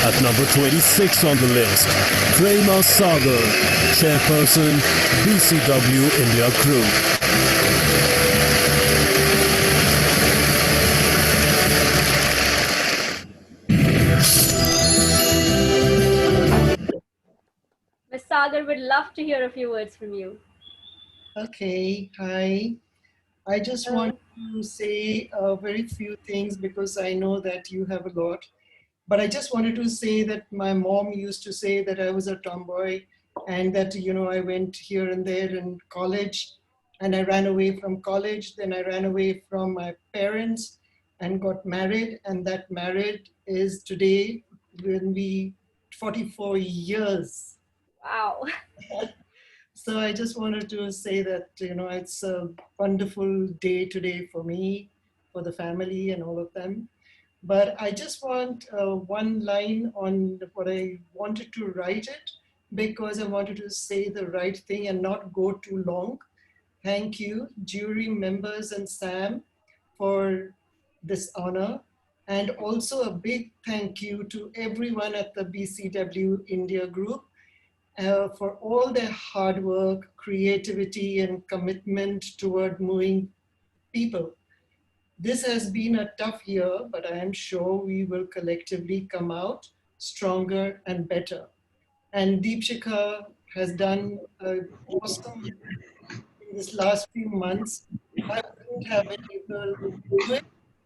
At number 26 on the list, Prema Sagar, Chairperson, BCW India Group. Ms. Sagar, would love to hear a few words from you. Okay, hi. I just want to say very few things because I know that you have a lot. But I just wanted to say that my mom used to say that I was a tomboy and that, you know, I went here and there in college and I ran away from college. Then I ran away from my parents and got married. And that married is today when we 44 years. Wow. So I just wanted to say that, you know, it's a wonderful day today for me, for the family and all of them. But I just want one line on what I wanted to write it because I wanted to say the right thing and not go too long. Thank you, jury members and Sam, for this honor. And also a big thank you to everyone at the BCW India Group for all their hard work, creativity, and commitment toward moving people. This has been a tough year, but I am sure we will collectively come out stronger and better. And Deepshikha has done awesome in this last few months. I wouldn't have been able to do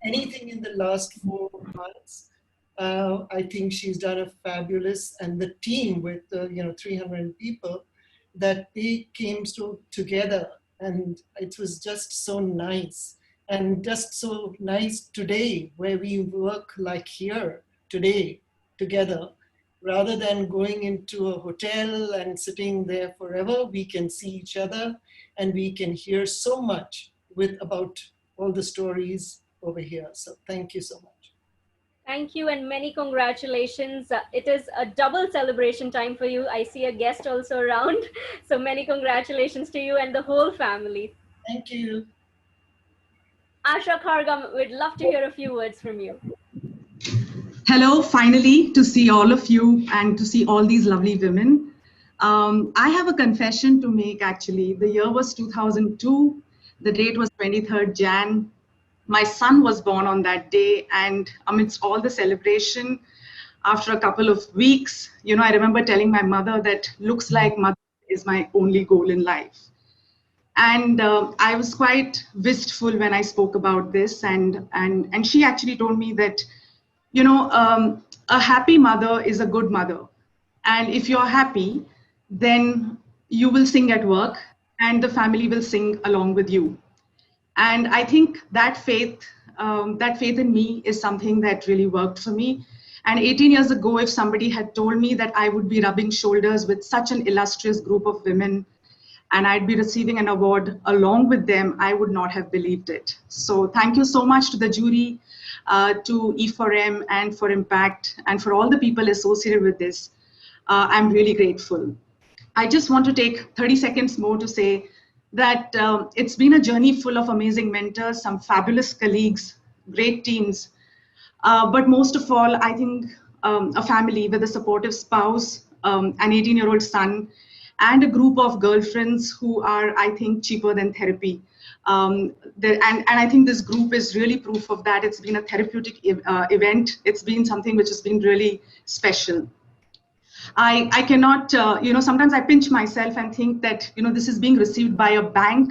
anything in the last 4 months. I think she's done a fabulous, and the team with 300 people that they came so together, and it was just so nice. And just so nice today, where we work like here today together, rather than going into a hotel and sitting there forever. We can see each other and we can hear so much with about all the stories over here. So thank you so much. Thank you and many congratulations. It is a double celebration time for you. I see a guest also around. So many congratulations to you and the whole family. Thank you. Asha Khargam, we'd love to hear a few words from you. Hello, finally, to see all of you and to see all these lovely women. I have a confession to make actually. The year was 2002, the date was 23rd Jan. My son was born on that day, and amidst all the celebration, after a couple of weeks, I remember telling my mother that looks like mother is my only goal in life. And I was quite wistful when I spoke about this, and she actually told me that a happy mother is a good mother. And if you're happy, then you will sing at work and the family will sing along with you. And I think that faith in me is something that really worked for me. And 18 years ago, if somebody had told me that I would be rubbing shoulders with such an illustrious group of women and I'd be receiving an award along with them, I would not have believed it. So thank you so much to the jury, to E4M and for Impact, and for all the people associated with this. I'm really grateful. I just want to take 30 seconds more to say that it's been a journey full of amazing mentors, some fabulous colleagues, great teams, but most of all, I think a family with a supportive spouse, an 18-year-old son, and a group of girlfriends who are, I think, cheaper than therapy. And I think this group is really proof of that. It's been a therapeutic event. It's been something which has been really special. I cannot, sometimes I pinch myself and think that, this is being received by a bank.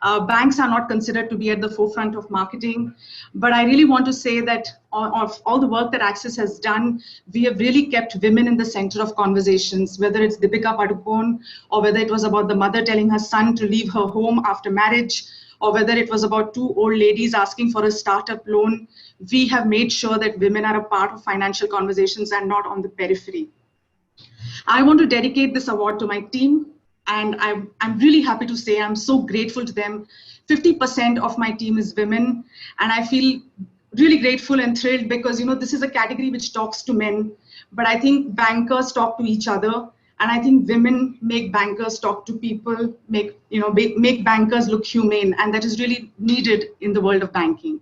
Banks are not considered to be at the forefront of marketing. But I really want to say that of all the work that Access has done, we have really kept women in the center of conversations, whether it's Deepika Padukone, or whether it was about the mother telling her son to leave her home after marriage, or whether it was about two old ladies asking for a startup loan. We have made sure that women are a part of financial conversations and not on the periphery. I want to dedicate this award to my team, and I'm really happy to say I'm so grateful to them. 50% of my team is women, and I feel really grateful and thrilled because this is a category which talks to men, but I think bankers talk to each other, and I think women make bankers talk to people, make bankers look humane, and that is really needed in the world of banking.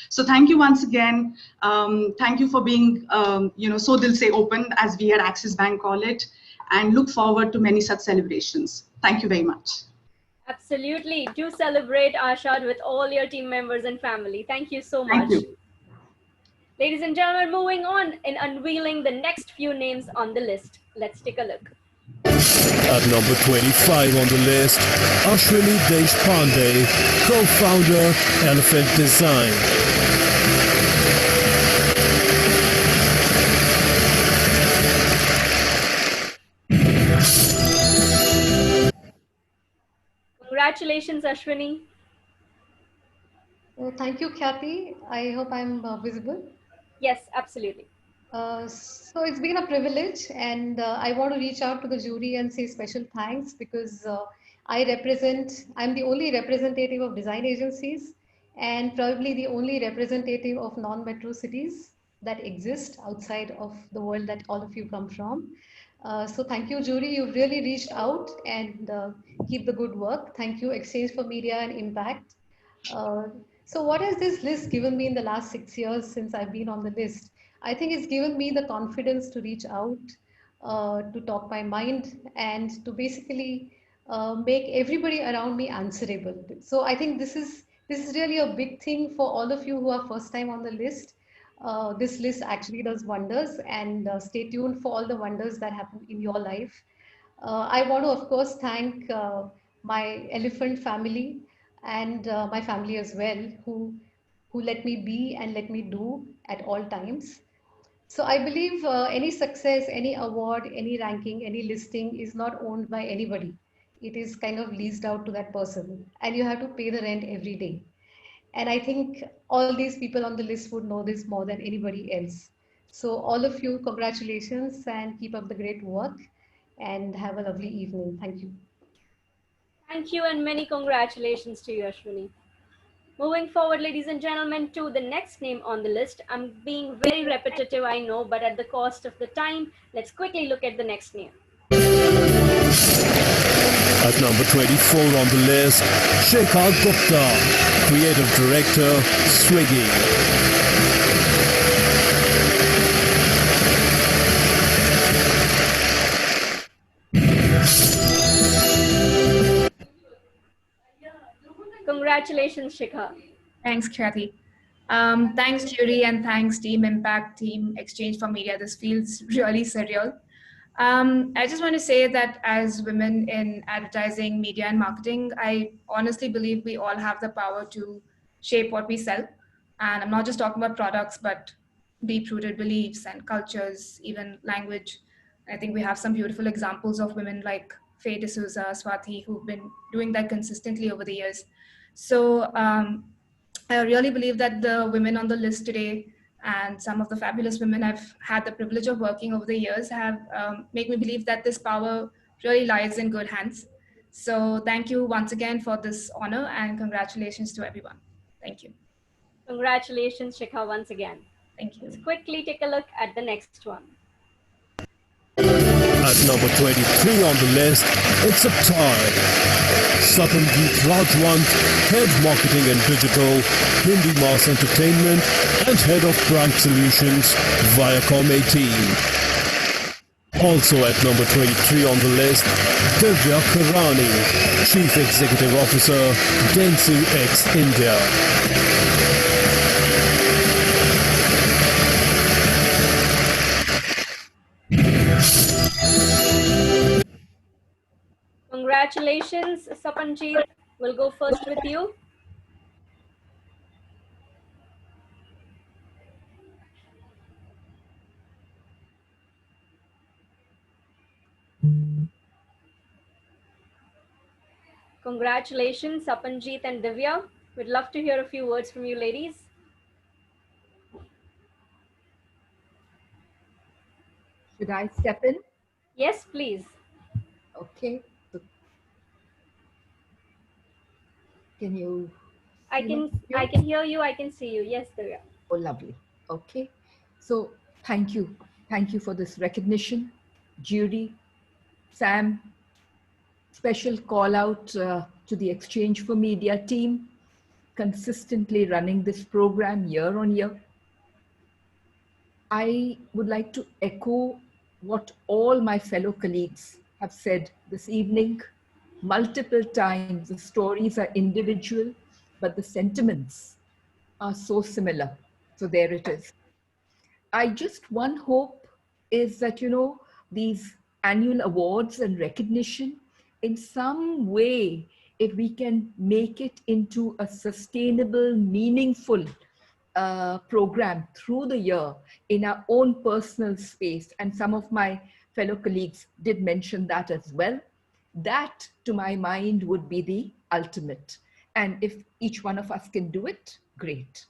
So thank you once again. Thank you for being, so dil se open, as we at Axis Bank call it, and look forward to many such celebrations. Thank you very much. Absolutely. Do celebrate Ashad with all your team members and family. Thank you so much. Thank you. Ladies and gentlemen, moving on in unveiling the next few names on the list. Let's take a look. At number 25 on the list, Ashwini Deshpande, co-founder, Elephant Design. Congratulations, Ashwini. Thank you, Kathy. I hope I'm visible. Yes, absolutely. So it's been a privilege, and I want to reach out to the jury and say special thanks because I'm the only representative of design agencies and probably the only representative of non-metro cities that exist outside of the world that all of you come from. So thank you, jury. You've really reached out and keep the good work. Thank you, Exchange for Media and Impact. So what has this list given me in the last 6 years since I've been on the list? I think it's given me the confidence to reach out, to talk my mind, and to basically make everybody around me answerable. So I think this is really a big thing for all of you who are first time on the list. This list actually does wonders, and stay tuned for all the wonders that happen in your life. I want to, of course, thank my elephant family and my family as well, who let me be and let me do at all times. So I believe any success, any award, any ranking, any listing is not owned by anybody. it is kind of leased out to that person, and you have to pay the rent every day. And I think all these people on the list would know this more than anybody else. So, all of you, congratulations and keep up the great work and have a lovely evening. Thank you. Thank you and many congratulations to you, Ashwini. Moving forward, ladies and gentlemen, to the next name on the list. I'm being very repetitive, I know, but at the cost of the time, let's quickly look at the next name. At number 24 on the list, Shekhar Gupta, Creative Director, Swiggy. Congratulations, Shikha. Thanks, Kathy. Thanks, jury, and thanks, Team Impact, Team Exchange for Media. This feels really surreal. I just want to say that as women in advertising, media, and marketing, I honestly believe we all have the power to shape what we sell. And I'm not just talking about products, but deep-rooted beliefs and cultures, even language. I think we have some beautiful examples of women like Faye D'Souza, Swati, who've been doing that consistently over the years. So I really believe that the women on the list today and some of the fabulous women I've had the privilege of working over the years have made me believe that this power really lies in good hands. So thank you once again for this honor and congratulations to everyone. Thank you. Congratulations, Shikha, once again. Thank you. Let's quickly take a look at the next one. At number 23 on the list, it's a tie. Satanjeet Rajwant, Head Marketing and Digital, Hindi Mass Entertainment, and Head of Brand Solutions, Viacom 18. Also at number 23 on the list, Divya Karani, Chief Executive Officer, Dentsu X India. Congratulations, Sapanjeet. We'll go first with you. Congratulations, Sapanjeet and Divya. We'd love to hear a few words from you, ladies. Should I step in? Yes, please. Okay. Can you? I can hear you. I can see you. Yes, Divya. Oh, lovely. Okay. So thank you. Thank you for this recognition. Jury, Sam, special call out to the Exchange for Media team, consistently running this program year on year. I would like to echo what all my fellow colleagues have said this evening. Multiple times, the stories are individual, but the sentiments are so similar. So there it is. I just, one hope is that, you know, these annual awards and recognition, in some way, if we can make it into a sustainable, meaningful program through the year in our own personal space, and some of my fellow colleagues did mention that as well, that to my mind would be the ultimate. And if each one of us can do it, great.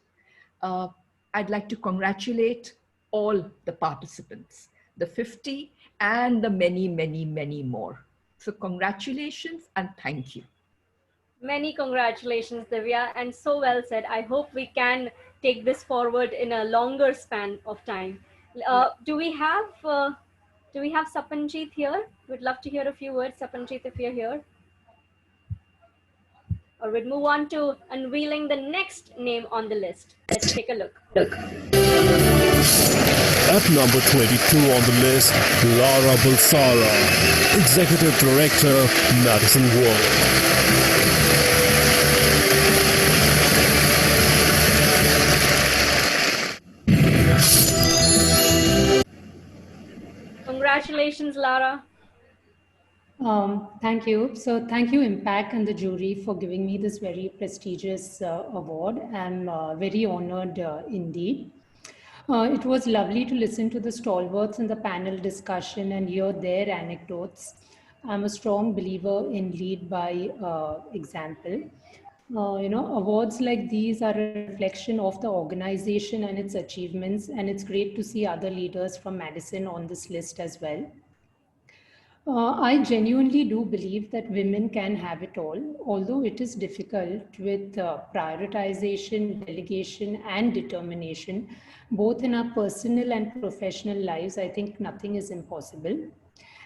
I'd like to congratulate all the participants, the 50 and the many, many, many more. So congratulations and thank you. Many congratulations, Divya, and so well said. I hope we can take this forward in a longer span of time. Do we have Sapanjeet here? We'd love to hear a few words, Sapanjeet, if you're here. Or we'd move on to unveiling the next name on the list. Let's take a look. At number 22 on the list, Lara Bulsara, Executive Director, Madison World. Congratulations, Lara. Thank you. So thank you, Impact and the jury, for giving me this very prestigious award. I'm very honored indeed. It was lovely to listen to the stalwarts in the panel discussion and hear their anecdotes. I'm a strong believer in lead by example. Awards like these are a reflection of the organization and its achievements, and it's great to see other leaders from Madison on this list as well. I genuinely do believe that women can have it all, although it is difficult with prioritization, delegation, and determination, both in our personal and professional lives. I think nothing is impossible.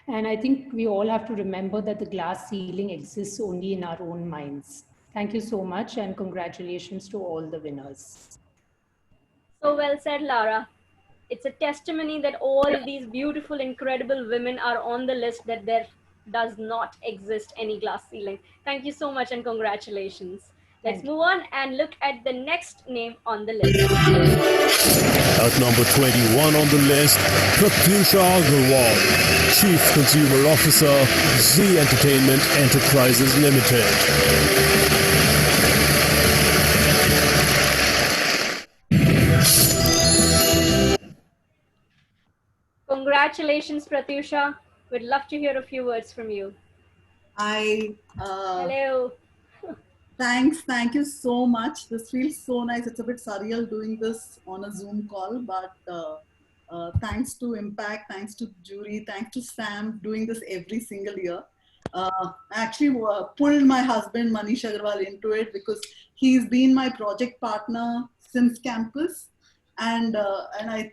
And I think we all have to remember that the glass ceiling exists only in our own minds. Thank you so much, and congratulations to all the winners. So well said, Lara. It's a testimony that all these beautiful, incredible women are on the list, that there does not exist any glass ceiling. Thank you so much and congratulations. Let's move on and look at the next name on the list. At number 21 on the list, Pratyusha Agarwal, Chief Consumer Officer, Z Entertainment Enterprises Limited. Congratulations, Pratyusha. We'd love to hear a few words from you. Hello. Thank you so much. This feels so nice. It's a bit surreal doing this on a Zoom call, but thanks to Impact, thanks to jury, thanks to Sam doing this every single year. I actually pulled my husband Manish Agarwal into it because he's been my project partner since campus, and I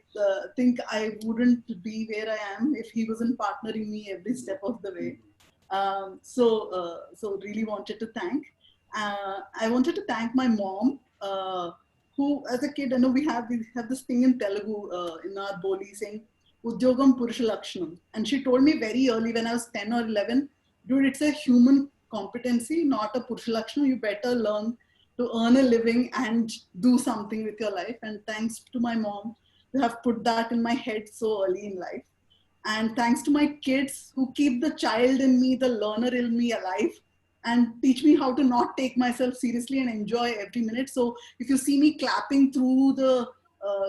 think I wouldn't be where I am if he wasn't partnering me every step of the way. So really wanted to thank. I wanted to thank my mom, who, as a kid, I know we have this thing in Telugu in our Boli saying Udyogam Purusha Lakshanam, and she told me very early when I was 10 or 11, dude, it's a human competency, not a Purusha Lakshanam. You better learn to earn a living and do something with your life. And thanks to my mom, who have put that in my head so early in life. And thanks to my kids who keep the child in me, the learner in me alive, and teach me how to not take myself seriously and enjoy every minute. So if you see me clapping through the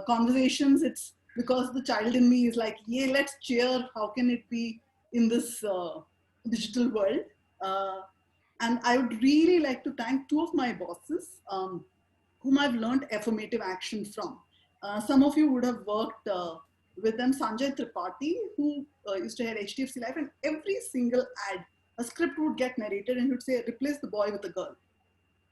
conversations, it's because the child in me is like, yeah, let's cheer. How can it be in this digital world? And I would really like to thank two of my bosses, whom I've learned affirmative action from. Some of you would have worked with them, Sanjay Tripathi, who used to head HDFC Life, and every single ad, a script would get narrated and he would say, replace the boy with a girl.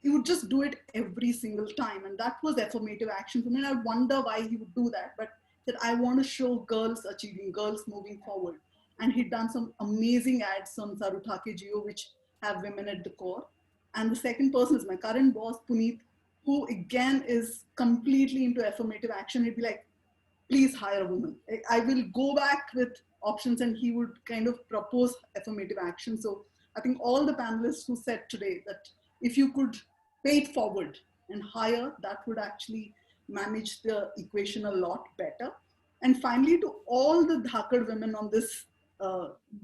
He would just do it every single time. And that was affirmative action for me. And I would wonder why he would do that. But that I want to show girls achieving, girls moving forward. And he'd done some amazing ads on Saruthake Jio, which have women at the core. And the second person is my current boss, Puneet, who again is completely into affirmative action. He'd be like, please hire a woman. I will go back with options, and he would kind of propose affirmative action. So I think all the panelists who said today that if you could pay it forward and hire, that would actually manage the equation a lot better. And finally, to all the Dhakad women on this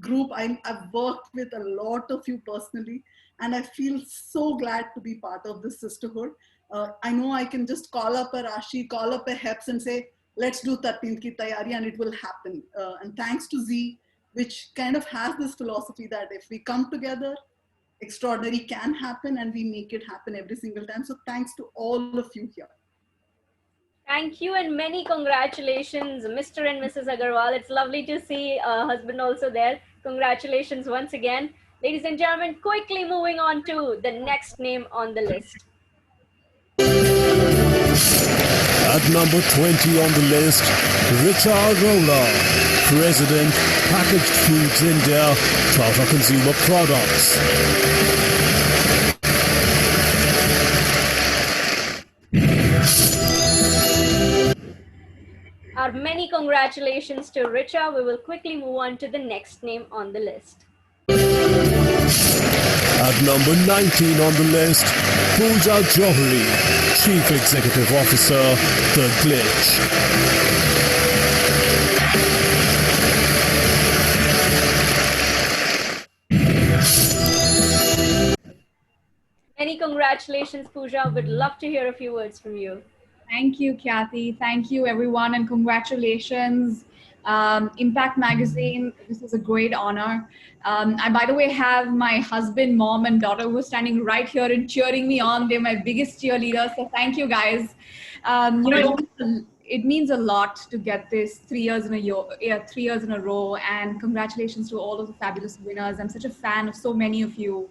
group, I've worked with a lot of you personally, and I feel so glad to be part of this sisterhood. I know I can just call up a Rashi, call up a HEPS and say, let's do 13th ki tayari, and it will happen. And thanks to Z, which kind of has this philosophy that if we come together, extraordinary can happen, and we make it happen every single time. So thanks to all of you here. Thank you and many congratulations, Mr. and Mrs. Agarwal. It's lovely to see husband also there. Congratulations once again. Ladies and gentlemen, quickly moving on to the next name on the list. At number 20 on the list, Richard Roller, President, Packaged Foods India, Tata Consumer Products. Our many congratulations to Richa. We will quickly move on to the next name on the list. At number 19 on the list, Pooja Johari, Chief Executive Officer, The Glitch. Many congratulations, Pooja. Would love to hear a few words from you. Thank you, Kathy. Thank you, everyone, and congratulations. Impact Magazine, this is a great honor. I, by the way, have my husband, mom, and daughter who are standing right here and cheering me on. They're my biggest cheerleaders, so thank you guys. It means a lot to get this 3 years in a year, yeah, 3 years in a row, and congratulations to all of the fabulous winners. I'm such a fan of so many of you.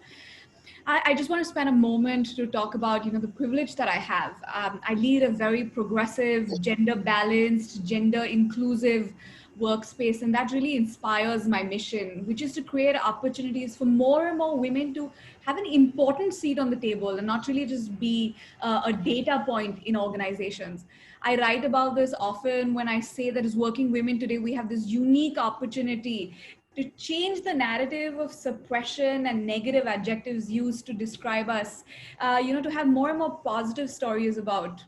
I just want to spend a moment to talk about, the privilege that I have. I lead a very progressive, gender balanced, gender inclusive workspace, and that really inspires my mission, which is to create opportunities for more and more women to have an important seat on the table and not really just be a data point in organizations. I write about this often when I say that as working women today, we have this unique opportunity to change the narrative of suppression and negative adjectives used to describe us, to have more and more positive stories about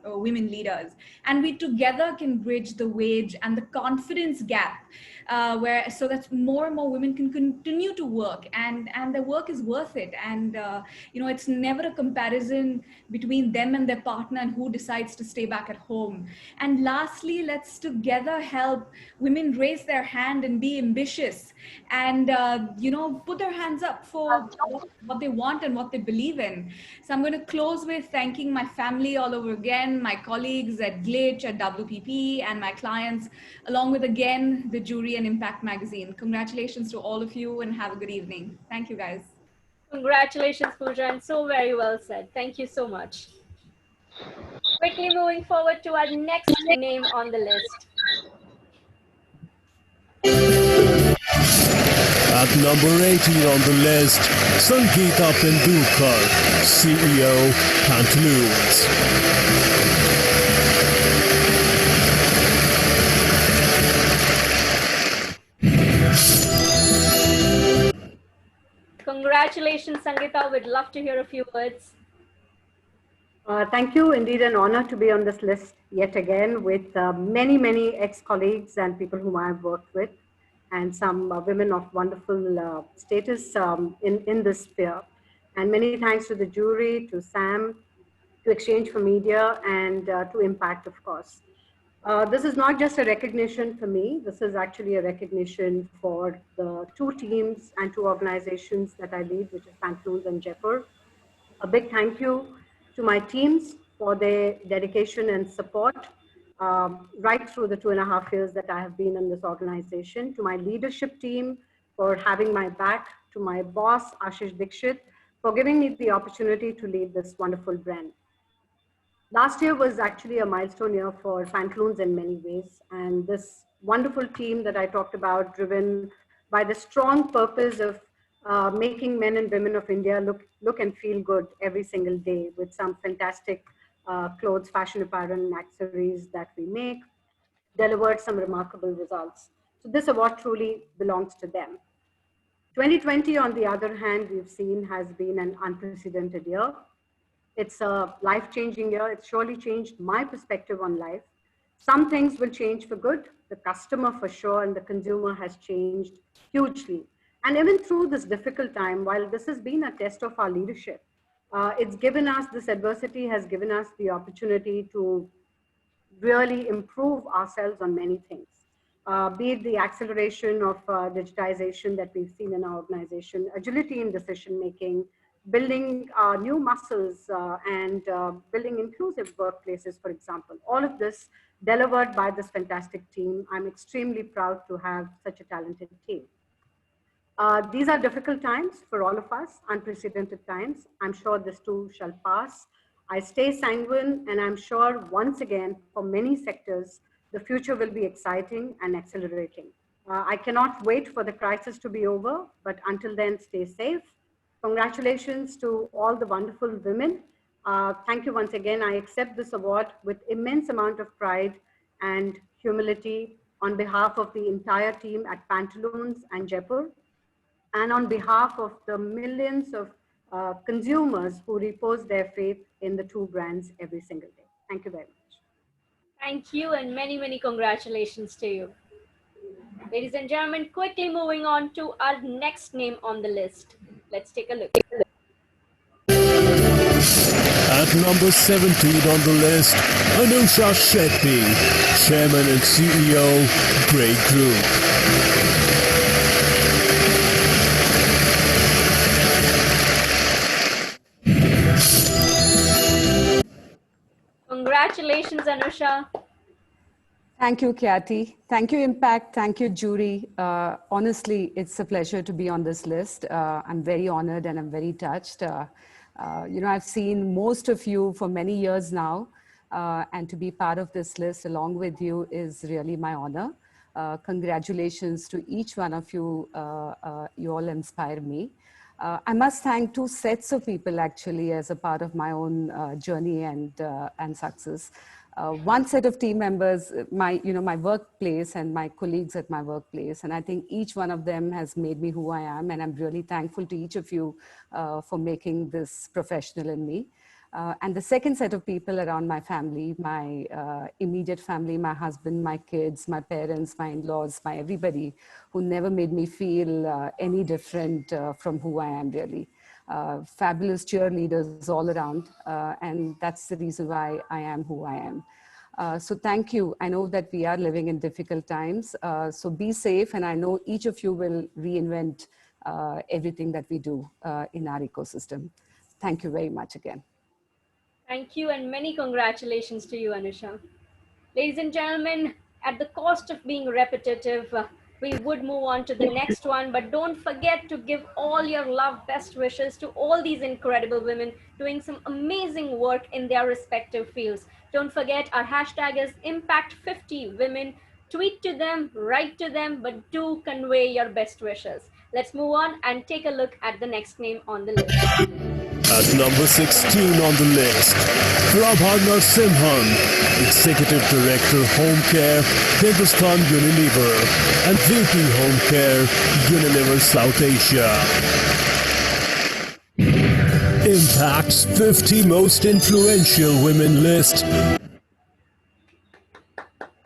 women leaders. And we together can bridge the wage and the confidence gap, where so that more and more women can continue to work, and their work is worth it. And it's never a comparison between them and their partner and who decides to stay back at home. And lastly, let's together help women raise their hand and be ambitious, and put their hands up for what they want and what they believe in. So I'm going to close with thanking my family all over again, my colleagues at Glitch, at WPP, and my clients, along with again the jury and Impact Magazine. Congratulations to all of you, and have a good evening. Thank you, guys. Congratulations, Pooja, and so very well said. Thank you so much. Quickly moving forward to our next name on the list. At number 18 on the list, Sangeeta Pendulkar, CEO, Pantaloons. Congratulations, Sangeeta. We'd love to hear a few words. Thank you. Indeed, an honor to be on this list yet again with many, many ex-colleagues and people whom I've worked with, and some women of wonderful status in this sphere. And many thanks to the jury, to Sam, to Exchange for Media, and to Impact, of course. This is not just a recognition for me. This is actually a recognition for the two teams and two organizations that I lead, which is Pantaloons and Jaipur. A big thank you to my teams for their dedication and support right through the 2.5 years that I have been in this organization, to my leadership team for having my back, to my boss, Ashish Dikshit, for giving me the opportunity to lead this wonderful brand. Last year was actually a milestone year for Pantaloons in many ways, and this wonderful team that I talked about, driven by the strong purpose of making men and women of India look and feel good every single day with some fantastic clothes, fashion apparel, and accessories that we make, delivered some remarkable results. So this award truly belongs to them. 2020, on the other hand, we've seen has been an unprecedented year. It's a life-changing year. It's surely changed my perspective on life. Some things will change for good, the customer for sure, and the consumer has changed hugely. And even through this difficult time, while this has been a test of our leadership, it's given us, this adversity has given us the opportunity to really improve ourselves on many things. Be it the acceleration of digitization that we've seen in our organization, agility in decision making, building new muscles and building inclusive workplaces, for example. All of this delivered by this fantastic team. I'm extremely proud to have such a talented team. These are difficult times for all of us, unprecedented times. I'm sure this too shall pass. I stay sanguine, and I'm sure once again, for many sectors, the future will be exciting and accelerating. I cannot wait for the crisis to be over, but until then, stay safe. Congratulations to all the wonderful women. Thank you once again. I accept this award with immense amount of pride and humility on behalf of the entire team at Pantaloons and Jaipur, and on behalf of the millions of consumers who repose their faith in the two brands every single day. Thank you very much. Thank you, and many, many congratulations to you. Ladies and gentlemen, quickly moving on to our next name on the list. Let's take a look. At number 17 on the list, Anusha Shetty, Chairman and CEO, Great Group. Congratulations, Anusha. Thank you, Kathy. Thank you, Impact. Thank you, jury. Honestly, it's a pleasure to be on this list. I'm very honored and I'm very touched. I've seen most of you for many years now, and to be part of this list along with you is really my honor. Congratulations to each one of you. You all inspire me. I must thank two sets of people actually as a part of my own journey and success. One set of team members, my workplace and my colleagues at my workplace. And I think each one of them has made me who I am. And I'm really thankful to each of you for making this professional in me. And the second set of people around my family, my immediate family, my husband, my kids, my parents, my in-laws, my everybody, who never made me feel any different from who I am really. Fabulous cheerleaders all around. And that's the reason why I am who I am. So thank you. I know that we are living in difficult times. So be safe. And I know each of you will reinvent everything that we do in our ecosystem. Thank you very much again. Thank you and many congratulations to you, Anusha. Ladies and gentlemen, at the cost of being repetitive, we would move on to the next one, but don't forget to give all your love, best wishes to all these incredible women doing some amazing work in their respective fields. Don't forget our hashtag is Impact50Women. Tweet to them, write to them, but do convey your best wishes. Let's move on and take a look at the next name on the list. At number 16 on the list, Prabha Narasimhan, Executive Director Home Care, Hindustan Unilever, and VP Home Care, Unilever South Asia. Impact's 50 most influential women list.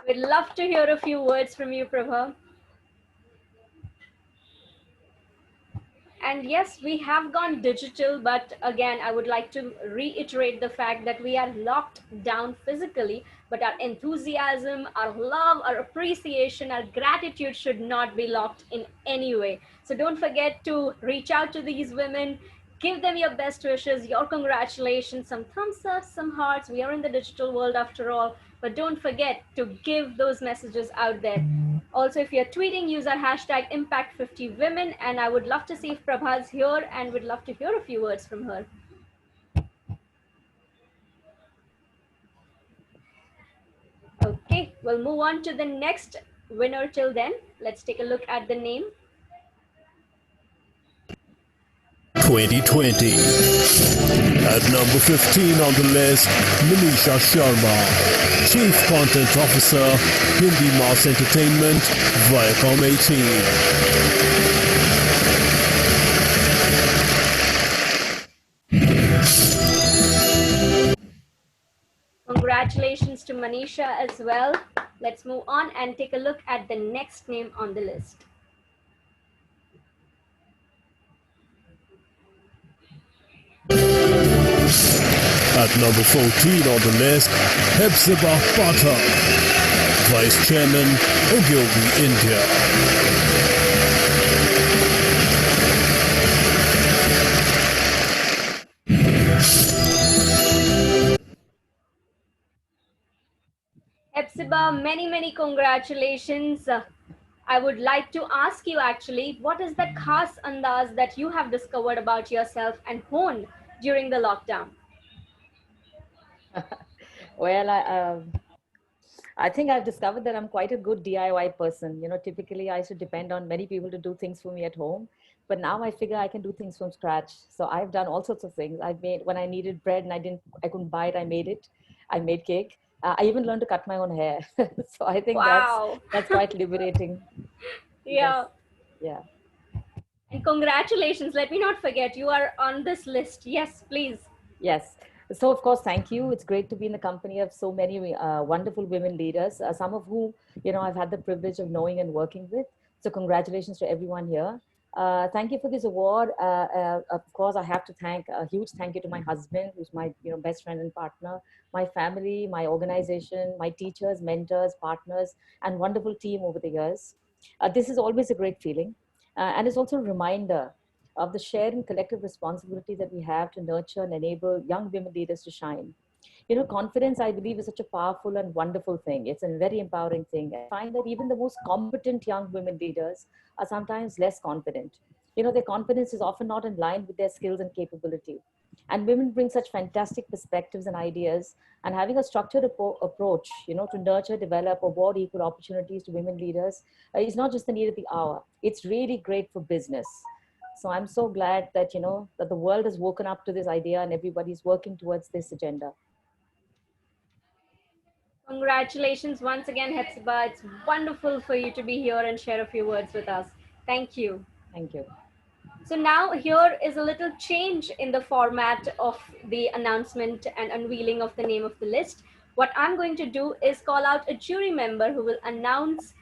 We'd love to hear a few words from you, Prabha. And yes, we have gone digital, but again, I would like to reiterate the fact that we are locked down physically, but our enthusiasm, our love, our appreciation, our gratitude should not be locked in any way. So don't forget to reach out to these women, give them your best wishes, your congratulations, some thumbs up, some hearts. We are in the digital world after all, but don't forget to give those messages out there. Also, if you're tweeting, use our hashtag Impact50Women, and I would love to see if Prabha's here and would love to hear a few words from her. Okay, we'll move on to the next winner till then. Let's take a look at the name. 2020. At number 15 on the list, Manisha Sharma, Chief Content Officer, Hindi Mass Entertainment, Viacom 18. Congratulations to Manisha as well. Let's move on and take a look at the next name on the list. At number 14 on the list, Hepzibah Pathak, Vice Chairman, Ogilvy India. Hepzibah, many congratulations. I would like to ask you actually, what is that khas andaz that you have discovered about yourself and honed during the lockdown? Well, I think I've discovered that I'm quite a good DIY person. You know, typically I used to depend on many people to do things for me at home, but now I figure I can do things from scratch. So I've done all sorts of things. I've made, when I needed bread and I couldn't buy it, I made it. I made cake. I even learned to cut my own hair. So I think wow. that's quite liberating. Yeah. Yes. Yeah. And congratulations. Let me not forget, you are on this list. Yes, please. Yes. So, of course, thank you. It's great to be in the company of so many wonderful women leaders, some of whom, you know, I've had the privilege of knowing and working with. So congratulations to everyone here. Thank you for this award. Of course, I have to thank a huge thank you to my husband, who's my best friend and partner, my family, my organization, my teachers, mentors, partners, and wonderful team over the years. This is always a great feeling, and it's also a reminder of the shared and collective responsibility that we have to nurture and enable young women leaders to shine. Confidence, I believe, is such a powerful and wonderful thing. It's a very empowering thing. I find that even the most competent young women leaders are sometimes less confident. Their confidence is often not in line with their skills and capability. And women bring such fantastic perspectives and ideas. And having a structured approach, to nurture, develop, award equal opportunities to women leaders is not just the need of the hour. It's really great for business. So I'm so glad that, that the world has woken up to this idea and everybody's working towards this agenda. Congratulations once again, Hepzibah. It's wonderful for you to be here and share a few words with us. Thank you. Thank you. So now here is a little change in the format of the announcement and unveiling of the name of the list. What I'm going to do is call out a jury member who will announce,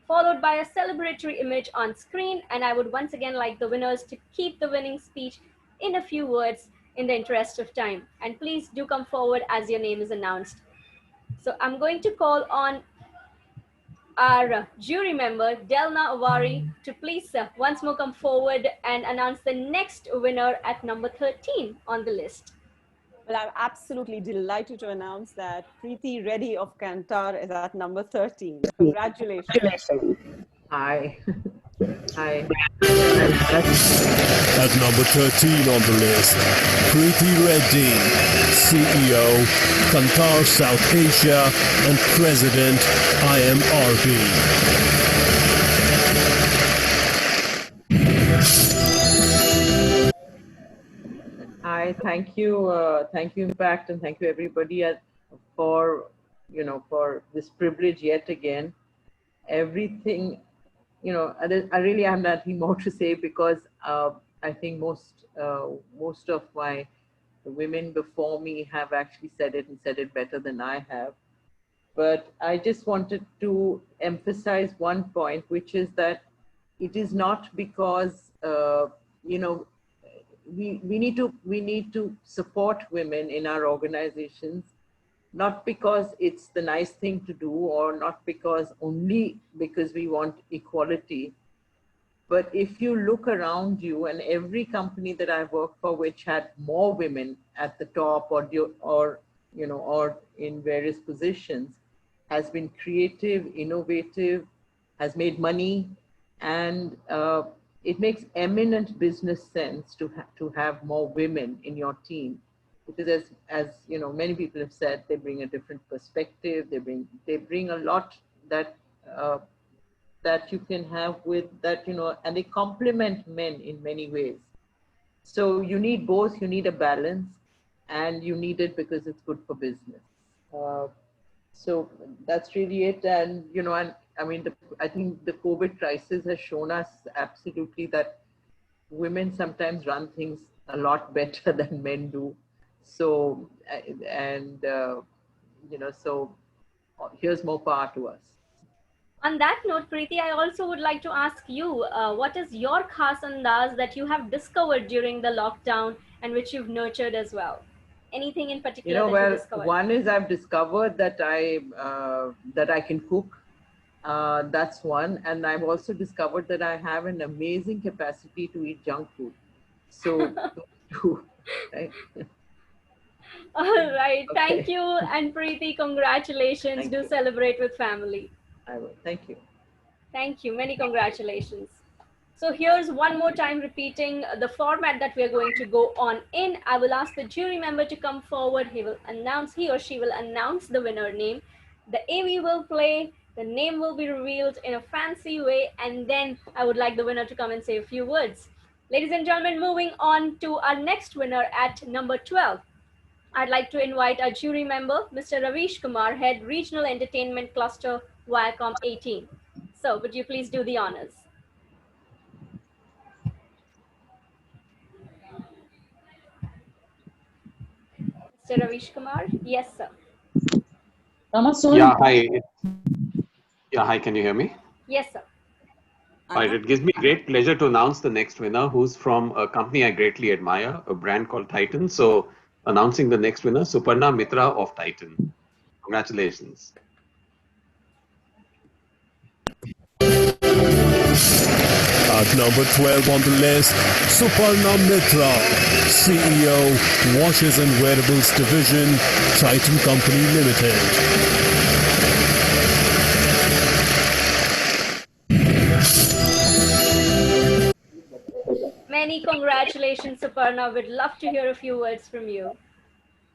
followed by a celebratory image on screen. And I would once again like the winners to keep the winning speech in a few words in the interest of time. And please do come forward as your name is announced. So I'm going to call on our jury member, Delna Avari, to please once more come forward and announce the next winner at number 13 on the list. Well, I'm absolutely delighted to announce that Preeti Reddy of Kantar is at number 13. Congratulations. Hi. Hi. At number 13 on the list, Preeti Reddy, CEO, Kantar South Asia and President, IMRB. Hi, thank you, Impact, and thank you everybody for this privilege yet again. Everything, I really have nothing more to say because I think most of the women before me have actually said it and said it better than I have. But I just wanted to emphasize one point, which is that it is not because we need to support women in our organizations, not because it's the nice thing to do or not only because we want equality. But if you look around you, and every company that I've worked for which had more women at the top or in various positions has been creative, innovative, has made money, and it makes eminent business sense to have more women in your team, because as many people have said, they bring a different perspective. They bring a lot that you can have with that, and they complement men in many ways. So you need both. You need a balance, and you need it because it's good for business. So that's really it. And I think the COVID crisis has shown us absolutely that women sometimes run things a lot better than men do. So so here's more power to us. On that note, Preeti, I also would like to ask you, what is your khas andaz that you have discovered during the lockdown and which you've nurtured as well? Anything in particular that you discovered? One is I've discovered that I can cook. That's one. And I've also discovered that I have an amazing capacity to eat junk food. So, right? All right. Okay. Thank you. And Preeti, congratulations. Do celebrate with family. I will. Thank you. Thank you. Many congratulations. So here's one more time repeating the format that we're going to go on in. I will ask the jury member to come forward. He or she will announce the winner name. The AV will play, the name will be revealed in a fancy way, and then I would like the winner to come and say a few words. Ladies and gentlemen, moving on to our next winner at number 12. I'd like to invite our jury member, Mr. Ravish Kumar, Head Regional Entertainment Cluster, Viacom 18. So would you please do the honors? Mr. Ravish Kumar? Yes, sir. Yeah, hi. Yeah, hi. Can you hear me? Yes, sir. All right, it gives me great pleasure to announce the next winner, who's from a company I greatly admire, a brand called Titan. So, announcing the next winner, Suparna Mitra of Titan. Congratulations. At number 12 on the list, Suparna Mitra, CEO, Washes and Wearables Division, Titan Company Limited. Many congratulations, Suparna. We'd love to hear a few words from you.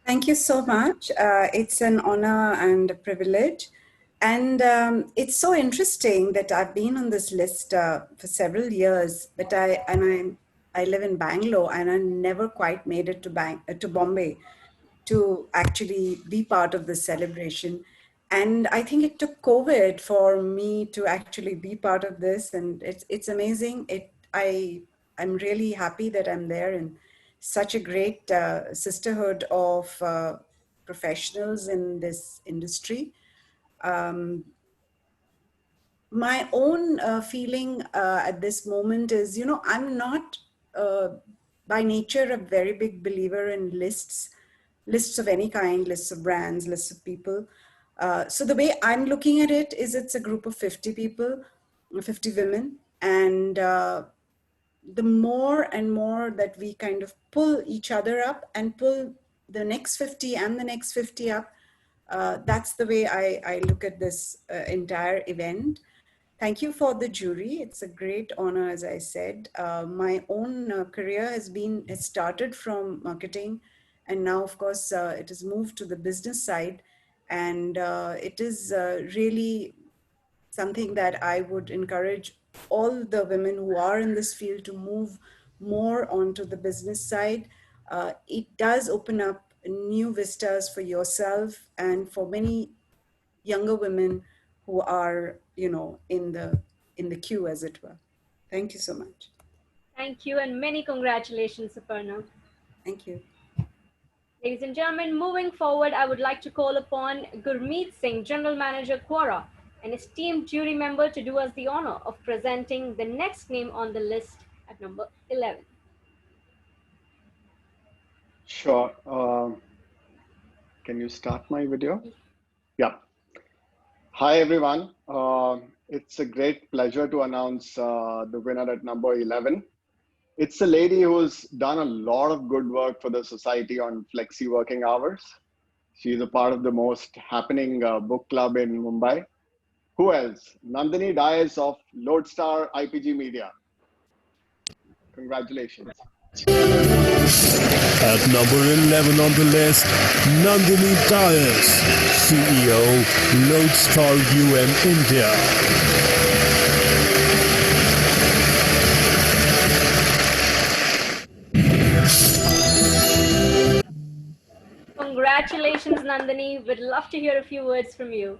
Thank you so much. It's an honor and a privilege. And it's so interesting that I've been on this list for several years, but I live in Bangalore and I never quite made it to Bombay to actually be part of the celebration. And I think it took COVID for me to actually be part of this, and it's amazing. I'm really happy that I'm there, and such a great sisterhood of professionals in this industry. Um, my own feeling at this moment is, I'm not by nature a very big believer in lists of any kind, lists of brands, lists of people. So the way I'm looking at it is it's a group of 50 people, 50 women, and the more and more that we kind of pull each other up and pull the next 50 and the next 50 up, that's the way I look at this entire event. Thank you for the jury. It's a great honor, as I said. My own career it started from marketing, and now, of course, it has moved to the business side. And it is really something that I would encourage all the women who are in this field to move more onto the business side. It does open up new vistas for yourself and for many younger women who are, in the queue, as it were. Thank you so much. Thank you, and many congratulations, Suparna. Thank you. Ladies and gentlemen, moving forward, I would like to call upon Gurmeet Singh, General Manager, Quora, an esteemed jury member, to do us the honor of presenting the next name on the list at number 11. Sure. Can you start my video? Yeah. Hi, everyone. It's a great pleasure to announce the winner at number 11. It's a lady who's done a lot of good work for the society on flexi working hours. She's a part of the most happening book club in Mumbai. Who else? Nandini Dias of Lodestar IPG Media. Congratulations. At number 11 on the list, Nandini Dias, CEO, Lodestar UM India. Congratulations, Nandini. We'd love to hear a few words from you.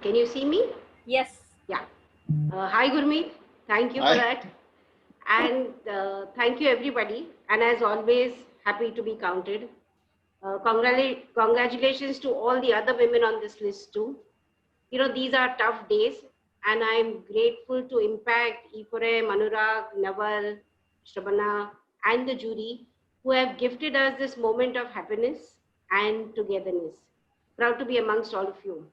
Can you see me? Yes. Yeah. Hi, Gurmeet. Thank you for that. And thank you, everybody. And as always, happy to be counted. Congratulations to all the other women on this list too. These are tough days, and I'm grateful to Impact, Ifore, Manurag, Naval, Shabana, and the jury who have gifted us this moment of happiness and togetherness. Proud to be amongst all of you.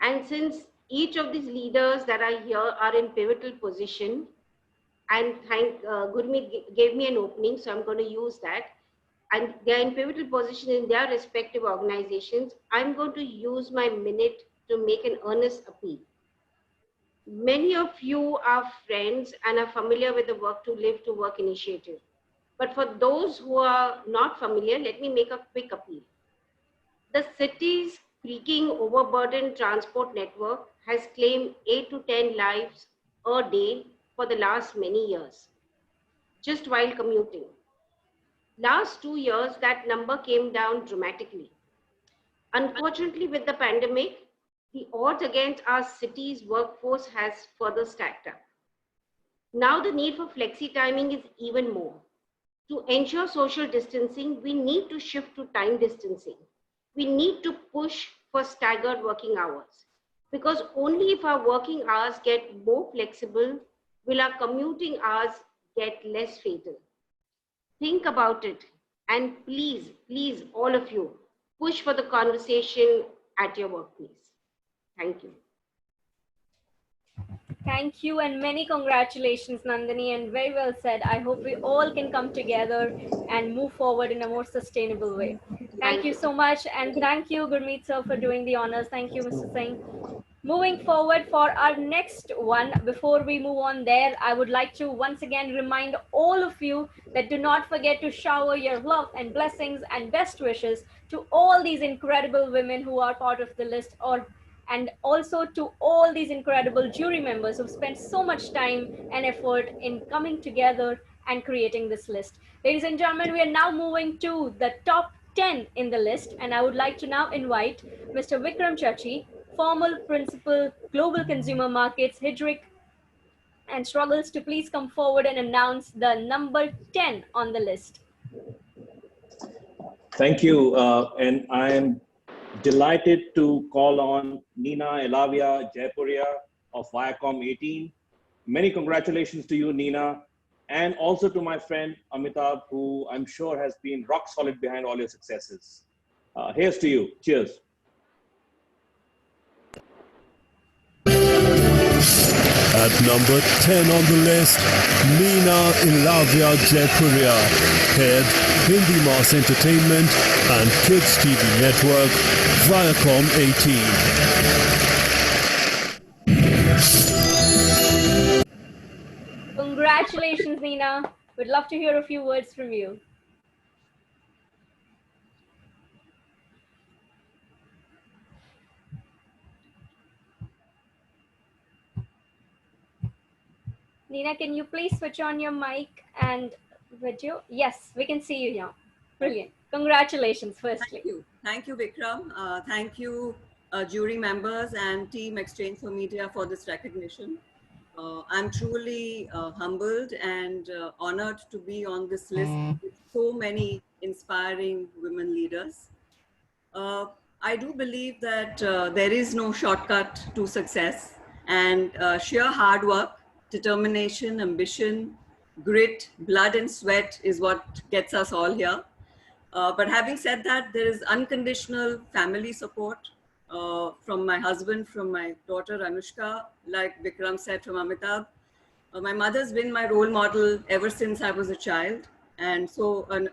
And since each of these leaders that are here are in pivotal position, and Gurmeet gave me an opening, so I'm going to use that. And they're in pivotal position in their respective organizations. I'm going to use my minute to make an earnest appeal. Many of you are friends and are familiar with the Work to Live to Work initiative. But for those who are not familiar, let me make a quick appeal. The city's creaking, overburdened transport network has claimed 8 to 10 lives a day for the last many years, just while commuting. Last 2 years, that number came down dramatically. Unfortunately, with the pandemic, the odds against our city's workforce has further stacked up. Now the need for flexi timing is even more. To ensure social distancing, we need to shift to time distancing. We need to push for staggered working hours. Because only if our working hours get more flexible will our commuting hours get less fatal. Think about it, and please, please, all of you, push for the conversation at your workplace. Thank you. Thank you and many congratulations, Nandini, and very well said. I hope we all can come together and move forward in a more sustainable way. Thank Thank you you. so much, and thank you, Gurmeet sir, for doing the honors. Thank you, Mr. Singh. Moving forward for our next one, before we move on there, I would like to once again remind all of you that do not forget to shower your love and blessings and best wishes to all these incredible women who are part of the list, or and also to all these incredible jury members who've spent so much time and effort in coming together and creating this list. Ladies and gentlemen, we are now moving to the top 10 in the list, and I would like to now invite Mr. Vikram Chachi, former principal, Global Consumer Markets, Hydric and Struggles, to please come forward and announce the number 10 on the list. Thank you, and I am delighted to call on Nina Elavia Jaipuria of Viacom 18. Many congratulations to you, Nina, and also to my friend Amitabh, who I'm sure has been rock solid behind all your successes. Here's to you. Cheers. At number 10 on the list, Nina Elavia Jaipuria, head Hindi Mass Entertainment and Kids TV Network, Viacom 18. Congratulations, Nina. We'd love to hear a few words from you. Nina, can you please switch on your mic and video? Yes, we can see you here. Brilliant. Congratulations, firstly. Thank you. Thank you, Vikram. Thank you, jury members and team Exchange for Media for this recognition. I'm truly humbled and honored to be on this list with so many inspiring women leaders. I do believe that there is no shortcut to success, and sheer hard work, determination, ambition, grit, blood and sweat is what gets us all here. But having said that, there is unconditional family support from my husband, from my daughter Anushka, like Vikram said, from Amitabh. My mother's been my role model ever since I was a child. And so an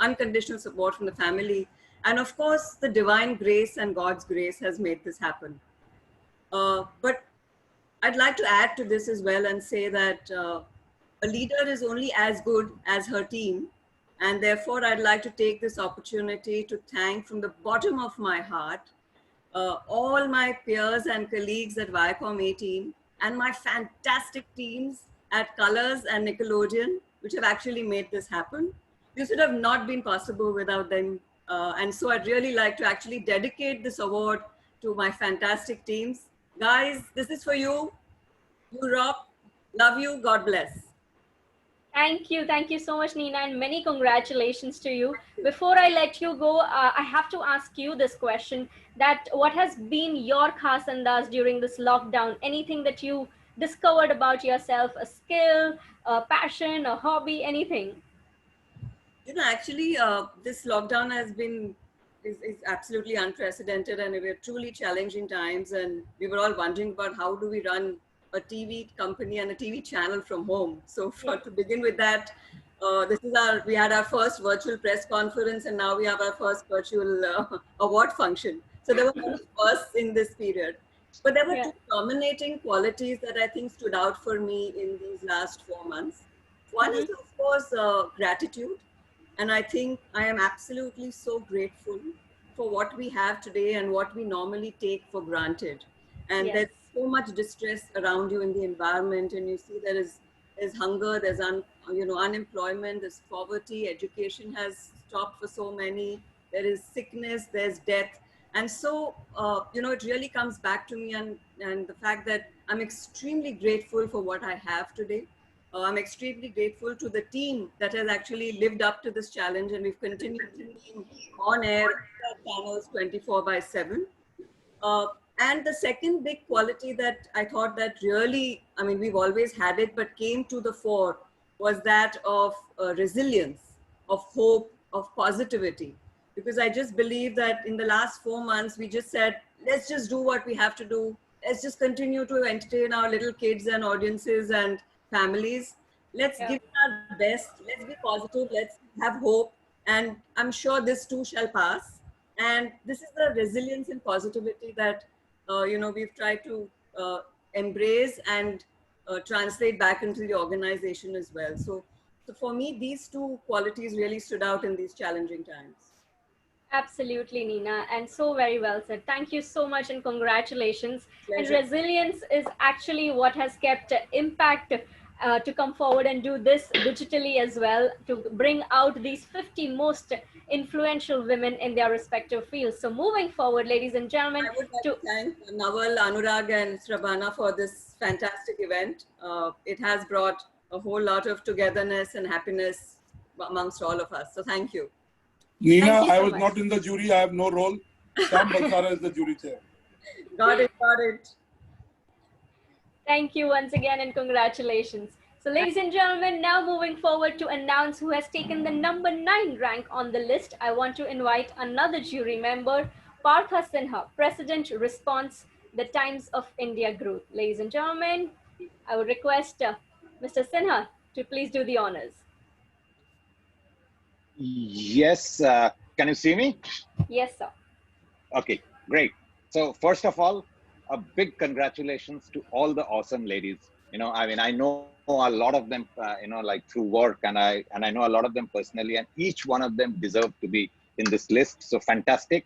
unconditional support from the family. And of course, the divine grace and God's grace has made this happen. But I'd like to add to this as well and say that a leader is only as good as her team. And therefore, I'd like to take this opportunity to thank from the bottom of my heart all my peers and colleagues at Viacom 18 and my fantastic teams at Colors and Nickelodeon, which have actually made this happen. This would have not been possible without them. And so I'd really like to actually dedicate this award to my fantastic teams. Guys, this is for you. You rock. Love you. God bless. Thank you. Thank you so much, Nina, and many congratulations to you. Before I let you go, I have to ask you this question, that what has been your khas andas during this lockdown? Anything that you discovered about yourself, a skill, a passion, a hobby, anything? You know, actually, this lockdown has been is absolutely unprecedented, and we're truly challenging times. And we were all wondering about how do we run a TV company and a TV channel from home. So, to begin with that, we had our first virtual press conference, and now we have our first virtual award function. So there were many firsts in this period. But there were two dominating qualities that I think stood out for me in these last 4 months. One is, of course, gratitude. And I think I am absolutely so grateful for what we have today and what we normally take for granted. And there's so much distress around you in the environment, and you see there's hunger, there's unemployment, there's poverty, education has stopped for so many, there is sickness, there's death. And so, it really comes back to me and the fact that I'm extremely grateful for what I have today. I'm extremely grateful to the team that has actually lived up to this challenge, and we've continued to be on air channels 24/7. And the second big quality that I thought that really, I mean, we've always had it, but came to the fore was that of resilience, of hope, of positivity. Because I just believe that in the last 4 months, we just said, let's just do what we have to do. Let's just continue to entertain our little kids and audiences and families. Let's give it our best. Let's be positive. Let's have hope. And I'm sure this too shall pass. And this is the resilience and positivity that we've tried to embrace and translate back into the organization as well. So for me, these two qualities really stood out in these challenging times. Absolutely, Nina, and so very well said. Thank you so much and congratulations. Pleasure. And resilience is actually what has kept Impact to come forward and do this digitally as well, to bring out these 50 most influential women in their respective fields. So moving forward, ladies and gentlemen, I would like to thank Naval, Anurag and Shrabana for this fantastic event. It has brought a whole lot of togetherness and happiness amongst all of us. So thank you. Nina, Thank you so I was much. not in the jury. I have no role. Sam Balsara is the jury chair. Got it, got it. Thank you once again and congratulations. So ladies and gentlemen, now moving forward to announce who has taken the number 9 rank on the list, I want to invite another jury member, Partha Sinha, President Response, the Times of India Group. Ladies and gentlemen, I would request Mr. Sinha to please do the honors. Yes, can you see me? Yes, sir. Okay, great. So first of all, a big congratulations to all the awesome ladies. I mean, I know a lot of them, like through work, and I know a lot of them personally, and each one of them deserve to be in this list. So fantastic.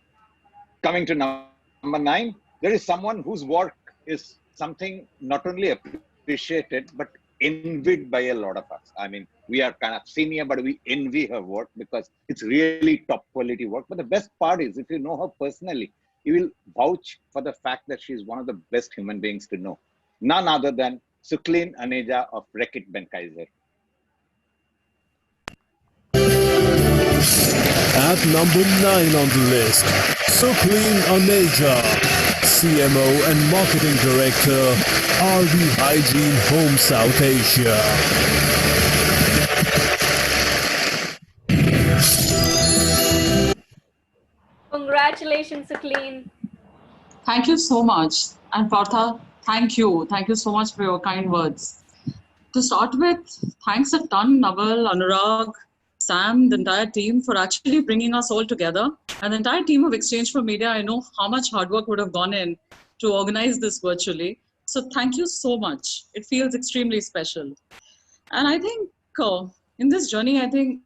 Coming to number 9, there is someone whose work is something not only appreciated, but envied by a lot of us. I mean, we are kind of senior, but we envy her work because it's really top quality work. But the best part is, if you know her personally, you will vouch for the fact that she is one of the best human beings to know. None other than Suklin Aneja of Reckitt Benckiser. At number 9 on the list, Suklin Aneja, CMO and Marketing Director, RV Hygiene Home South Asia. Congratulations, Suklin. Thank you so much. And Partha, thank you. Thank you so much for your kind words. To start with, thanks a ton, Naval, Anurag, Sam, the entire team for actually bringing us all together. And the entire team of Exchange for Media, I know how much hard work would have gone in to organize this virtually. So thank you so much. It feels extremely special. And I think in this journey, I think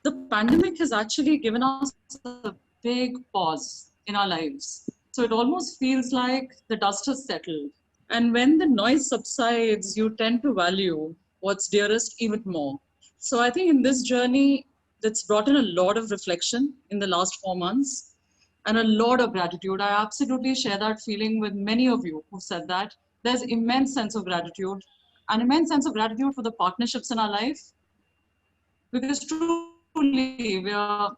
the pandemic has actually given us a big pause in our lives. So it almost feels like the dust has settled. And when the noise subsides, you tend to value what's dearest even more. So I think in this journey, that's brought in a lot of reflection in the last 4 months and a lot of gratitude. I absolutely share that feeling with many of you who said that. There's immense sense of gratitude, an immense sense of gratitude for the partnerships in our life, because truly we are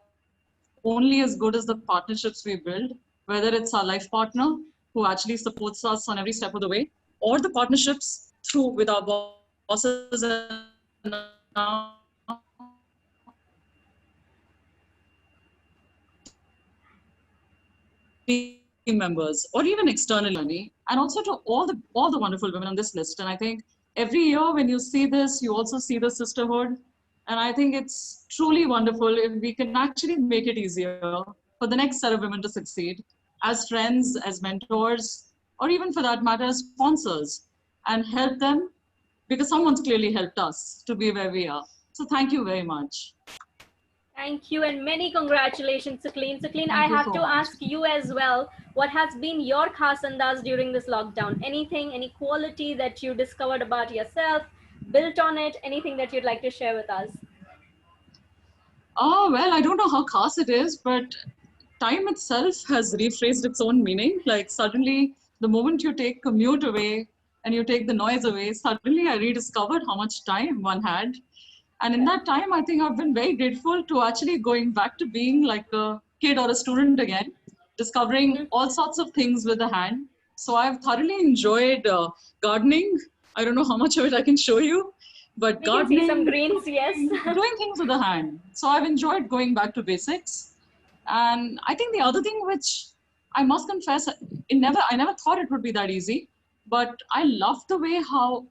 only as good as the partnerships we build, whether it's our life partner who actually supports us on every step of the way, or the partnerships through with our bosses and our team members, or even externally, and also to all the wonderful women on this list. And I think every year when you see this, you also see the sisterhood. And I think it's truly wonderful if we can actually make it easier for the next set of women to succeed as friends, as mentors, or even for that matter, as sponsors, and help them because someone's clearly helped us to be where we are. So thank you very much. Thank you and many congratulations, Suklin. Suklin, I have to ask you as well, what has been your khas andaz during this lockdown? Anything, any quality that you discovered about yourself, built on it, anything that you'd like to share with us? Oh, well, I don't know how khas it is, but time itself has rephrased its own meaning. Like suddenly, the moment you take commute away and you take the noise away, suddenly I rediscovered how much time one had. And in that time, I think I've been very grateful to actually going back to being like a kid or a student again, discovering all sorts of things with the hand. So I've thoroughly enjoyed gardening. I don't know how much of it I can show you, but We can see some gardening, greens, yes. doing things with the hand. So I've enjoyed going back to basics. And I think the other thing which I must confess, I never thought it would be that easy, but I love the way how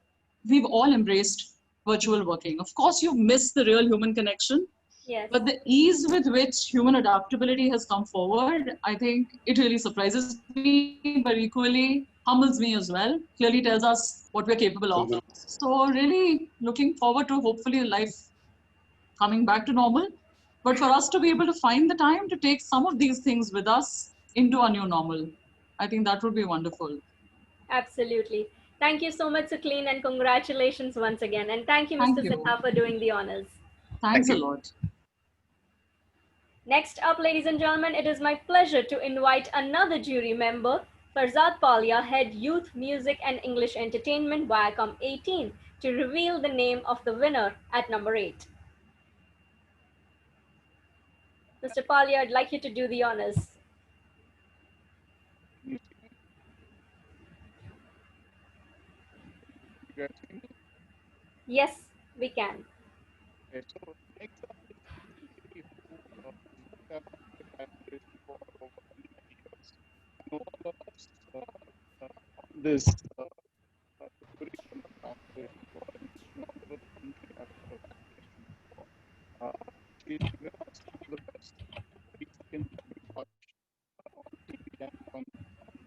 we've all embraced virtual working. Of course, you miss the real human connection, Yes. but the ease with which human adaptability has come forward, I think it really surprises me, but equally humbles me as well. Clearly tells us what we're capable of. So really looking forward to hopefully life coming back to normal. But for us to be able to find the time to take some of these things with us into our new normal, I think that would be wonderful. Absolutely. Thank you so much, Sucleen, and congratulations once again. And thank you, Thank Mr. you. Sinha, for doing the honors. Thanks a lot. Next up, ladies and gentlemen, it is my pleasure to invite another jury member, Farzad Palia, Head Youth Music and English Entertainment, Viacom 18, to reveal the name of the winner at number 8. Mr. Palia, I'd like you to do the honors. Yes, we can. Okay, so next up is a lady who worked at the Foundation for over many years. And all of us on this jury from the foundation for an inaugural unveiling organization for. She's given us all the best. 30 seconds to be watched on TV and on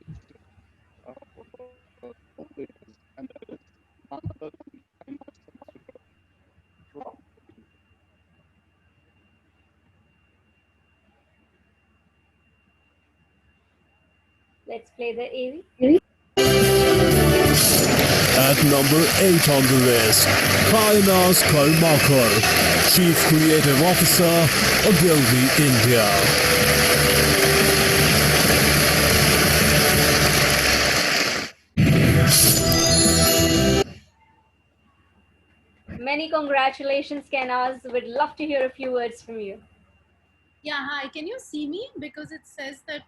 digital for all the years. And that is none other than Prime Minister Madhuri. Rock. Let's play the AV. At number 8 on the list, Kainas Karmakar, Chief Creative Officer, Ogilvy, India. Many congratulations, Kenaz. We'd love to hear a few words from you. Yeah, hi. Can you see me? Because it says that,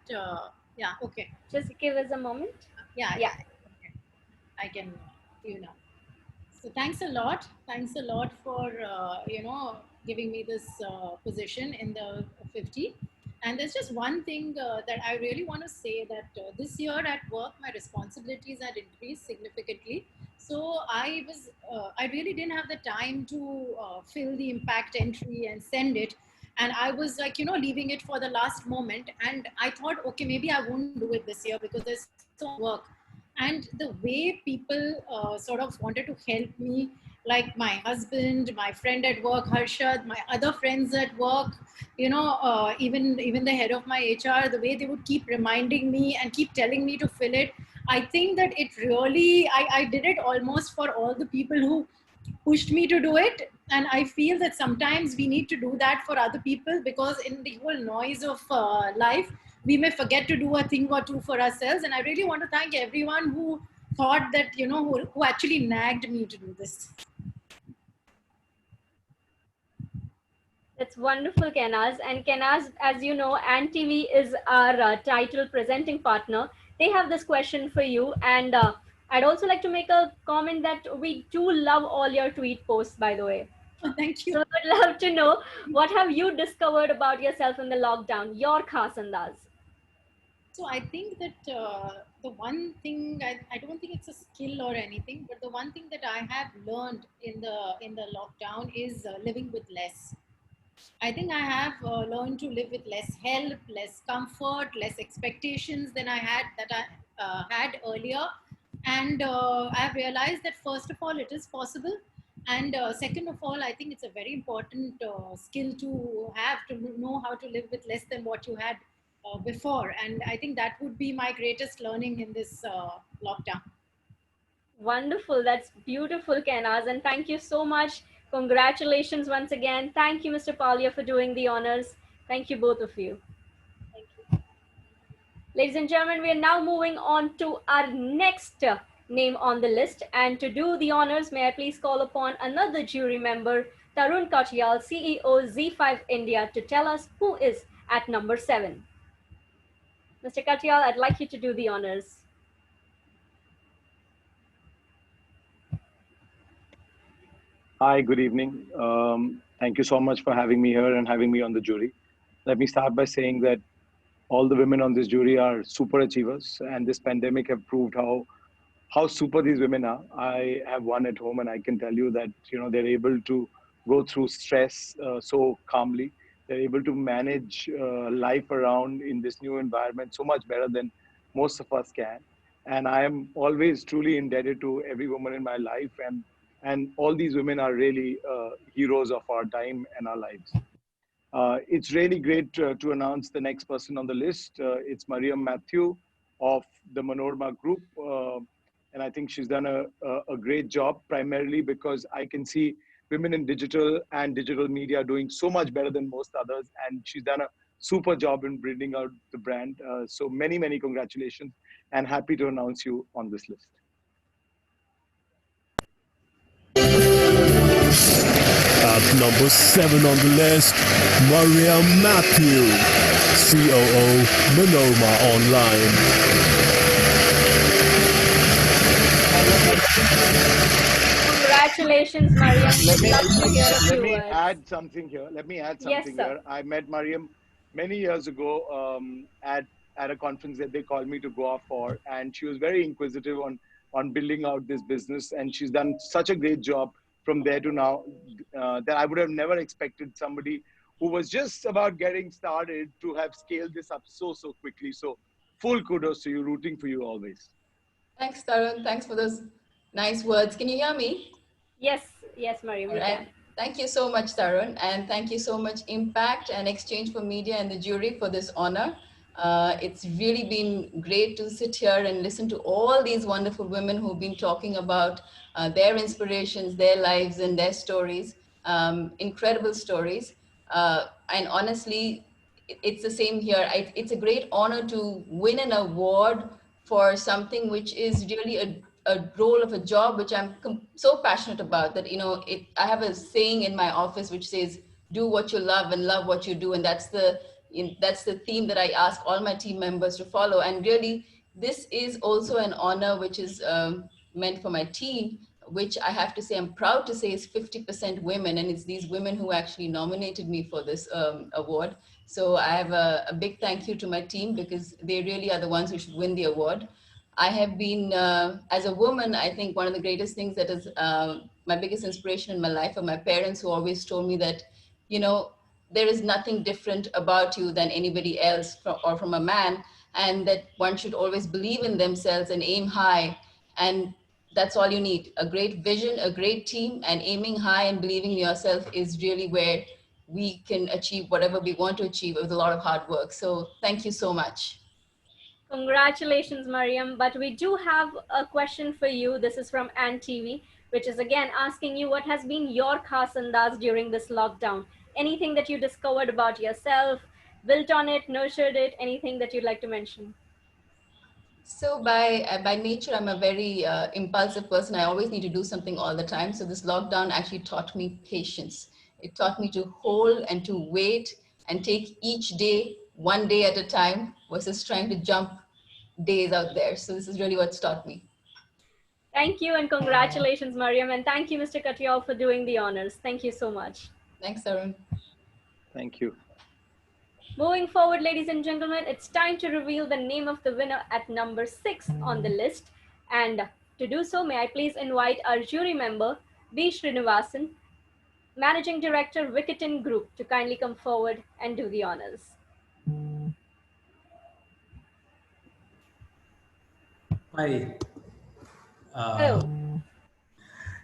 yeah, okay. Just give us a moment. Yeah, yeah. Okay. I can, So thanks a lot. Thanks a lot for, giving me this position in the 50. And there's just one thing that I really want to say that this year at work, my responsibilities had increased significantly. So I really didn't have the time to fill the impact entry and send it. And I was like, leaving it for the last moment. And I thought, okay, maybe I won't do it this year because there's so much work. And the way people sort of wanted to help me, like my husband, my friend at work, Harshad, my other friends at work, even the head of my HR, the way they would keep reminding me and keep telling me to fill it. I think that it really, I did it almost for all the people who pushed me to do it. And I feel that sometimes we need to do that for other people, because in the whole noise of life, we may forget to do a thing or two for ourselves. And I really want to thank everyone who thought that, who actually nagged me to do this. That's wonderful, Kenaz. And Kenaz, as you know, ANTV is our title presenting partner. They have this question for you. And I'd also like to make a comment that we do love all your tweet posts, by the way. Oh, thank you. So I'd love to know, what have you discovered about yourself in the lockdown, your khas andaz? So I think that the one thing, I don't think it's a skill or anything, but the one thing that I have learned in the lockdown is living with less. I think I have learned to live with less help, less comfort, less expectations than I had earlier. And I've realized that first of all, it is possible. And second of all, I think it's a very important skill to have, to know how to live with less than what you had before. And I think that would be my greatest learning in this lockdown. Wonderful. That's beautiful, Kenaz. And thank you so much. Congratulations once again. Thank you, Mr. Palia, for doing the honors. Thank you, both of you. Thank you. Ladies and gentlemen, we are now moving on to our next name on the list. And to do the honors, may I please call upon another jury member, Tarun Katyal, CEO Z5 India, to tell us who is at number 7. Mr. Katyal, I'd like you to do the honors. Hi, good evening. Thank you so much for having me here and having me on the jury. Let me start by saying that all the women on this jury are super achievers, and this pandemic have proved how super these women are. I have one at home, and I can tell you that they're able to go through stress so calmly. They're able to manage life around in this new environment so much better than most of us can. And I am always truly indebted to every woman in my life, and all these women are really heroes of our time and our lives. It's really great to announce the next person on the list. It's Mariam Matthew of the Manorma Group. And I think she's done a great job, primarily because I can see women in digital and digital media doing so much better than most others. And she's done a super job in bringing out the brand. So many, many congratulations, and happy to announce you on this list. At number 7 on the list, Maria Matthew, COO, Manorma Online. Congratulations, Mariam. Let Would love to hear a few me words. add something here. Let me add Yes, something sir. here. I met Mariam many years ago at a conference that they called me to go off for, and she was very inquisitive on building out this business, and she's done such a great job from there to now that I would have never expected somebody who was just about getting started to have scaled this up so quickly. So full kudos to you, rooting for you always. Thanks, Tarun. Thanks for those nice words. Can you hear me? Yes, Mariam, All we right. can. Thank you so much, Tarun. And thank you so much, Impact and Exchange for Media and the jury for this honor. It's really been great to sit here and listen to all these wonderful women who've been talking about their inspirations, their lives, and their stories. Incredible stories. And honestly, it's the same here. It's a great honor to win an award for something which is really a role of a job which I'm so passionate about that, I have a saying in my office which says, do what you love and love what you do. And that's the theme that I ask all my team members to follow. And really, this is also an honor which is meant for my team, which I have to say, I'm proud to say is 50% women. And it's these women who actually nominated me for this award. So I have a big thank you to my team because they really are the ones who should win the award. I have been, as a woman, I think one of the greatest things that is my biggest inspiration in my life are my parents, who always told me that, there is nothing different about you than anybody else or from a man, and that one should always believe in themselves and aim high. And that's all you need. A great vision, a great team, and aiming high and believing in yourself is really where we can achieve whatever we want to achieve with a lot of hard work. So thank you so much. Congratulations, Mariam. But we do have a question for you. This is from Ann TV, which is again asking you what has been your khas andaz during this lockdown? Anything that you discovered about yourself, built on it, nurtured it, anything that you'd like to mention? So by nature, I'm a very impulsive person. I always need to do something all the time. So this lockdown actually taught me patience. It taught me to hold and to wait and take each day, one day at a time, versus trying to jump days out there. So this is really what's taught me. Thank you and congratulations, Mariam. And thank you, Mr. Katyal, for doing the honors. Thank you so much. Thanks, Arun. Thank you. Moving forward, ladies and gentlemen, it's time to reveal the name of the winner at number 6 on the list. And to do so, may I please invite our jury member, B. Srinivasan, Managing Director, Wicketon Group, to kindly come forward and do the honors. Hi. Hello.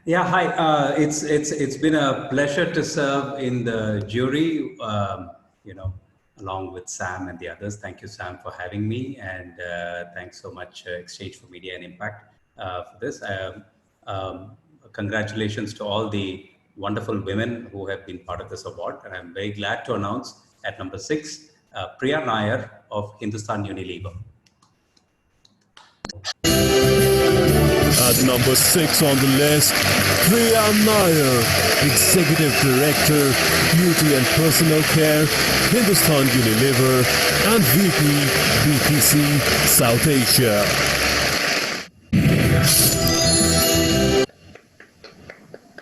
Yeah, hi. It's been a pleasure to serve in the jury. Along with Sam and the others. Thank you, Sam, for having me, and thanks so much, Exchange for Media and Impact, for this. Congratulations to all the wonderful women who have been part of this award, and I'm very glad to announce at number 6, Priya Nair of Hindustan Unilever. At number 6 on the list, Priya Nair, Executive Director, Beauty and Personal Care, Hindustan Unilever, and VP, BPC, South Asia.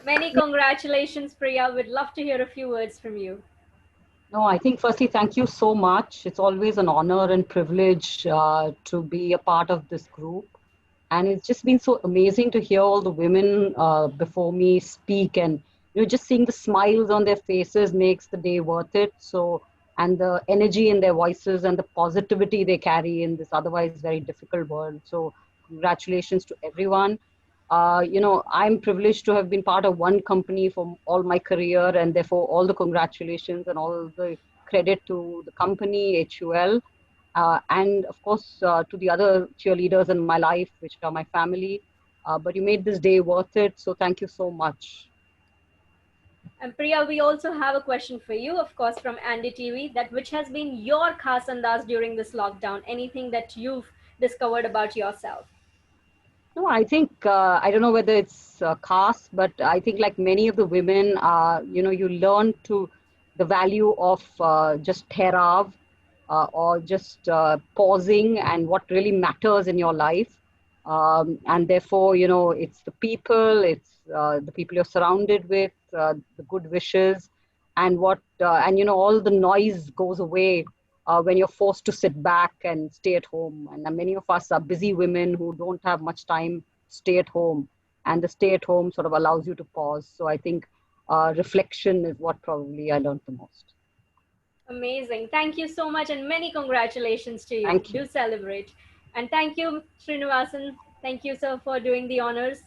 Many congratulations, Priya. We'd love to hear a few words from you. No, I think firstly, thank you so much. It's always an honor and privilege to be a part of this group. And it's just been so amazing to hear all the women before me speak, and just seeing the smiles on their faces makes the day worth it. So, and the energy in their voices and the positivity they carry in this otherwise very difficult world. So congratulations to everyone. I'm privileged to have been part of one company for all my career, and therefore all the congratulations and all the credit to the company, HUL, and of course to the other cheerleaders in my life, which are my family. But you made this day worth it, so thank you so much. And Priya, we also have a question for you, of course, from Andy TV, that which has been your khas andas during this lockdown? Anything that you've discovered about yourself? No, I think I don't know whether it's caste, but I think like many of the women, you learn to the value of just therav, or just pausing and what really matters in your life. And therefore, it's the people, it's the people you're surrounded with, the good wishes, and all the noise goes away when you're forced to sit back and stay at home. And many of us are busy women who don't have much time to stay at home. And the stay at home sort of allows you to pause. So I think reflection is what probably I learned the most. Amazing. Thank you so much, and many congratulations to you. Thank you. Do celebrate. And thank you, Srinivasan. Thank you, sir, for doing the honors.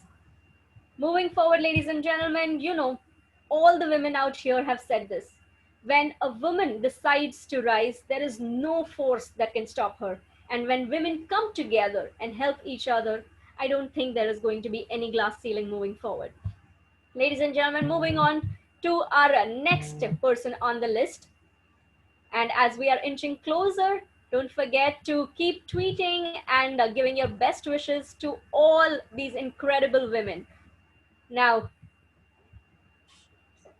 Moving forward, ladies and gentlemen, all the women out here have said this. When a woman decides to rise, there is no force that can stop her. And when women come together and help each other, I don't think there is going to be any glass ceiling moving forward. Ladies and gentlemen, moving on to our next person on the list. And as we are inching closer, don't forget to keep tweeting and giving your best wishes to all these incredible women. Now,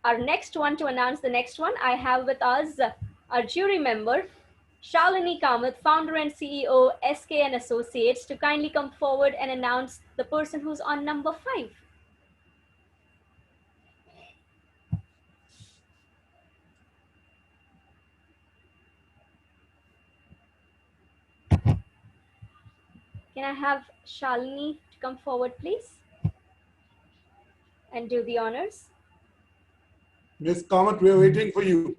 our next one to announce the next one, I have with us our jury member, Shalini Kamath, founder and CEO, SK and Associates, to kindly come forward and announce the person who's on number 5. Can I have Shalini to come forward, please? And do the honors. Miss Kamath, we are waiting for you.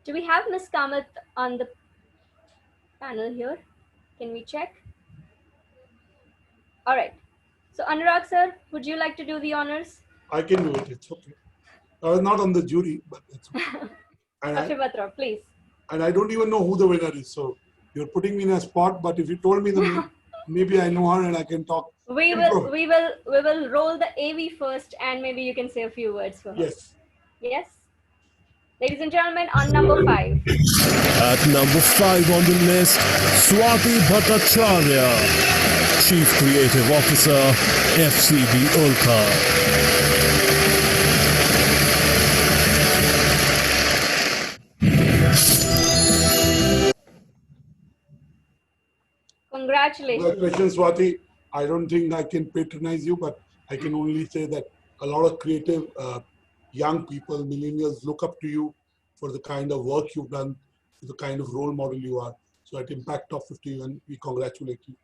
Do we have Miss Kamath on the panel here? Can we check? All right. So Anurag sir, would you like to do the honors? I can do it. It's okay. I was not on the jury, but it's okay. Dr. Batra, please. And I don't even know who the winner is. So you're putting me in a spot, but if you told me the name, maybe I know her and I can talk. We will roll the AV first, and maybe you can say a few words for her. Yes. Yes. Ladies and gentlemen, on number 5. At number 5 on the list, Swati Bhattacharya, Chief Creative Officer, FCB Ulka. Congratulations. Congratulations, Swati. I don't think I can patronize you, but I can only say that a lot of creative young people, millennials, look up to you for the kind of work you've done, for the kind of role model you are. So at Impact Top 50, we congratulate you,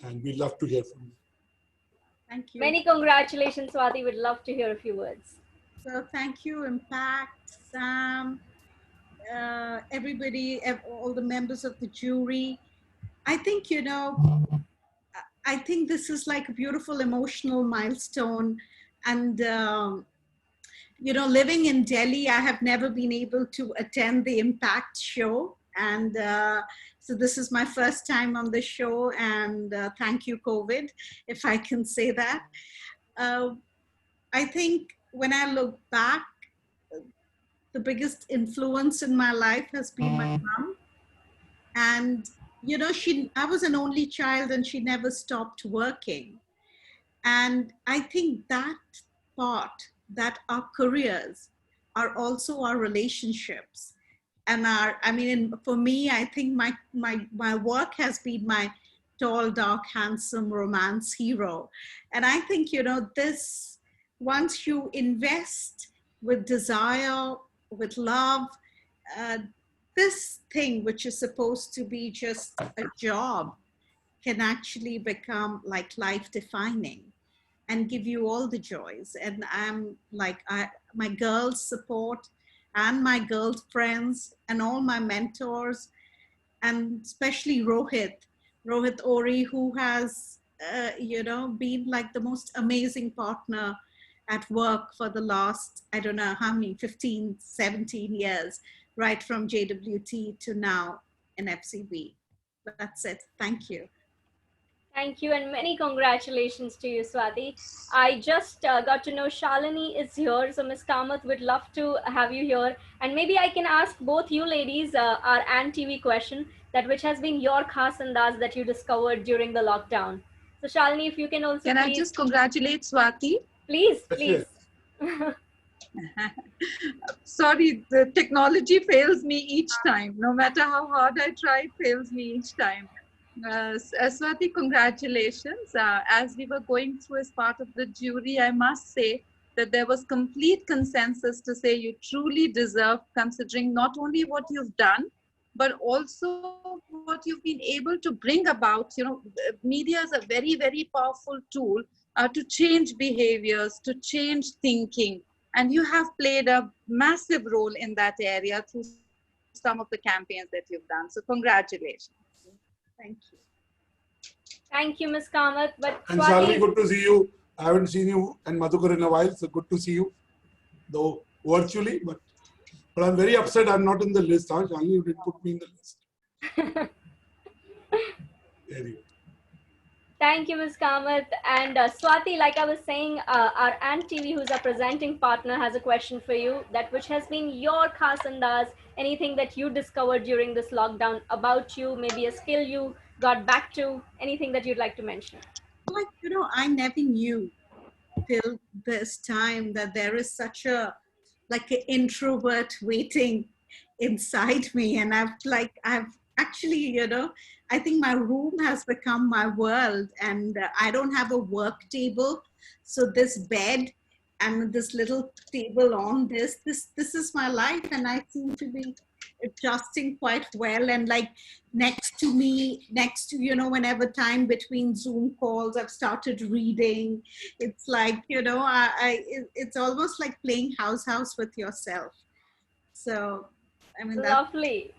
and we'd love to hear from you. Thank you. Many congratulations, Swati. We'd love to hear a few words. So thank you, Impact, Sam, everybody, all the members of the jury. I think, I think this is like a beautiful emotional milestone. And, living in Delhi, I have never been able to attend the Impact show. And so this is my first time on the show. And thank you, COVID, if I can say that. I think when I look back, the biggest influence in my life has been my mom. And, I was an only child and she never stopped working. And I think that part, that our careers are also our relationships. And I mean, for me, I think my work has been my tall, dark, handsome romance hero. And I think, this, once you invest with desire, with love, uh, this thing, which is supposed to be just a job, can actually become like life defining and give you all the joys. And I'm like, my girls' support and my girlfriends and all my mentors, and especially Rohit Ori, who has, been like the most amazing partner at work for the last, I don't know how many, 15, 17 years, right from JWT to now in FCB. That's it. Thank you. Thank you and many congratulations to you, Swati. I just got to know Shalini is here, so Ms. Kamath would love to have you here. And maybe I can ask both you ladies our Ant TV question, that which has been your khas andaz that you discovered during the lockdown. So Shalini, if you can also Can I just congratulate Swati? Please, please. Sorry, the technology fails me each time. No matter how hard I try, it fails me each time. Swati, congratulations. As we were going through as part of the jury, I must say that there was complete consensus to say you truly deserve, considering not only what you've done, but also what you've been able to bring about. Media is a very, very powerful tool to change behaviors, to change thinking. And you have played a massive role in that area through some of the campaigns that you've done. So congratulations. Thank you. Thank you, Ms. Kamath. But And Shalini, good to see you. I haven't seen you and Madhukar in a while, so good to see you, though virtually. But I'm very upset I'm not in the list. Huh? Shalini, you didn't put me in the list. There you go. Thank you, Ms. Kamath. And Swati, like I was saying, our Ant TV, who's our presenting partner, has a question for you, that which has been your khas andaz, anything that you discovered during this lockdown about you, maybe a skill you got back to, anything that you'd like to mention. Like, I never knew till this time that there is such a, like an introvert waiting inside me. And I've actually, I think my room has become my world, and I don't have a work table. So this bed and this little table on this is my life, and I seem to be adjusting quite well. And like next to me, whenever time between Zoom calls, I've started reading. It's like, it's almost like playing house with yourself. So, I mean, Lovely.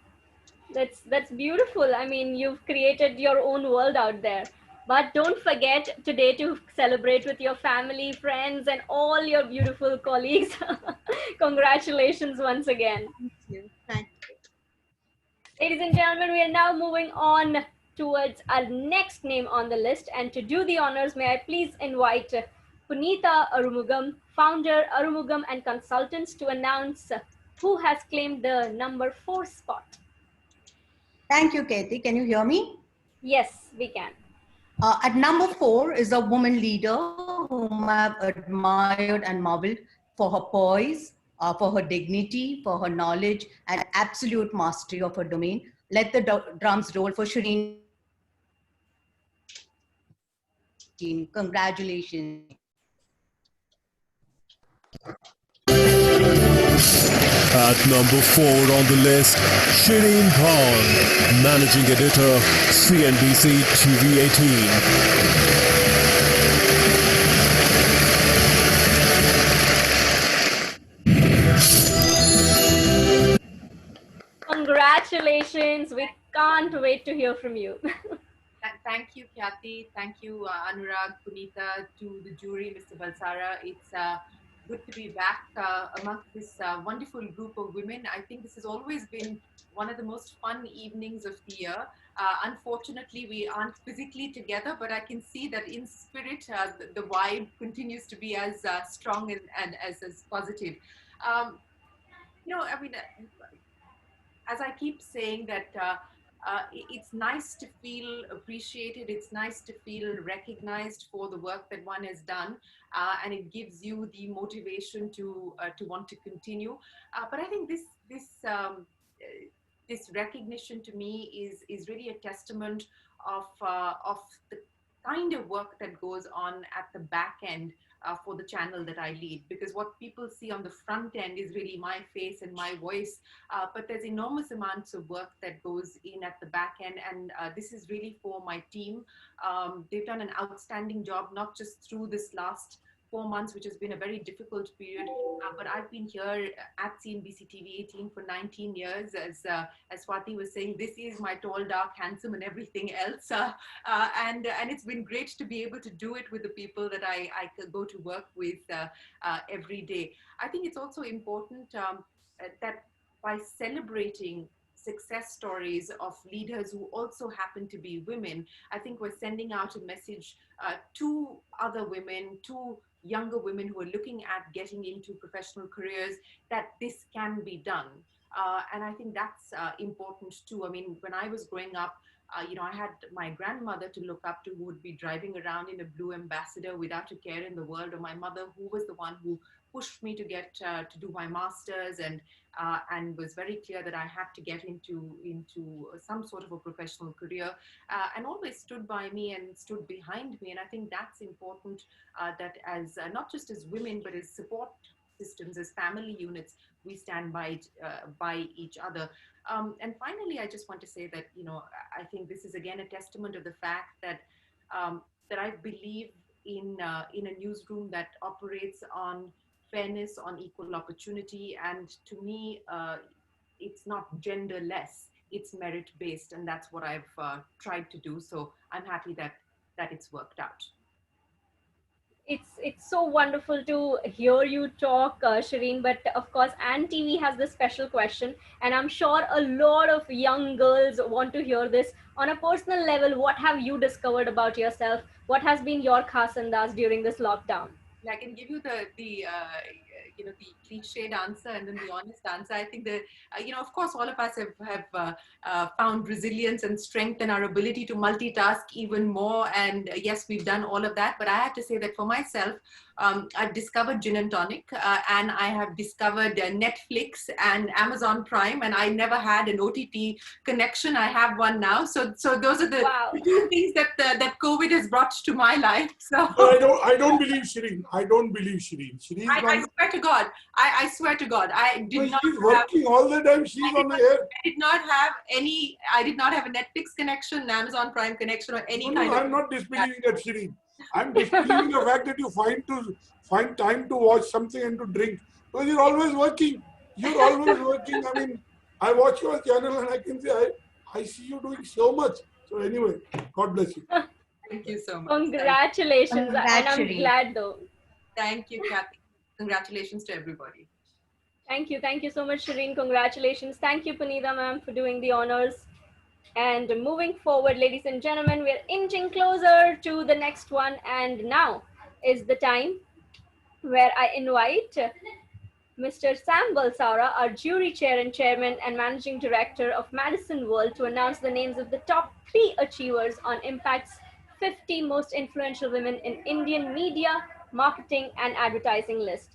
That's beautiful. I mean, you've created your own world out there. But don't forget today to celebrate with your family, friends, and all your beautiful colleagues. Congratulations once again. Thank you. Thank you. Ladies and gentlemen, we are now moving on towards our next name on the list. And to do the honors, may I please invite Punita Arumugam, founder, Arumugam and Consultants, to announce who has claimed the number 4 spot. Thank you, Katie. Can you hear me? Yes, we can. At number 4 is a woman leader whom I've admired and marveled for her poise, for her dignity, for her knowledge, and absolute mastery of her domain. Let the drums roll for Shireen. Congratulations. At number 4 on the list, Shireen Khan, Managing Editor, CNBC TV 18. Congratulations. We can't wait to hear from you. Thank you, Khyati. Thank you, Anurag, Punita, to the jury, Mr. Balsara. It's good to be back amongst this wonderful group of women. I think this has always been one of the most fun evenings of the year. Unfortunately, we aren't physically together, but I can see that in spirit, the vibe continues to be as strong and as positive. I mean, as I keep saying that it's nice to feel appreciated. It's nice to feel recognized for the work that one has done, and it gives you the motivation to want to continue. But I think this recognition to me is really a testament of the kind of work that goes on at the back end for the channel that I lead, because what people see on the front end is really my face and my voice, but there's enormous amounts of work that goes in at the back end, and this is really for my team. They've done an outstanding job, not just through this last 4 months, which has been a very difficult period. But I've been here at CNBC TV 18 for 19 years. As Swati was saying, this is my tall, dark, handsome, and everything else. And it's been great to be able to do it with the people that I go to work with every day. I think it's also important that by celebrating success stories of leaders who also happen to be women, I think we're sending out a message to other women, to younger women who are looking at getting into professional careers, that this can be done. And I think that's important too. I mean, when I was growing up, I had my grandmother to look up to, who would be driving around in a blue Ambassador without a care in the world, or my mother, who was the one who pushed me to get to do my master's, and was very clear that I had to get into some sort of a professional career, and always stood by me and stood behind me. And I think that's important, that as not just as women, but as support systems, as family units, we stand by each other. And finally, I just want to say that, I think this is again a testament of the fact that that I believe in a newsroom that operates on fairness, on equal opportunity, and to me, it's not genderless; it's merit-based, and that's what I've tried to do. So I'm happy that it's worked out. It's so wonderful to hear you talk, Shireen. But of course, Ann TV has this special question, and I'm sure a lot of young girls want to hear this. On a personal level, what have you discovered about yourself? What has been your khas andaaz during this lockdown? I can give you the cliched answer and then the honest answer. I think that of course, all of us have found resilience and strength in our ability to multitask even more. And yes, we've done all of that. But I have to say that for myself, I've discovered gin and tonic, and I have discovered Netflix and Amazon Prime, and I never had an OTT connection. I have one now. So those are the two things that COVID has brought to my life. So I don't believe Shireen. I don't believe Shireen. I swear to God. I swear to God. I did not. She's working all the time. She's on the air. I did not have any. I did not have a Netflix connection, an Amazon Prime connection, or any kind of. I'm not disbelieving that, Shireen. I'm disbelieving the fact that you find time to watch something and to drink. Because you're always working. You're always working. I mean, I watch your channel and I can say I see you doing so much. So anyway, God bless you. Thank you so much. Congratulations. And I'm glad though. Thank you, Kathy. Congratulations to everybody. Thank you. Thank you so much, Shireen. Congratulations. Thank you, Puneeta ma'am, for doing the honors. And moving forward, ladies and gentlemen, we're inching closer to the next one. And now is the time where I invite Mr. Sam Balsara, our jury chair and chairman and managing director of Madison World, to announce the names of the top 3 achievers on Impact's 50 most influential women in Indian media, marketing, and advertising list.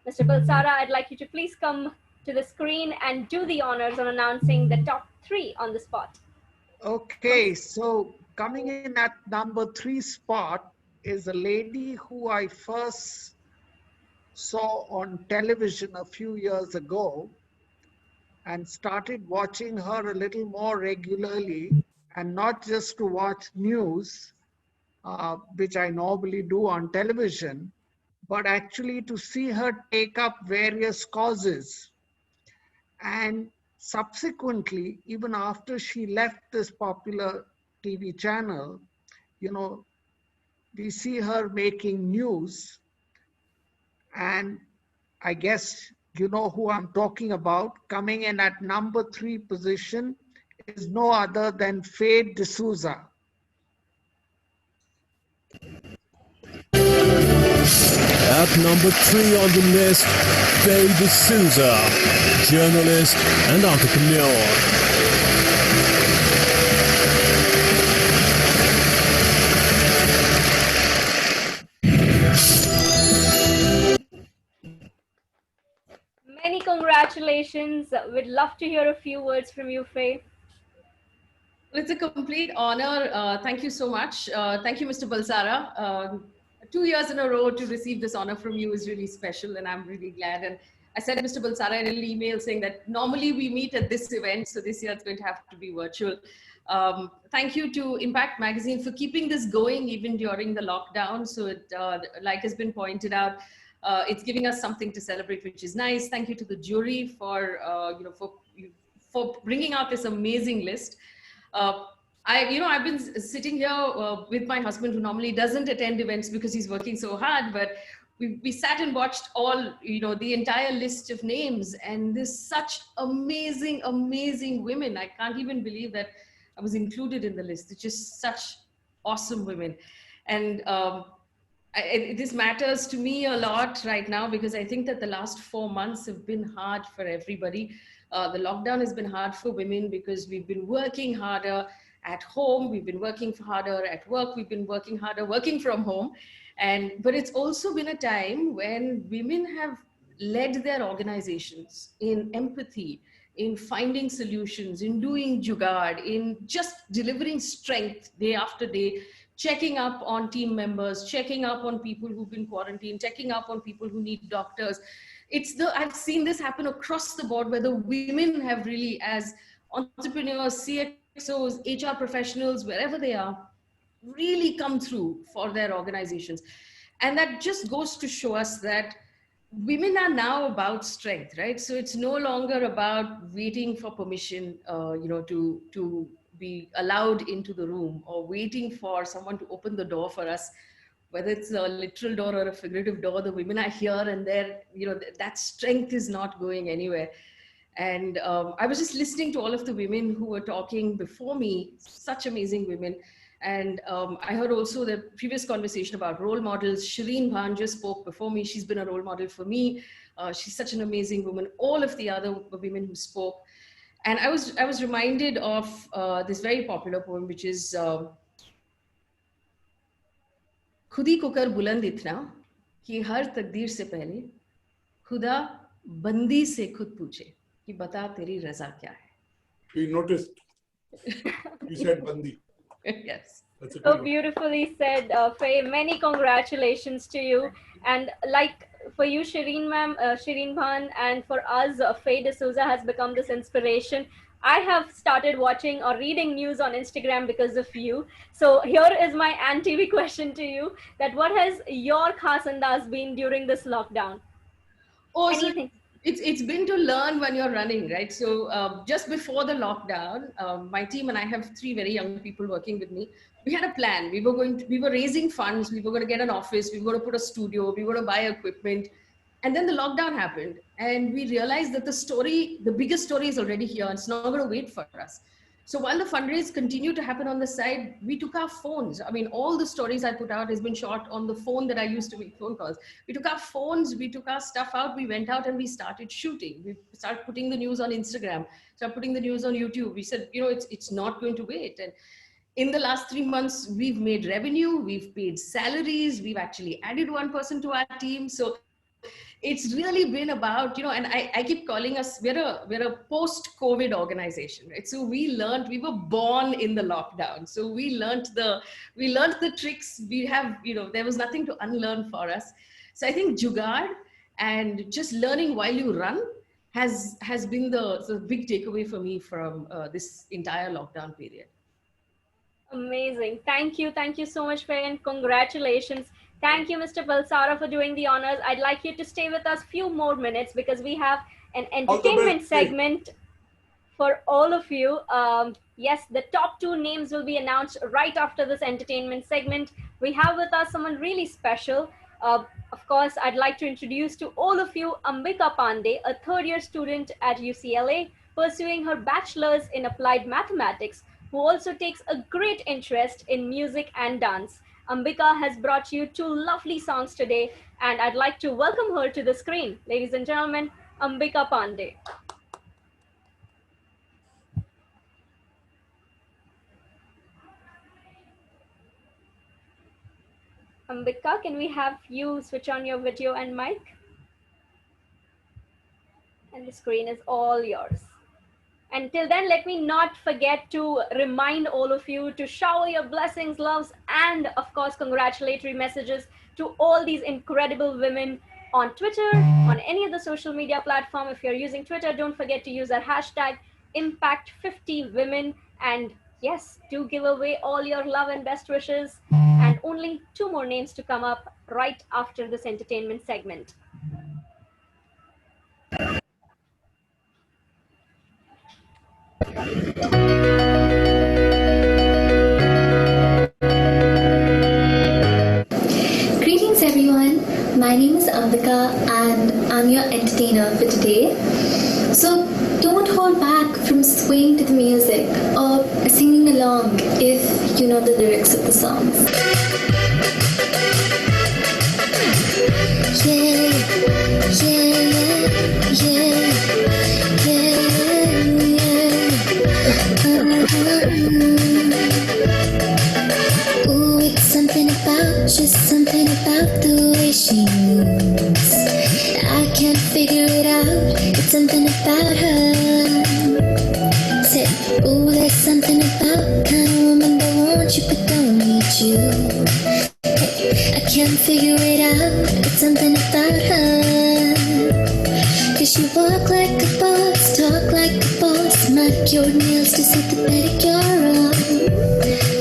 Mr. Balsara, I'd like you to please come to the screen and do the honors on announcing the top 3 on the spot. Okay, so coming in at number 3 spot is a lady who I first saw on television a few years ago and started watching her a little more regularly, and not just to watch news, which I normally do on television, but actually to see her take up various causes. And subsequently, even after she left this popular TV channel, we see her making news. And I guess you know who I'm talking about. Coming in at number 3 position is no other than Faye D'Souza. At number 3 on the list, Faye D'Souza, journalist and entrepreneur. congratulations. We'd love to hear a few words from you, Faye. Well, it's a complete honor. Thank you so much. Thank you, Mr. Balsara. 2 years in a row to receive this honor from you is really special, and I'm really glad. And I said, Mr. Balsara, in an email saying that normally we meet at this event, so this year it's going to have to be virtual. Thank you to Impact Magazine for keeping this going even during the lockdown. So, like has been pointed out, it's giving us something to celebrate, which is nice. Thank you to the jury for for bringing out this amazing list. I've been sitting here with my husband, who normally doesn't attend events because he's working so hard, but we sat and watched all, the entire list of names, and there's such amazing, amazing women. I can't even believe that I was included in the list. It's just such awesome women. And this matters to me a lot right now, because I think that the last 4 months have been hard for everybody. The lockdown has been hard for women because we've been working harder at home, we've been working harder at work, we've been working harder working from home. But it's also been a time when women have led their organizations in empathy, in finding solutions, in doing jugaad, in just delivering strength day after day, checking up on team members, checking up on people who've been quarantined, checking up on people who need doctors. I've seen this happen across the board, where the women have really, as entrepreneurs, CXOs, HR professionals, wherever they are, really come through for their organizations. And that just goes to show us that women are now about strength, right? So it's no longer about waiting for permission, to be allowed into the room, or waiting for someone to open the door for us. Whether it's a literal door or a figurative door, the women are here, and that strength is not going anywhere. And I was just listening to all of the women who were talking before me, such amazing women. And I heard also the previous conversation about role models. Shireen Bhan just spoke before me. She's been a role model for me. She's such an amazing woman. All of the other women who spoke. And I was reminded of this very popular poem, which is खुद ही को कर बुलंद इतना कि हर तकदीर से पहले खुदा बंदी से खुद पूछे कि बता तेरी रजा क्या है. We noticed. You said bandi. Yes. So beautifully said, Faye. Many congratulations to you. And like for you, Shireen ma'am, Shireen Bhan, and for us, Faye D'Souza has become this inspiration. I have started watching or reading news on Instagram because of you. So here is my anti question to you: that what has your khas andaz been during this lockdown? Oh, anything? So it's been to learn when you're running, right? So just before the lockdown, my team and I have 3 very young people working with me. We had a plan. We were raising funds. We were going to get an office. We were going to put a studio. We were going to buy equipment. And then the lockdown happened, and we realized that the biggest story is already here. It's not going to wait for us. So while the fundraise continued to happen on the side, we took our phones. I mean, all the stories I put out has been shot on the phone that I used to make phone calls. We took our phones, we took our stuff out, we went out and we started shooting. We started putting the news on Instagram, started putting the news on YouTube. We said, it's not going to wait. And in the last 3 months, we've made revenue, we've paid salaries, we've actually added 1 person to our team. So it's really been about, and I keep calling us, we're a post-COVID organization, right? So we were born in the lockdown. So we learned the tricks. There was nothing to unlearn for us. So I think jugaad and just learning while you run has been the big takeaway for me from this entire lockdown period. Amazing. Thank you. Thank you so much, Faye, and congratulations. Thank you, Mr. Balsara, for doing the honors. I'd like you to stay with us a few more minutes because we have an entertainment segment for all of you. Yes, the top 2 names will be announced right after this entertainment segment. We have with us someone really special. Of course, I'd like to introduce to all of you Ambika Pandey, a 3rd-year student at UCLA, pursuing her bachelor's in applied mathematics, who also takes a great interest in music and dance. Ambika has brought you 2 lovely songs today, and I'd like to welcome her to the screen. Ladies and gentlemen, Ambika Pandey. Ambika, can we have you switch on your video and mic? And the screen is all yours. Until then, let me not forget to remind all of you to shower your blessings, loves, and of course, congratulatory messages to all these incredible women on Twitter, on any of the social media platform. If you're using Twitter, don't forget to use our hashtag Impact50Women. And yes, do give away all your love and best wishes. And only 2 more names to come up right after this entertainment segment. Greetings everyone, my name is Ambika and I'm your entertainer for today. So don't hold back from swaying to the music or singing along if you know the lyrics of the songs. Yeah, yeah, yeah, Ooh, it's something about, just something about the way she moves. I can't figure it out, it's something about her. Say, ooh, there's something about kind of woman that wants you but don't need you. Hey, I can't figure it out, it's something about her. Cause she walk like a boss, talk like a boss, manicured nails to set the pedicure on.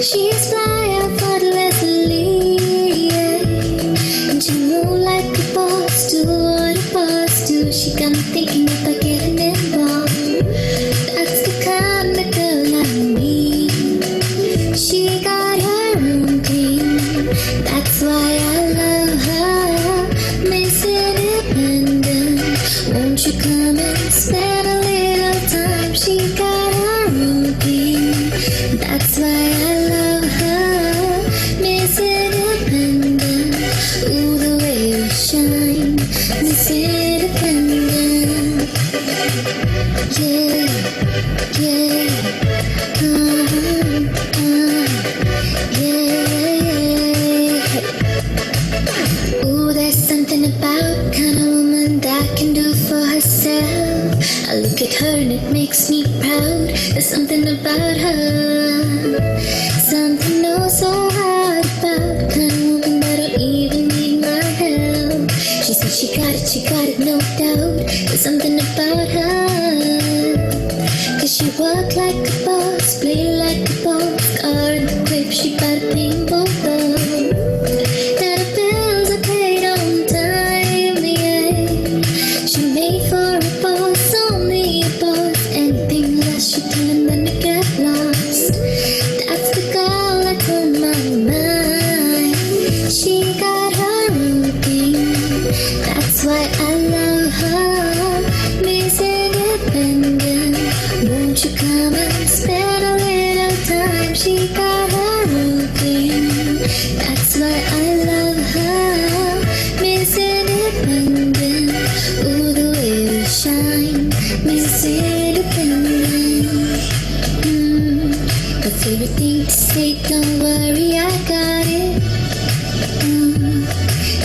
She's fly out for the Leslie, yeah. And she move like a boss, do what a boss do. She got me thinking about getting involved. That's the kind of girl I need. She got her own team, that's why I love her. Miss Independent, won't you come and spend a little time? She got her own team, that's why I love her. Miss Independent, ooh, the way you shine. Miss Independent, yeah, yeah, yeah. Ooh, there's something about kind of woman that can do for herself. I look at her and it makes me proud. There's something about her, something oh so hard about kind of woman that don't even need my help. She said she got it, no doubt. There's something about her, cause she walk like a boss, play like a boss, car in the whip, she got a paintball ball. That her bills are paid on time, yeah. She made for a boss, only a boss. Anything less, she telling them to get lost. That's the girl that's on my mind. She got her own thing, that's why I love her. Miss Independent, won't you come and spend a little time? She got her own thing, that's why I love her. Miss Independent, ooh, the way you shine. Miss Independent, her favorite thing to say, don't worry, I got it.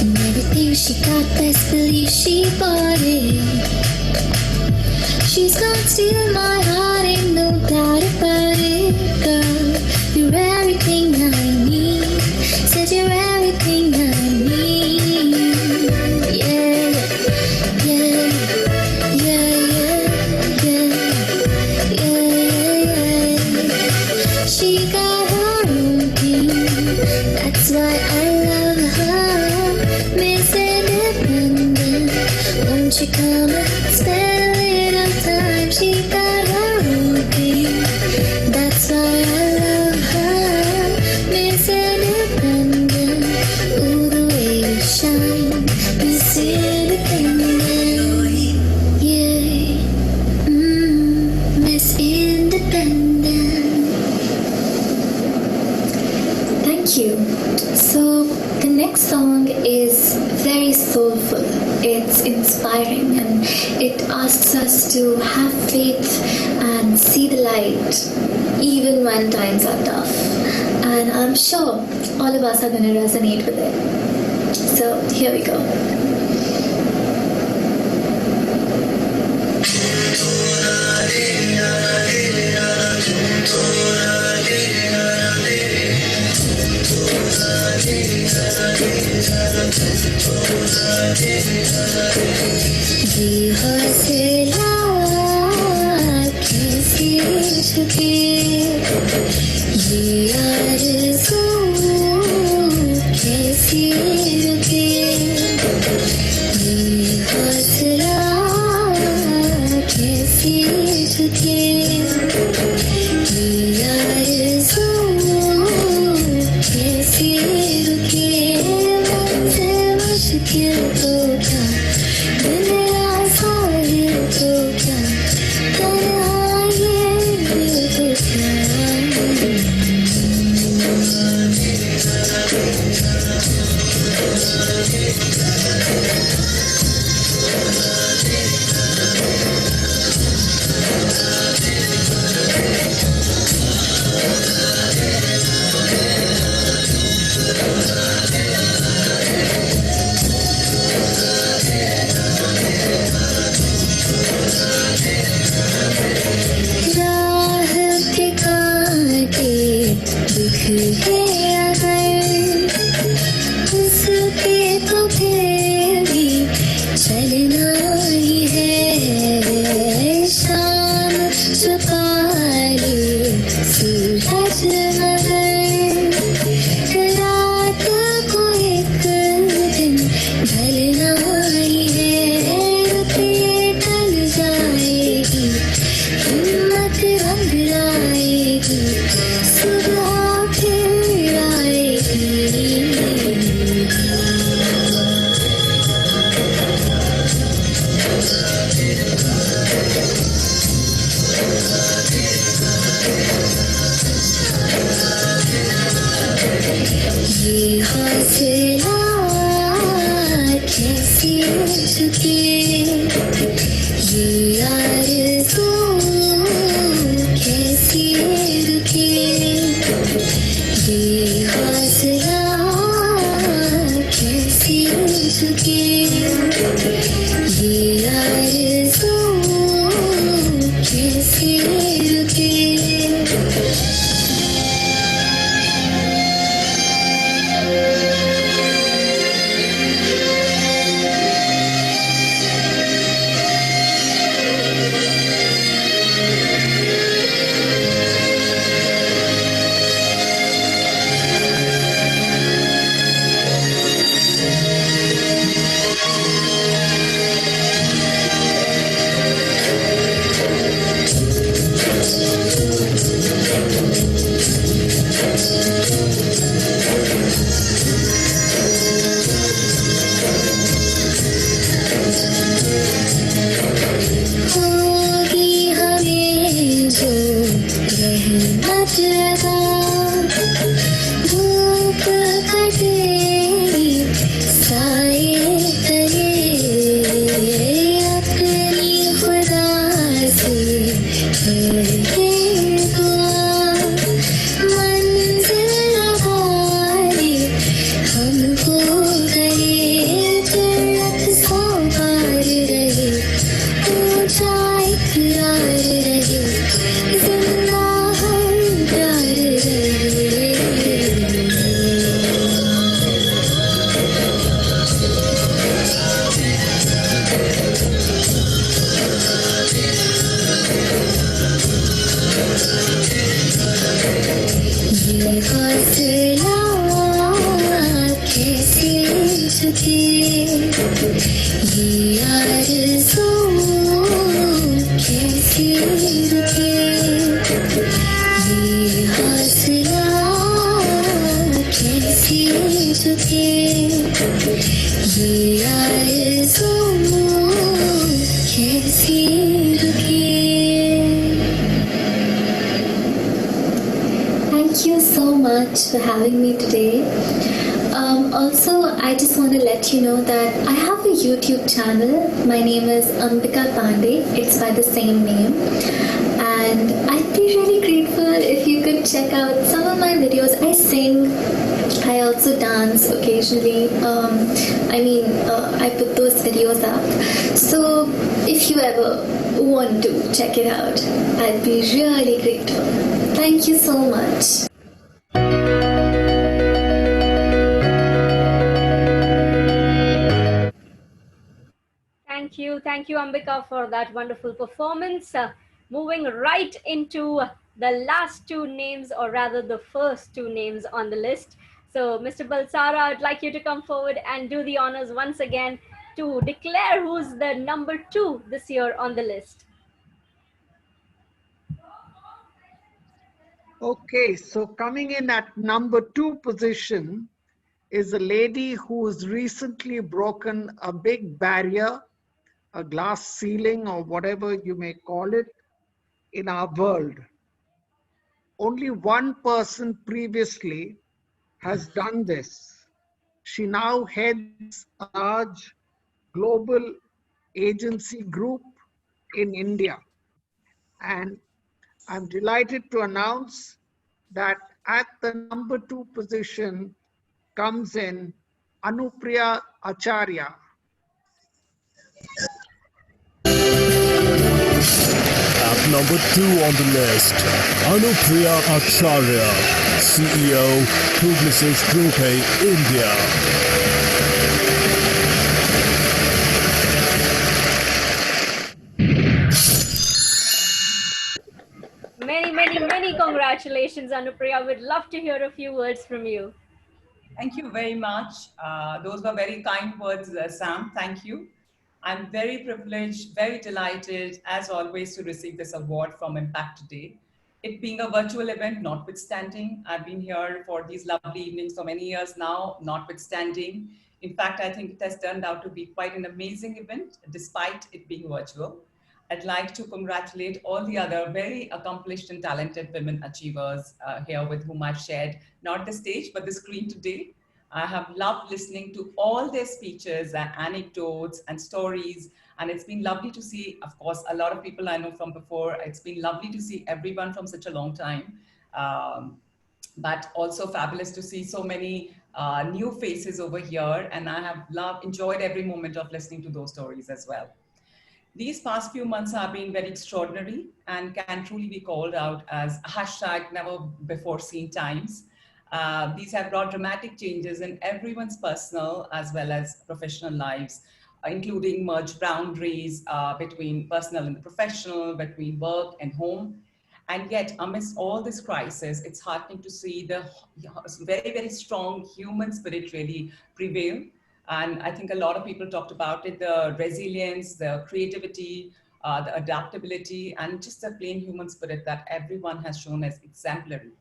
And everything she got, best believe she bought it. She's gonna steal my heart, ain't no doubt about it, girl. You're everything I need, said you're everything I need. Yeah, yeah, yeah, yeah, yeah, yeah. She got her own thing, that's why I love her. Miss Independent, won't you come and spend a little time? She got her own thing, that's why I love her. Miss Independent, ooh, the way you shine. Miss Independent, yeah, Miss Independent. Thank you. So the next song is very soulful. It's inspiring and it asks us to have faith and see the light even when times are tough. And I'm sure all of us are going to resonate with it. So here we go. ये हौसला कैसे झुके, ये आरज़ू कैसे रुके, ये हौसला कैसे झुके, ये आरज़ू कैसे रुके। मुझसे मुश्किल तो क्या, दिन आसानी तो क्या, तन्हाई तो क्या। राह के कांटे दिख गए अगर, उसके तो फिर भी चलना ही है। शाम छुपा ले सूरज मगर, रात को एक दिन ढलना ही है। रुते ढल जाएगी, हिम्मत रंग लाएगी, सुबह फिर आएगी। ये हौसला कैसे झुके, ये आरज़ू कैसे रुके, ये हौसला कैसे झुके, ये आरज़ू कैसे रुके। होगी हमें जो रहमत अता, धूप कटेगी साए तले, अपनी खुदा से करके दुआ, मंजिल हमारी हमको करे, जन्नत सौ पार रहे, ऊंचा इकरार रहे, जिंदा हर प्यार रहे। ये हौसला कैसे झुके, ये आरज़ू कैसे रुके, ये हौसला कैसे झुके, ये आरज़ू कैसे रुके। Thank you so much for having me today. Also, I just want to let you know that I have a YouTube channel. My name is Ambika Pandey. It's by the same name. And I'd be really grateful if you could check out some of my videos. I sing. I also dance occasionally. I put those videos up. So if you ever want to check it out. I'd be really grateful. Thank you so much. Thank you, Ambika, for that wonderful performance. Moving right into the last two names, or rather the first two names on the list. So, Mr. Balsara, I'd like you to come forward and do the honors once again to declare who's the number two this year on the list. Okay, so coming in at number 2 position is a lady who's recently broken a big barrier, a glass ceiling, or whatever you may call it, in our world. Only one person previously has done this. She now heads a large global agency group in India. And I'm delighted to announce that at the number 2 position comes in Anupriya Acharya. At number 2 on the list, Anupriya Acharya, CEO, Publicis Groupe, India. Many congratulations, Anupriya. We'd love to hear a few words from you. Thank you very much. Those were very kind words, Sam. Thank you. I'm very privileged, very delighted, as always, to receive this award from Impact today. It being a virtual event, notwithstanding, I've been here for these lovely evenings for many years now, notwithstanding. In fact, I think it has turned out to be quite an amazing event, despite it being virtual. I'd like to congratulate all the other very accomplished and talented women achievers here with whom I've shared not the stage, but the screen today. I have loved listening to all their speeches and anecdotes and stories. And it's been lovely to see, of course, a lot of people I know from before. It's been lovely to see everyone from such a long time. But also fabulous to see so many new faces over here. And I have enjoyed every moment of listening to those stories as well. These past few months have been very extraordinary and can truly be called out as hashtag never before seen times. These have brought dramatic changes in everyone's personal as well as professional lives, including merged boundaries between personal and professional, between work and home. And yet, amidst all this crisis, it's heartening to see the very, very strong human spirit really prevail. And I think a lot of people talked about it, the resilience, the creativity, the adaptability, and just the plain human spirit that everyone has shown as exemplary.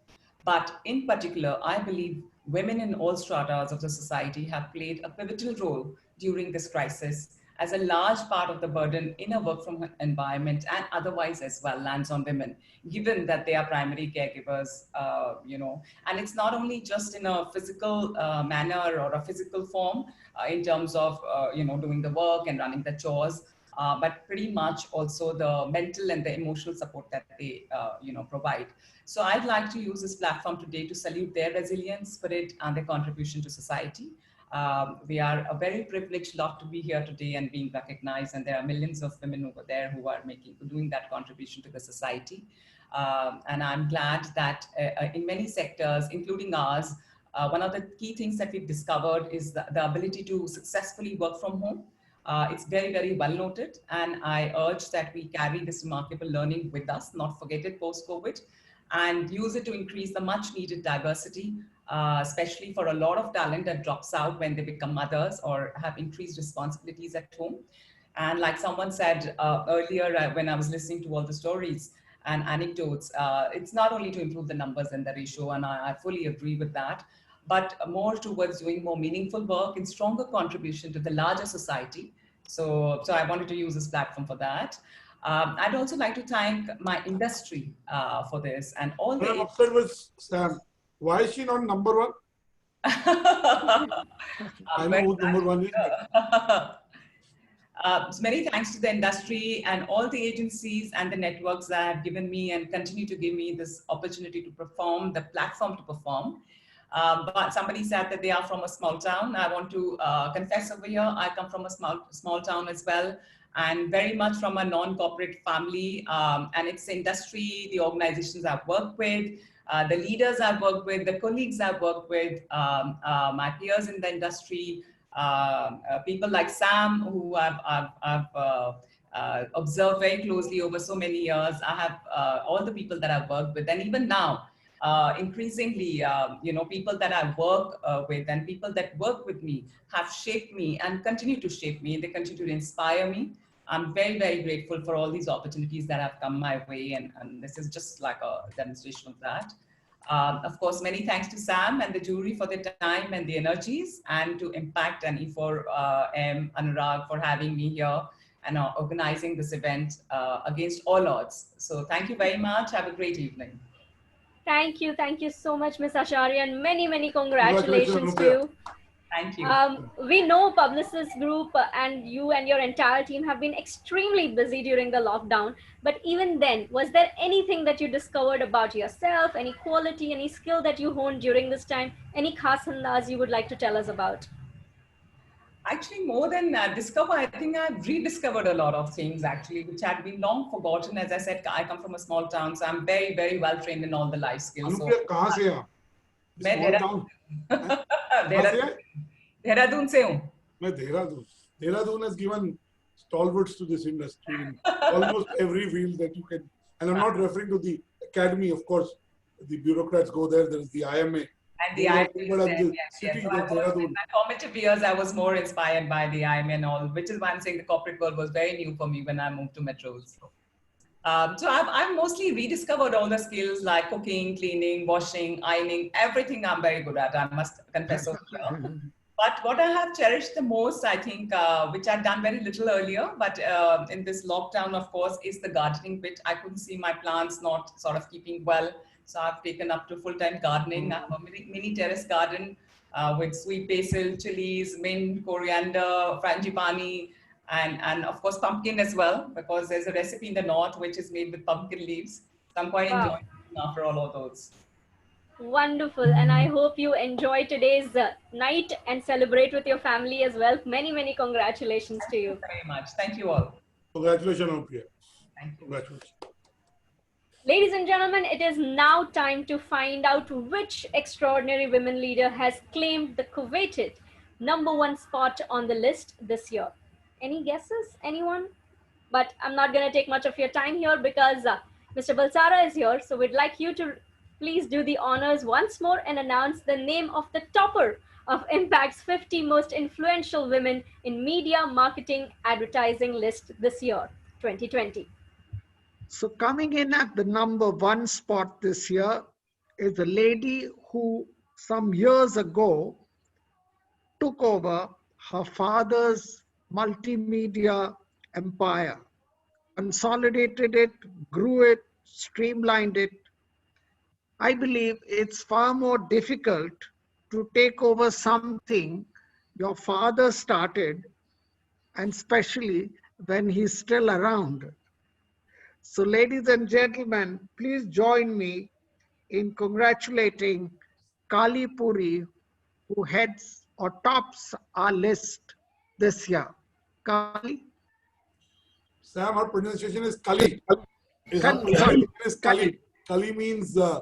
But in particular, I believe women in all stratas of the society have played a pivotal role during this crisis, as a large part of the burden in a work from home environment and otherwise as well lands on women, given that they are primary caregivers, and it's not only just in a physical manner or a physical form in terms of, doing the work and running the chores, but pretty much also the mental and the emotional support that they, provide. So I'd like to use this platform today to salute their resilience, spirit, and their contribution to society. We are a very privileged lot to be here today and being recognized, and there are millions of women over there who are doing that contribution to the society. And I'm glad that in many sectors, including ours, one of the key things that we've discovered is the ability to successfully work from home. It's very, very well noted, and I urge that we carry this remarkable learning with us, not forget it post-COVID, and use it to increase the much needed diversity, especially for a lot of talent that drops out when they become mothers or have increased responsibilities at home. And like someone said earlier, when I was listening to all the stories and anecdotes, it's not only to improve the numbers and the ratio, and I fully agree with that, but more towards doing more meaningful work and stronger contribution to the larger society. So I wanted to use this platform for that. I'd also like to thank my industry for this and all the... I'm upset with Sam. Why is she not number one? I know who number one is. Many thanks to the industry and all the agencies and the networks that have given me and continue to give me this opportunity to perform, the platform to perform. But somebody said that they are from a small town. I want to confess over here, I come from a small town as well. and very much from a non-corporate family. And it's industry, the organizations I've worked with, the leaders I've worked with, the colleagues I've worked with, my peers in the industry, people like Sam, who I've observed very closely over so many years. I have all the people that I've worked with, and even now, increasingly, people that I work with and people that work with me have shaped me and continue to shape me. They continue to inspire me. I'm very, very grateful for all these opportunities that have come my way, and this is just like a demonstration of that. Of course, many thanks to Sam and the jury for their time and the energies, and to Impact and E4M Anurag for having me here and organizing this event against all odds. So thank you very much. Have a great evening. Thank you so much, Ms. Ashari, and many congratulations to you. Thank you. We know Publicis Group and you and your entire team have been extremely busy during the lockdown. But even then, was there anything that you discovered about yourself, any quality, any skill that you honed during this time, any khas andaz you would like to tell us about? Actually, more than discover, I think I've rediscovered a lot of things actually, which had been long forgotten. As I said, I come from a small town, so I'm very, very well trained in all the life skills. Anupriya, कहाँ से आप? Small town. Dehradun से हूँ. मैं Dehradun. Dehradun has given stalwarts to this industry in almost every field that you can. And I'm not referring to the academy, of course. The bureaucrats go there. There is the IMA. And the IMA. So in my formative years, I was more inspired by the IMA and all, which is why I'm saying the corporate world was very new for me when I moved to metros. So I've mostly rediscovered all the skills like cooking, cleaning, washing, ironing, everything I'm very good at, I must confess over here. But what I have cherished the most, I think, which I'd done very little earlier, but in this lockdown, of course, is the gardening bit. I couldn't see my plants not sort of keeping well. So I've taken up to full-time gardening. I have a mini terrace garden with sweet basil, chilies, mint, coriander, frangipani, and of course pumpkin as well, because there's a recipe in the north which is made with pumpkin leaves. So I'm quite enjoying after all of those. Wonderful, and I hope you enjoy today's night and celebrate with your family as well. Many congratulations to you. Thank you very much. Thank you all. Congratulations, Anupriya. Thank you. Congratulations. Ladies and gentlemen, it is now time to find out which extraordinary women leader has claimed the coveted #1 spot on the list this year. Any guesses? Anyone? But I'm not going to take much of your time here because Mr. Balsara is here. So we'd like you to please do the honors once more and announce the name of the topper of Impact's 50 most influential women in media, marketing, advertising list this year, 2020. So coming in at the #1 spot this year is a lady who some years ago took over her father's multimedia empire, consolidated it, grew it, streamlined it. I believe it's far more difficult to take over something your father started, and especially when he's still around. So ladies and gentlemen, please join me in congratulating Kali Puri, who heads or tops our list this year. Kali? Sam, her pronunciation is Kali. Sorry. Is Kali. Kali means the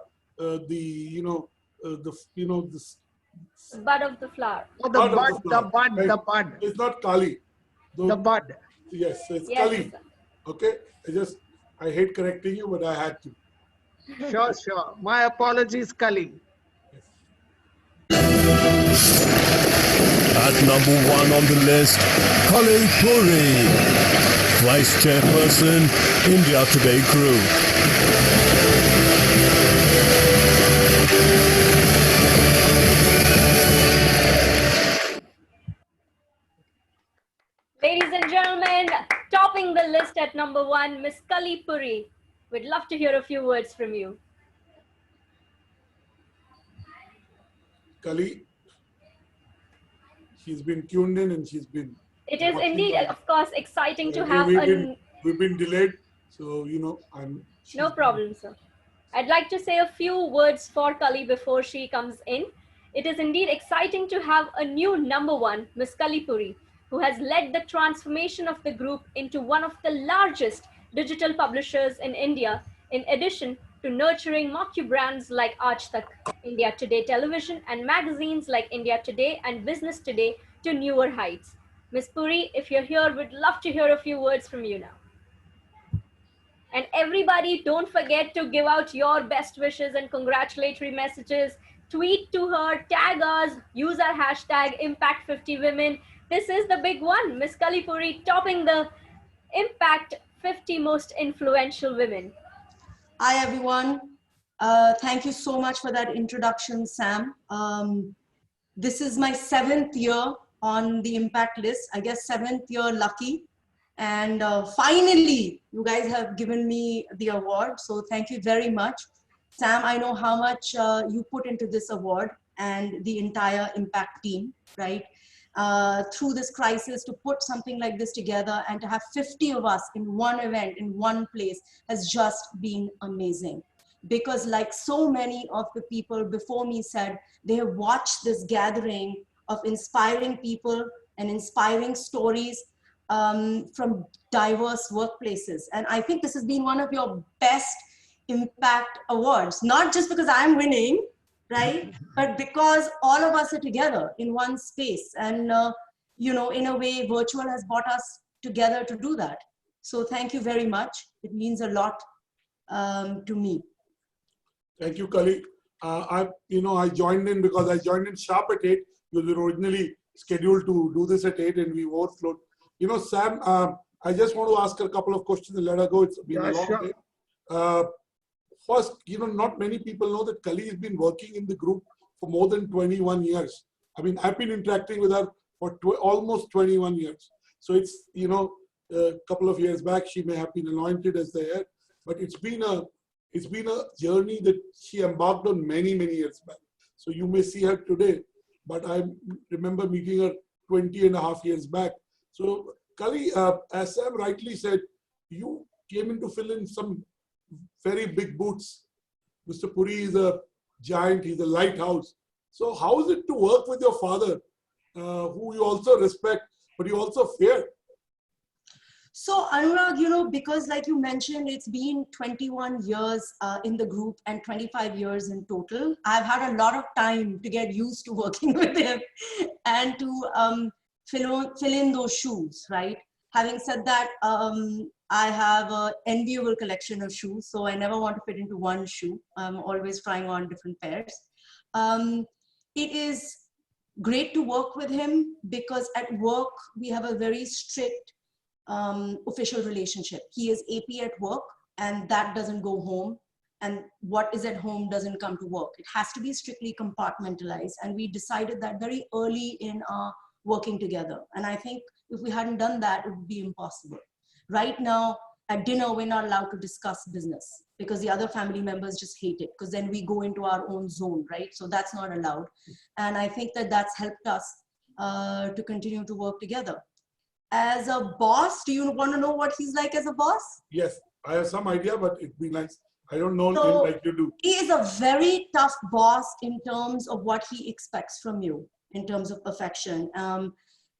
bud of the flower. Oh, the bud. It's not Kali. The bud. Yes, it's Yes, Kali. Okay, I hate correcting you, but I had to. Sure. My apologies, Kali. At #1 on the list, Kali Puri, Vice Chairperson, India Today Group. Ladies and gentlemen, topping the list at #1, Miss Kali Puri. We'd love to hear a few words from you. Kali, she's been tuned in and she's been. It is indeed, of course, exciting to have We've been delayed, so No problem, sir. I'd like to say a few words for Kali before she comes in. It is indeed exciting to have a new #1, Miss Kali Puri. who has led the transformation of the group into one of the largest digital publishers in India, in addition to nurturing marquee brands like Aaj Tak, India Today Television, and magazines like India Today and Business Today to newer heights. Ms. Puri, if you're here, we'd love to hear a few words from you now. And everybody, don't forget to give out your best wishes and congratulatory messages. Tweet to her, tag us, use our hashtag Impact50Women. This is the big one. Miss Kalipuri topping the Impact 50 most influential women. Hi, everyone. Thank you so much for that introduction, Sam. This is my 7th year on the Impact list. I guess 7th year lucky. And finally, you guys have given me the award. So thank you very much. Sam, I know how much you put into this award and the entire Impact team, right? Through this crisis, to put something like this together and to have 50 of us in one event, in one place, has just been amazing. Because like so many of the people before me said, they have watched this gathering of inspiring people and inspiring stories from diverse workplaces. And I think this has been one of your best Impact awards, not just because I'm winning, right? But because all of us are together in one space. And, you know, in a way, virtual has brought us together to do that. So thank you very much. It means a lot to me. Thank you, Kali. I joined in because I joined in sharp at 8. We were originally scheduled to do this at 8 and we overflowed. You know, Sam, I just want to ask her a couple of questions and let her go. It's been a long day. First, you know, not many people know that Kali has been working in the group for more than 21 years. I mean, I've been interacting with her for almost 21 years. So it's, you know, a couple of years back, she may have been anointed as the head, but it's been a journey that she embarked on many, many years back. So you may see her today, but I remember meeting her 20.5 years back. So Kali, as Sam rightly said, you came in to fill in some very big boots. Mr. Puri is a giant, he's a lighthouse. So how is it to work with your father, who you also respect, but you also fear? So Anurag, you know, because like you mentioned, it's been 21 years in the group and 25 years in total. I've had a lot of time to get used to working with him and to fill in those shoes, right? Having said that, I have an enviable collection of shoes, so I never want to fit into one shoe. I'm always trying on different pairs. It is great to work with him because at work, we have a very strict official relationship. He is AP at work and that doesn't go home, and what is at home doesn't come to work. It has to be strictly compartmentalized, and we decided that very early in our working together. And I think if we hadn't done that, it would be impossible. Right now, at dinner, we're not allowed to discuss business because the other family members just hate it, because then we go into our own zone, right? So that's not allowed. And I think that that's helped us to continue to work together. As a boss, do you want to know what he's like as a boss? Yes, I have some idea, but it'd be nice. I don't know So, him like you do. He is a very tough boss in terms of what he expects from you, in terms of perfection.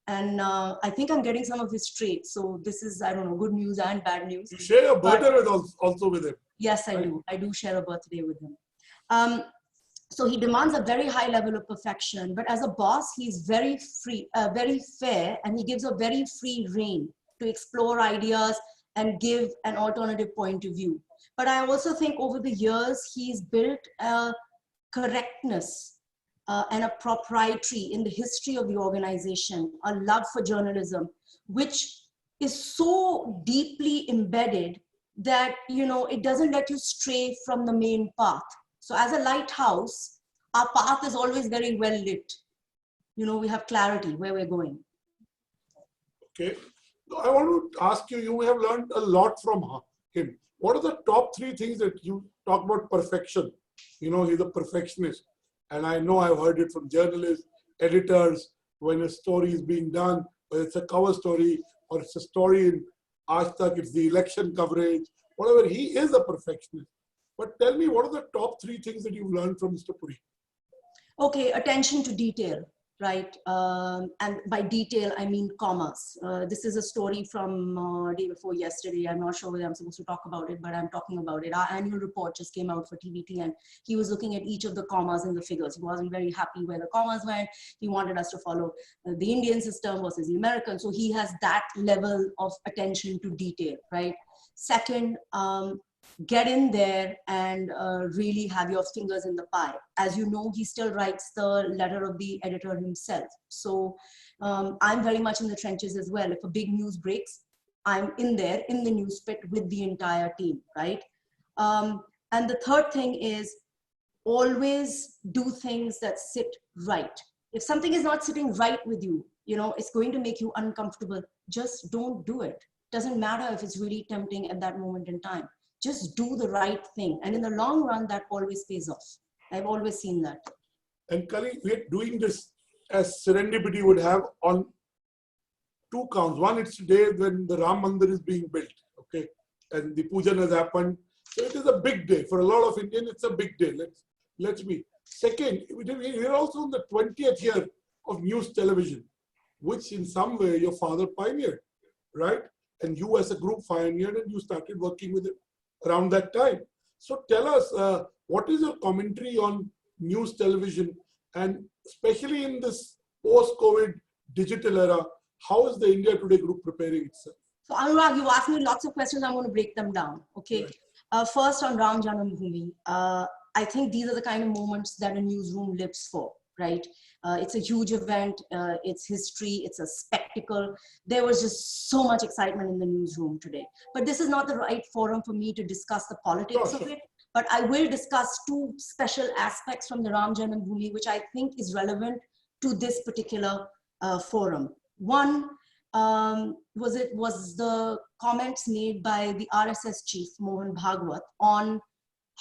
I think I'm getting some of his traits. So this is, I don't know, good news and bad news. You share a birthday also with him. Yes, I do. I do share a birthday with him. So he demands a very high level of perfection, but as a boss, he's very free, very fair, and he gives a very free rein to explore ideas and give an alternative point of view. But I also think over the years, he's built a correctness and a propriety in the history of the organization, a love for journalism, which is so deeply embedded that, you know, it doesn't let you stray from the main path. So as a lighthouse, our path is always very well lit. You know, we have clarity where we're going. Okay. I want to ask you, you have learned a lot from him. What are the top 3 things that you talk about perfection? You know, he's a perfectionist. And I know I've heard it from journalists, editors, when a story is being done, whether it's a cover story or it's a story in Aaj Tak, it's the election coverage, whatever, he is a perfectionist. But tell me, what are the top 3 things that you've learned from Mr. Puri? Okay, attention to detail. right? And by detail, I mean commas. This is a story from day before yesterday. I'm not sure whether I'm supposed to talk about it, but I'm talking about it. Our annual report just came out for TVT, and he was looking at each of the commas in the figures. He wasn't very happy where the commas went. He wanted us to follow the Indian system versus the American. So he has that level of attention to detail, right? Second, get in there and really have your fingers in the pie. As you know, he still writes the letter of the editor himself. So I'm very much in the trenches as well. If a big news breaks, I'm in there in the news pit with the entire team, right? And the third thing is always do things that sit right. If something is not sitting right with you, you know, it's going to make you uncomfortable. Just don't do it. Doesn't matter if it's really tempting at that moment in time. Just do the right thing. And in the long run, that always pays off. I've always seen that. And Kali, we're doing this as serendipity would have on two counts. One, it's today when the Ram Mandir is being built, okay? And the pujan has happened. So it is a big day. For a lot of Indians, it's a big day. Let's be. Second, we're also in the 20th year of news television, which in some way your father pioneered, right? And you as a group pioneered, and you started working with it around that time. So tell us, what is your commentary on news television, and especially in this post-COVID digital era, how is the India Today group preparing itself? So Anurag, you asked me lots of questions. I'm going to break them down. Okay. Right. First on Ram Janambhoomi, I think these are the kind of moments that a newsroom lives for, right? It's a huge event. It's history. It's a spectacle. There was just so much excitement in the newsroom today. But this is not the right forum for me to discuss the politics of it. But I will discuss two special aspects from the Ram Janambhoomi, which I think is relevant to this particular forum. One was the comments made by the RSS chief, Mohan Bhagwat, on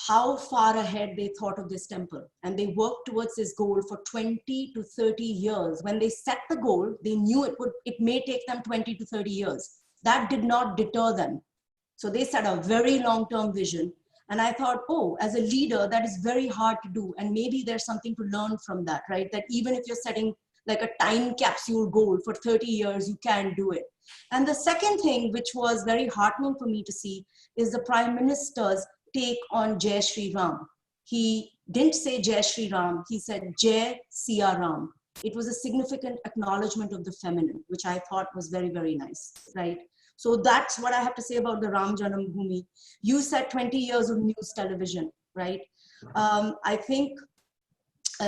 how far ahead they thought of this temple. And they worked towards this goal for 20 to 30 years. When they set the goal, they knew it may take them 20 to 30 years. That did not deter them. So they set a very long-term vision. And I thought, oh, as a leader, that is very hard to do. And maybe there's something to learn from that, right? That even if you're setting like a time capsule goal for 30 years, you can do it. And the second thing, which was very heartening for me to see, is the Prime Minister's take on Jai Shri Ram. He didn't say Jai Shri Ram, he said Jai Siya Ram. It was a significant acknowledgement of the feminine, which I thought was very, very nice, right? So that's what I have to say about the Ram Janambhoomi. You said 20 years of news television, right? I think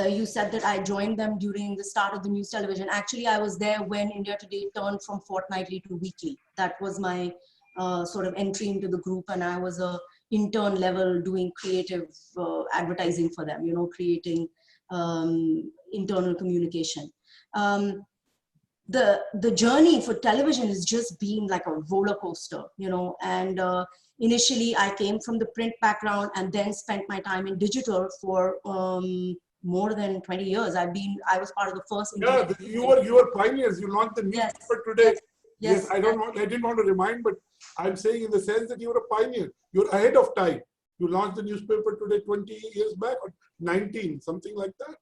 you said that I joined them during the start of the news television. Actually, I was there when India Today turned from fortnightly to weekly. That was my sort of entry into the group, and I was a intern level doing creative advertising for them, you know, creating internal communication. The journey for television has just been like a roller coaster, you know, and initially I came from the print background and then spent my time in digital for more than 20 years. I was part of the first. Yeah, you were pioneers. You launched the newspaper today. Yes, I didn't want to remind, but I'm saying in the sense that you were a pioneer. You're ahead of time. You launched the newspaper today 20 years back, or 19, something like that.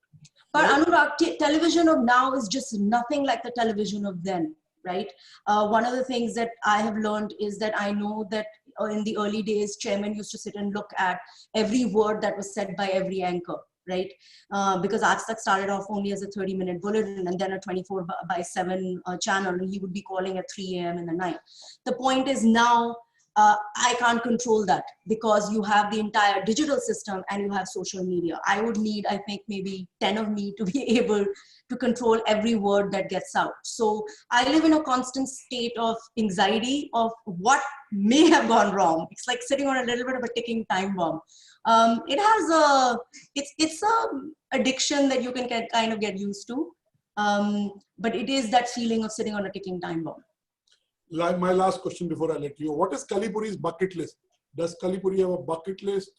But Anurag, television of now is just nothing like the television of then, right? One of the things that I have learned is that I know that in the early days, chairman used to sit and look at every word that was said by every anchor, right? Because Aaj Tak started off only as a 30-minute bulletin and then a 24/7 channel, and he would be calling at 3 a.m. in the night. The point is now, I can't control that because you have the entire digital system and you have social media. I would need, I think, maybe 10 of me to be able to control every word that gets out. So I live in a constant state of anxiety of what may have gone wrong. It's like sitting on a little bit of a ticking time bomb. It's a addiction that you can kind of get used to. But it is that feeling of sitting on a ticking time bomb. Like my last question before I let you, what is Kalipuri's bucket list? Does Kalipuri have a bucket list?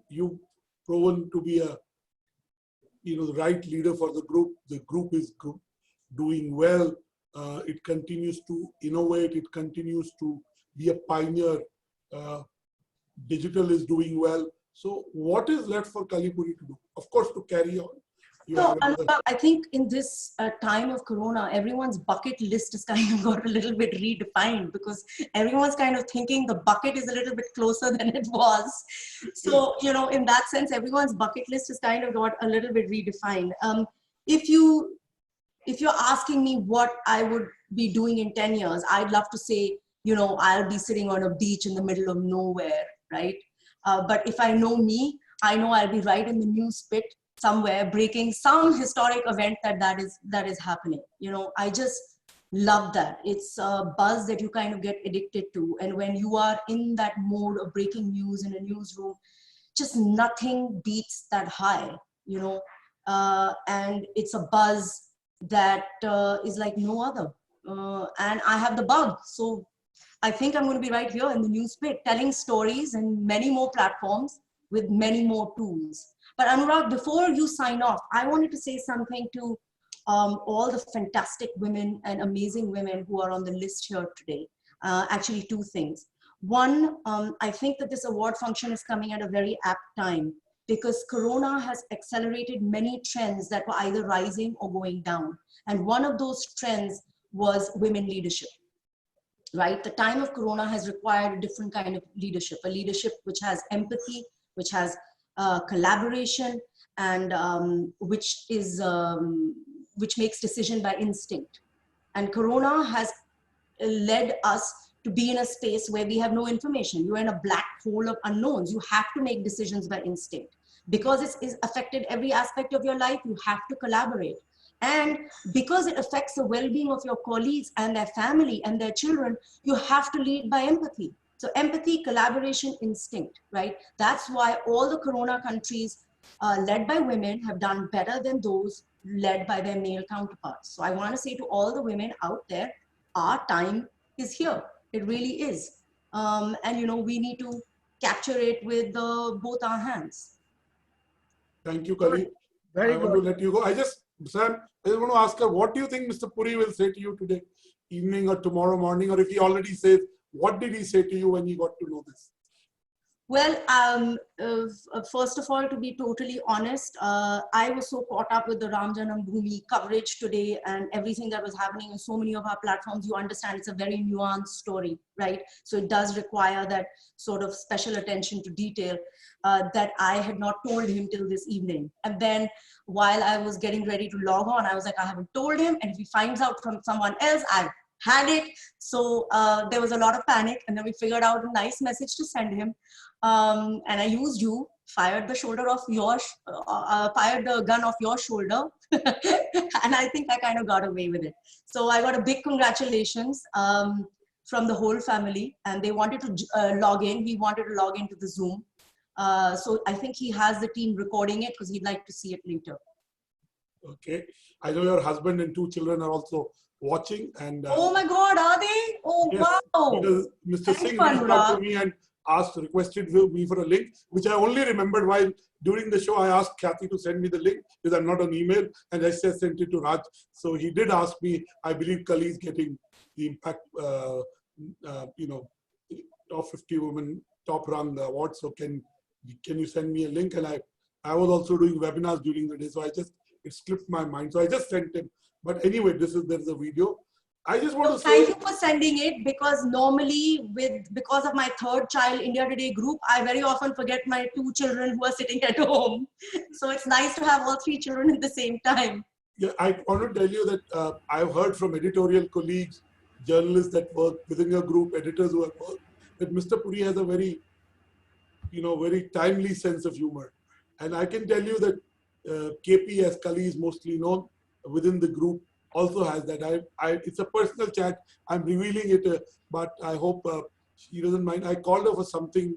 You've proven to be the right leader for the group. The group is doing well. It continues to innovate. It continues to be a pioneer. Digital is doing well. So what is left for Kalipuri to do? Of course, to carry on. You So, have another. Anurag, I think in this time of Corona, everyone's bucket list is kind of got a little bit redefined because everyone's kind of thinking the bucket is a little bit closer than it was. So, in that sense, everyone's bucket list is kind of got a little bit redefined. If you if you're asking me what I would be doing in 10 years, I'd love to say, I'll be sitting on a beach in the middle of nowhere, right? But if I know me, I know I'll be right in the news pit somewhere breaking some historic event that is happening. I just love that. It's a buzz that you kind of get addicted to. And when you are in that mode of breaking news in a newsroom, just nothing beats that high, and it's a buzz that is like no other. And I have the bug. So I think I'm going to be right here in the news pit telling stories in many more platforms with many more tools. But Anurag, before you sign off, I wanted to say something to all the fantastic women and amazing women who are on the list here today. Actually, two things. One, I think that this award function is coming at a very apt time because Corona has accelerated many trends that were either rising or going down. And one of those trends was women leadership, right? The time of Corona has required a different kind of leadership, a leadership which has empathy, which has collaboration, and which makes decision by instinct. And Corona has led us to be in a space where we have no information. You're in a black hole of unknowns. You have to make decisions by instinct. Because it's affected every aspect of your life, you have to collaborate. And because it affects the well-being of your colleagues and their family and their children, you have to lead by empathy. So empathy, collaboration, instinct, right? That's why all the Corona countries led by women have done better than those led by their male counterparts. So I want to say to all the women out there, our time is here. It really is. And we need to capture it with both our hands. Thank you, Kali. Very I want to let you go. Sam, I just want to ask her, what do you think Mr. Puri will say to you today evening or tomorrow morning? Or if he already says, what did he say to you when he got to know this? Well, first of all, to be totally honest, I was so caught up with the Ram Janam Bhoomi coverage today and everything that was happening in so many of our platforms. You understand it's a very nuanced story, right? So it does require that sort of special attention to detail that I had not told him till this evening. And then while I was getting ready to log on, I was like, I haven't told him. And if he finds out from someone else, I had it. So there was a lot of panic, and then we figured out a nice message to send him. And I used you, fired the gun off your shoulder. And I think I kind of got away with it. So I got a big congratulations from the whole family, and they wanted to log in. He wanted to log into the Zoom. So I think he has the team recording it because he'd like to see it later. Okay. I know your husband and 2 children are also watching. And oh my God, are they? Oh, yes, wow. because Mr. Singh reached out to me and requested me for a link, which I only remembered while during the show I asked Kathy to send me the link because I'm not on email, and I just sent it to Raj. So he did ask me. I believe Kali is getting the Impact, top 50 women, top rung award. So can you send me a link? And I was also doing webinars during the day, so it slipped my mind. So I just sent him. But anyway, there's a video. I just want to say thank you for sending it, because normally because of my third child India Today group, I very often forget my 2 children who are sitting at home. So it's nice to have all 3 children at the same time. Yeah, I want to tell you that I've heard from editorial colleagues, journalists that work within your group, editors who have worked, that Mr. Puri has a very, very timely sense of humor. And I can tell you that KP, as Kali is mostly known within the group, also has that. It's a personal chat. I'm revealing it, but I hope she doesn't mind. I called her for something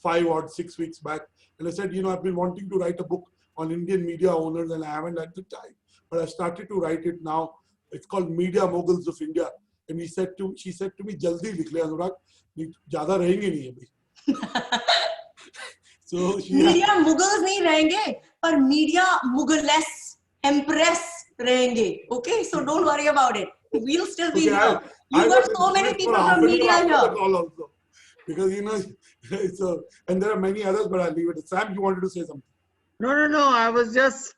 5 or 6 weeks back, and I said, I've been wanting to write a book on Indian media owners, and I haven't had the time. But I started to write it now. It's called Media Moguls of India. And she said to me, "Jaldi likh le Anurag, zyada rahenge nahi abhi." So media Mughals nahi rahenge, par media Mughalless, Empress rahenge. Okay, so don't worry about it. We'll still be here. You've got so many people from media here. Because and there are many others, but I'll leave it. Sam, you wanted to say something? No. I was just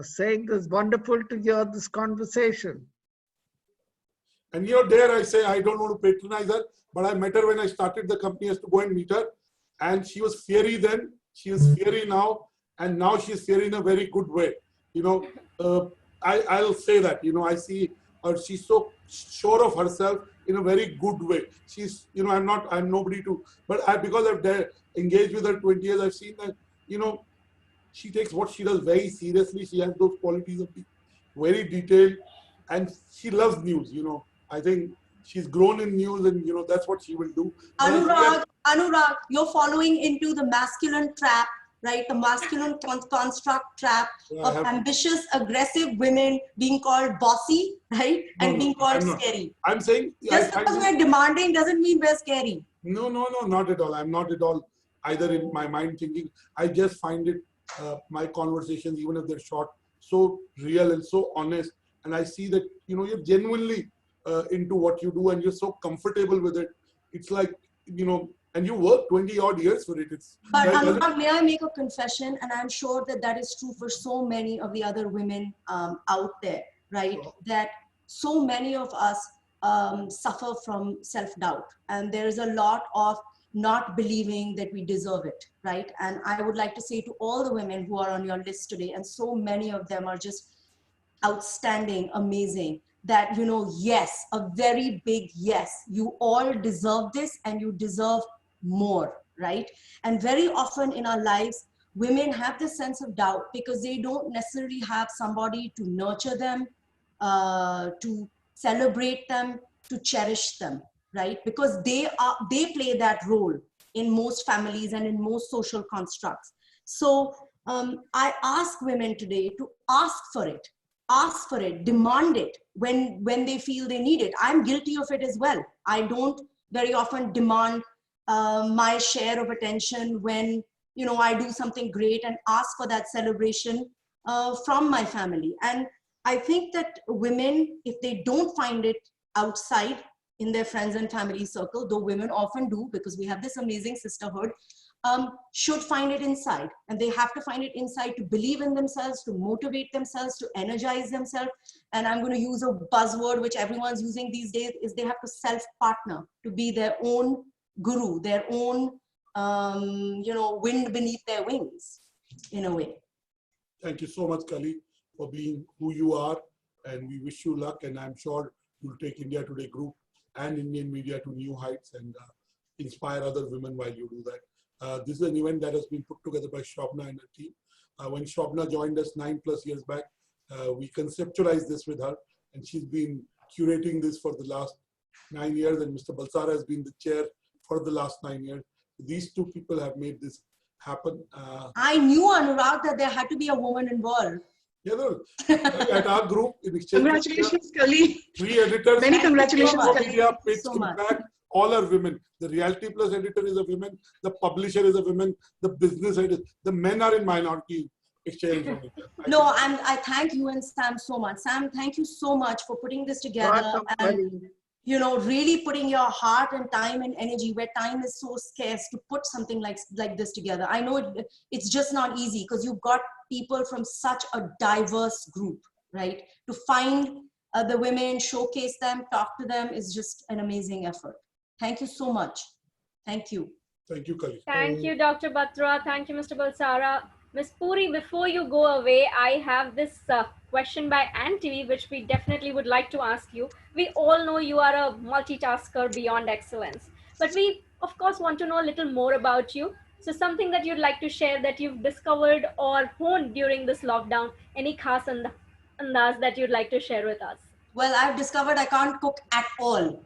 saying it's wonderful to hear this conversation. And there I say, I don't want to patronize her, but I met her when I started the company as to go and meet her. And she was fiery then, she is fiery now, and now she's fiery in a very good way. I'll say that, I see her, she's so sure of herself in a very good way. She's, I'm nobody to, but because I've engaged with her 20 years, I've seen that, she takes what she does very seriously. She has those qualities of being very detailed, and she loves news. I think she's grown in news, and that's what she will do. Anurag, you're following into the masculine trap, right? The masculine construct trap of ambitious, aggressive women being called bossy, right? And being called scary. I'm saying just because we're demanding doesn't mean we're scary. No, not at all. I'm not at all either in my mind thinking. I just find it, my conversations, even if they're short, so real and so honest. And I see that, you're genuinely into what you do, and you're so comfortable with it. It's like, and you work 20 odd years for it. But Anurag, may I make a confession? And I'm sure that is true for so many of the other women out there, right? That so many of us suffer from self-doubt. And there's a lot of not believing that we deserve it, right? And I would like to say to all the women who are on your list today, and so many of them are just outstanding, amazing, that, yes, a very big yes, you all deserve this and you deserve more, right? And very often in our lives, women have this sense of doubt because they don't necessarily have somebody to nurture them, to celebrate them, to cherish them, right? Because they play that role in most families and in most social constructs. So I ask women today to ask for it, demand it when they feel they need it. I'm guilty of it as well. I don't very often demand my share of attention when, I do something great, and ask for that celebration from my family. And I think that women, if they don't find it outside in their friends and family circle, though women often do because we have this amazing sisterhood, should find it inside. And they have to find it inside to believe in themselves, to motivate themselves, to energize themselves. And I'm going to use a buzzword which everyone's using these days, is they have to self-partner to be their own guru, their own, wind beneath their wings, in a way. Thank you so much, Kali, for being who you are. And we wish you luck. And I'm sure you'll take India Today Group and Indian media to new heights and inspire other women while you do that. This is an event that has been put together by Shobna and her team. When Shobna joined us 9+ years back, we conceptualized this with her, and she's been curating this for the last 9 years, and Mr. Balsara has been the chair for the last 9 years. These two people have made this happen. I knew, Anurag, that there had to be a woman involved. Yeah, no, at our group, in exchange, congratulations, Kali. 3 editors. Many congratulations, Kali. Media, Pitch, Impact, all are women. The Reality Plus editor is a woman. The publisher is a woman. The business editor. The men are in minority exchange. No, I thank you and Sam so much. Sam, thank you so much for putting this together and, really putting your heart and time and energy where time is so scarce to put something like this together. I know it's just not easy because you've got people from such a diverse group, right? To find the women, showcase them, talk to them is just an amazing effort. Thank you so much. Thank you. Thank you, Kali. Thank you, Dr. Batra. Thank you, Mr. Balsara. Ms. Puri, before you go away, I have this question by Anne, which we definitely would like to ask you. We all know you are a multitasker beyond excellence, but we, of course, want to know a little more about you. So something that you'd like to share that you've discovered or honed during this lockdown, any khas andaz that you'd like to share with us? Well, I've discovered I can't cook at all.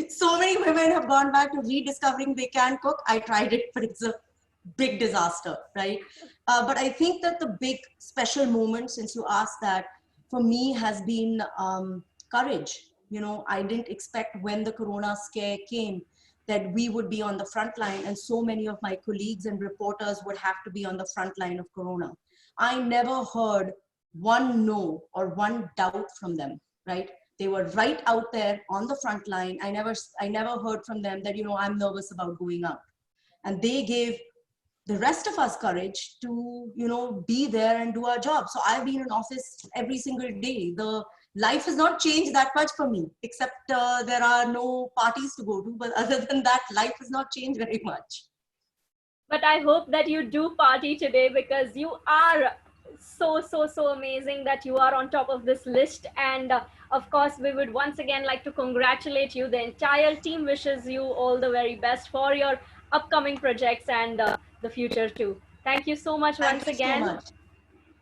So many women have gone back to rediscovering they can cook. I tried it, but it's a big disaster, right? But I think that the big special moment, since you asked that, for me has been courage. I didn't expect when the corona scare came that we would be on the front line, and so many of my colleagues and reporters would have to be on the front line of corona. I never heard one no or one doubt from them, right? They were right out there on the front line. I never heard from them that, I'm nervous about going out. And they gave the rest of us courage to, you know, be there and do our job. So I've been in office every single day. The life has not changed that much for me, except there are no parties to go to. But other than that, life has not changed very much. But I hope that you do party today, because you are so amazing that you are on top of this list. And of course, we would once again like to congratulate you. The entire team wishes you all the very best for your upcoming projects and the future too. Thank you so much once again. So much.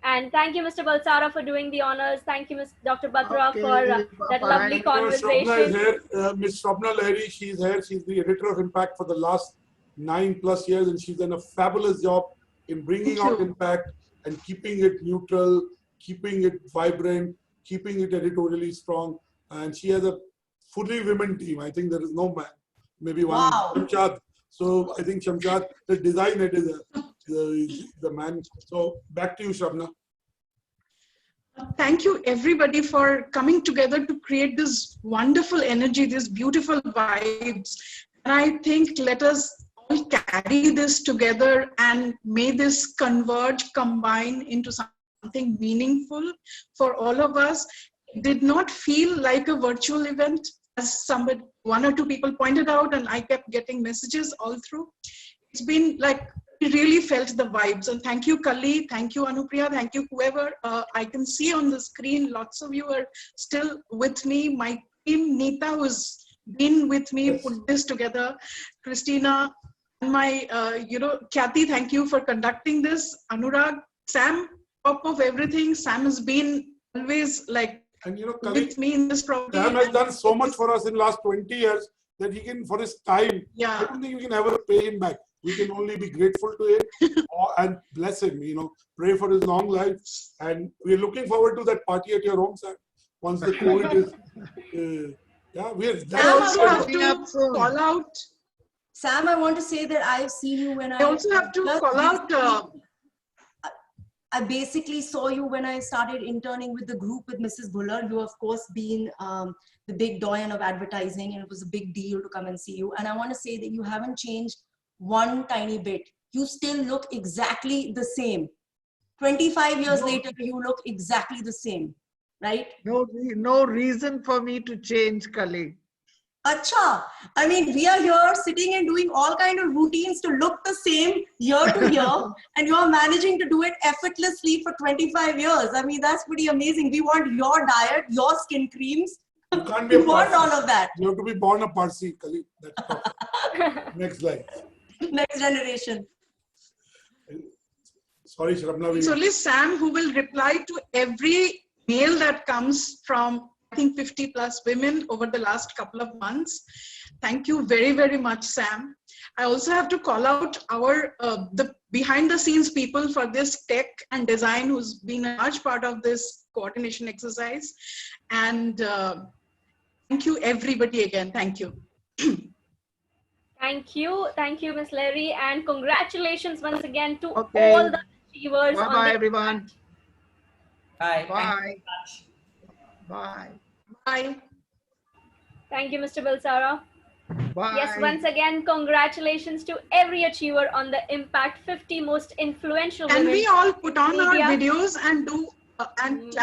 And thank you, Mr. Balsara, for doing the honors. Thank you, Dr. Batra, Okay, for that lovely Swapna is conversation. here. Miss Swapna Lahiri, she's here. She's the editor of Impact for the last 9+ years, and she's done a fabulous job in bringing out Impact and keeping it neutral, keeping it vibrant, keeping it editorially strong. And she has a fully women team. I think there is no man, maybe one. Wow. Shamshad. So I think Shamshad, the design head is the man. So back to you, Swapna. Thank you everybody for coming together to create this wonderful energy, these beautiful vibes. And I think let us all carry this together and may this converge, combine into something meaningful for all of us. It did not feel like a virtual event, as one or two people pointed out, and I kept getting messages all through. It's been like, we really felt the vibes. And thank you, Kali. Thank you, Anupriya. Thank you, whoever. I can see on the screen, lots of you are still with me. My team, Neeta, who's been with me, put this together. Christina, and my, Kathy, thank you for conducting this. Anurag, Sam, top of everything. Sam has been always like Kali, with me in this program. Sam has done so much for us in the last 20 years that he can, for his time, I don't think we can ever pay him back. We can only be grateful to him and bless him, pray for his long life. And we're looking forward to that party at your home, Sam, once the COVID is, I also have to call out. Sam, I want to say that I've seen you when I also have to call out. I basically saw you when I started interning with the group with Mrs. Buller. You, of course, been the big doyen of advertising, and it was a big deal to come and see you. And I want to say that you haven't changed one tiny bit. You still look exactly the same. 25 years later, you look exactly the same, right? No reason for me to change, Kali. Acha, I mean, we are here sitting and doing all kind of routines to look the same year to year, and you are managing to do it effortlessly for 25 years. I mean, that's pretty amazing. We want your diet, your skin creams. You can't be we want all of that. You have to be born a Parsi, Kali. Next slide. Next generation. Sorry, Shrabna. It's only Sam who will reply to every mail that comes from, I think, 50+ women over the last couple of months. Thank you very, very much, Sam. I also have to call out our the behind the scenes people for this tech and design, who's been a large part of this coordination exercise. And thank you, everybody, again. Thank you. Thank you, Ms. Larry, and congratulations once again to all the achievers. Bye, everyone. Bye. Bye. Bye. Bye. Thank you, Mr. Balsara. Bye. Yes, once again, congratulations to every achiever on the Impact 50 Most Influential Women. Can we all put on our Media. videos and do and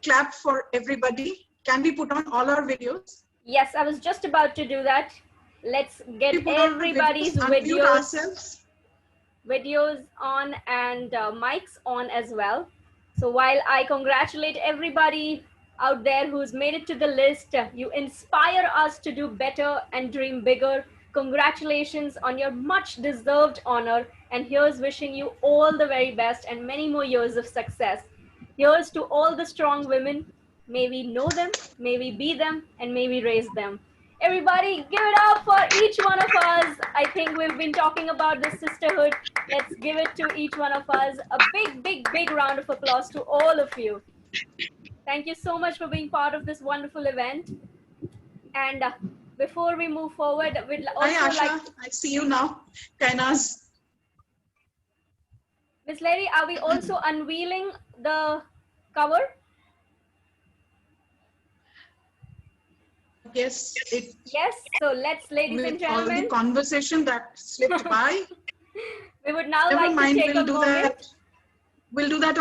clap for everybody? Can we put on all our videos? Yes, I was just about to do that. Let's get everybody's videos on and mics on as well. So while I congratulate everybody out there who's made it to the list, you inspire us to do better and dream bigger. Congratulations on your much deserved honor, and here's wishing you all the very best and many more years of success. Here's to all the strong women. May we know them, may we be them, and may we raise them. Everybody, give it up for each one of us. I think we've been talking about this sisterhood. Let's give it to each one of us. A big round of applause to all of you. Thank you so much for being part of this wonderful event. And before we move forward, we'd also Hi, Asha. like... I see you now. Kainas. Ms. Larry, are we also unveiling the cover? Yes. Yes. So let's, ladies and gentlemen. All the conversation that slipped by. We would now Never like to mind, take a moment. we'll do that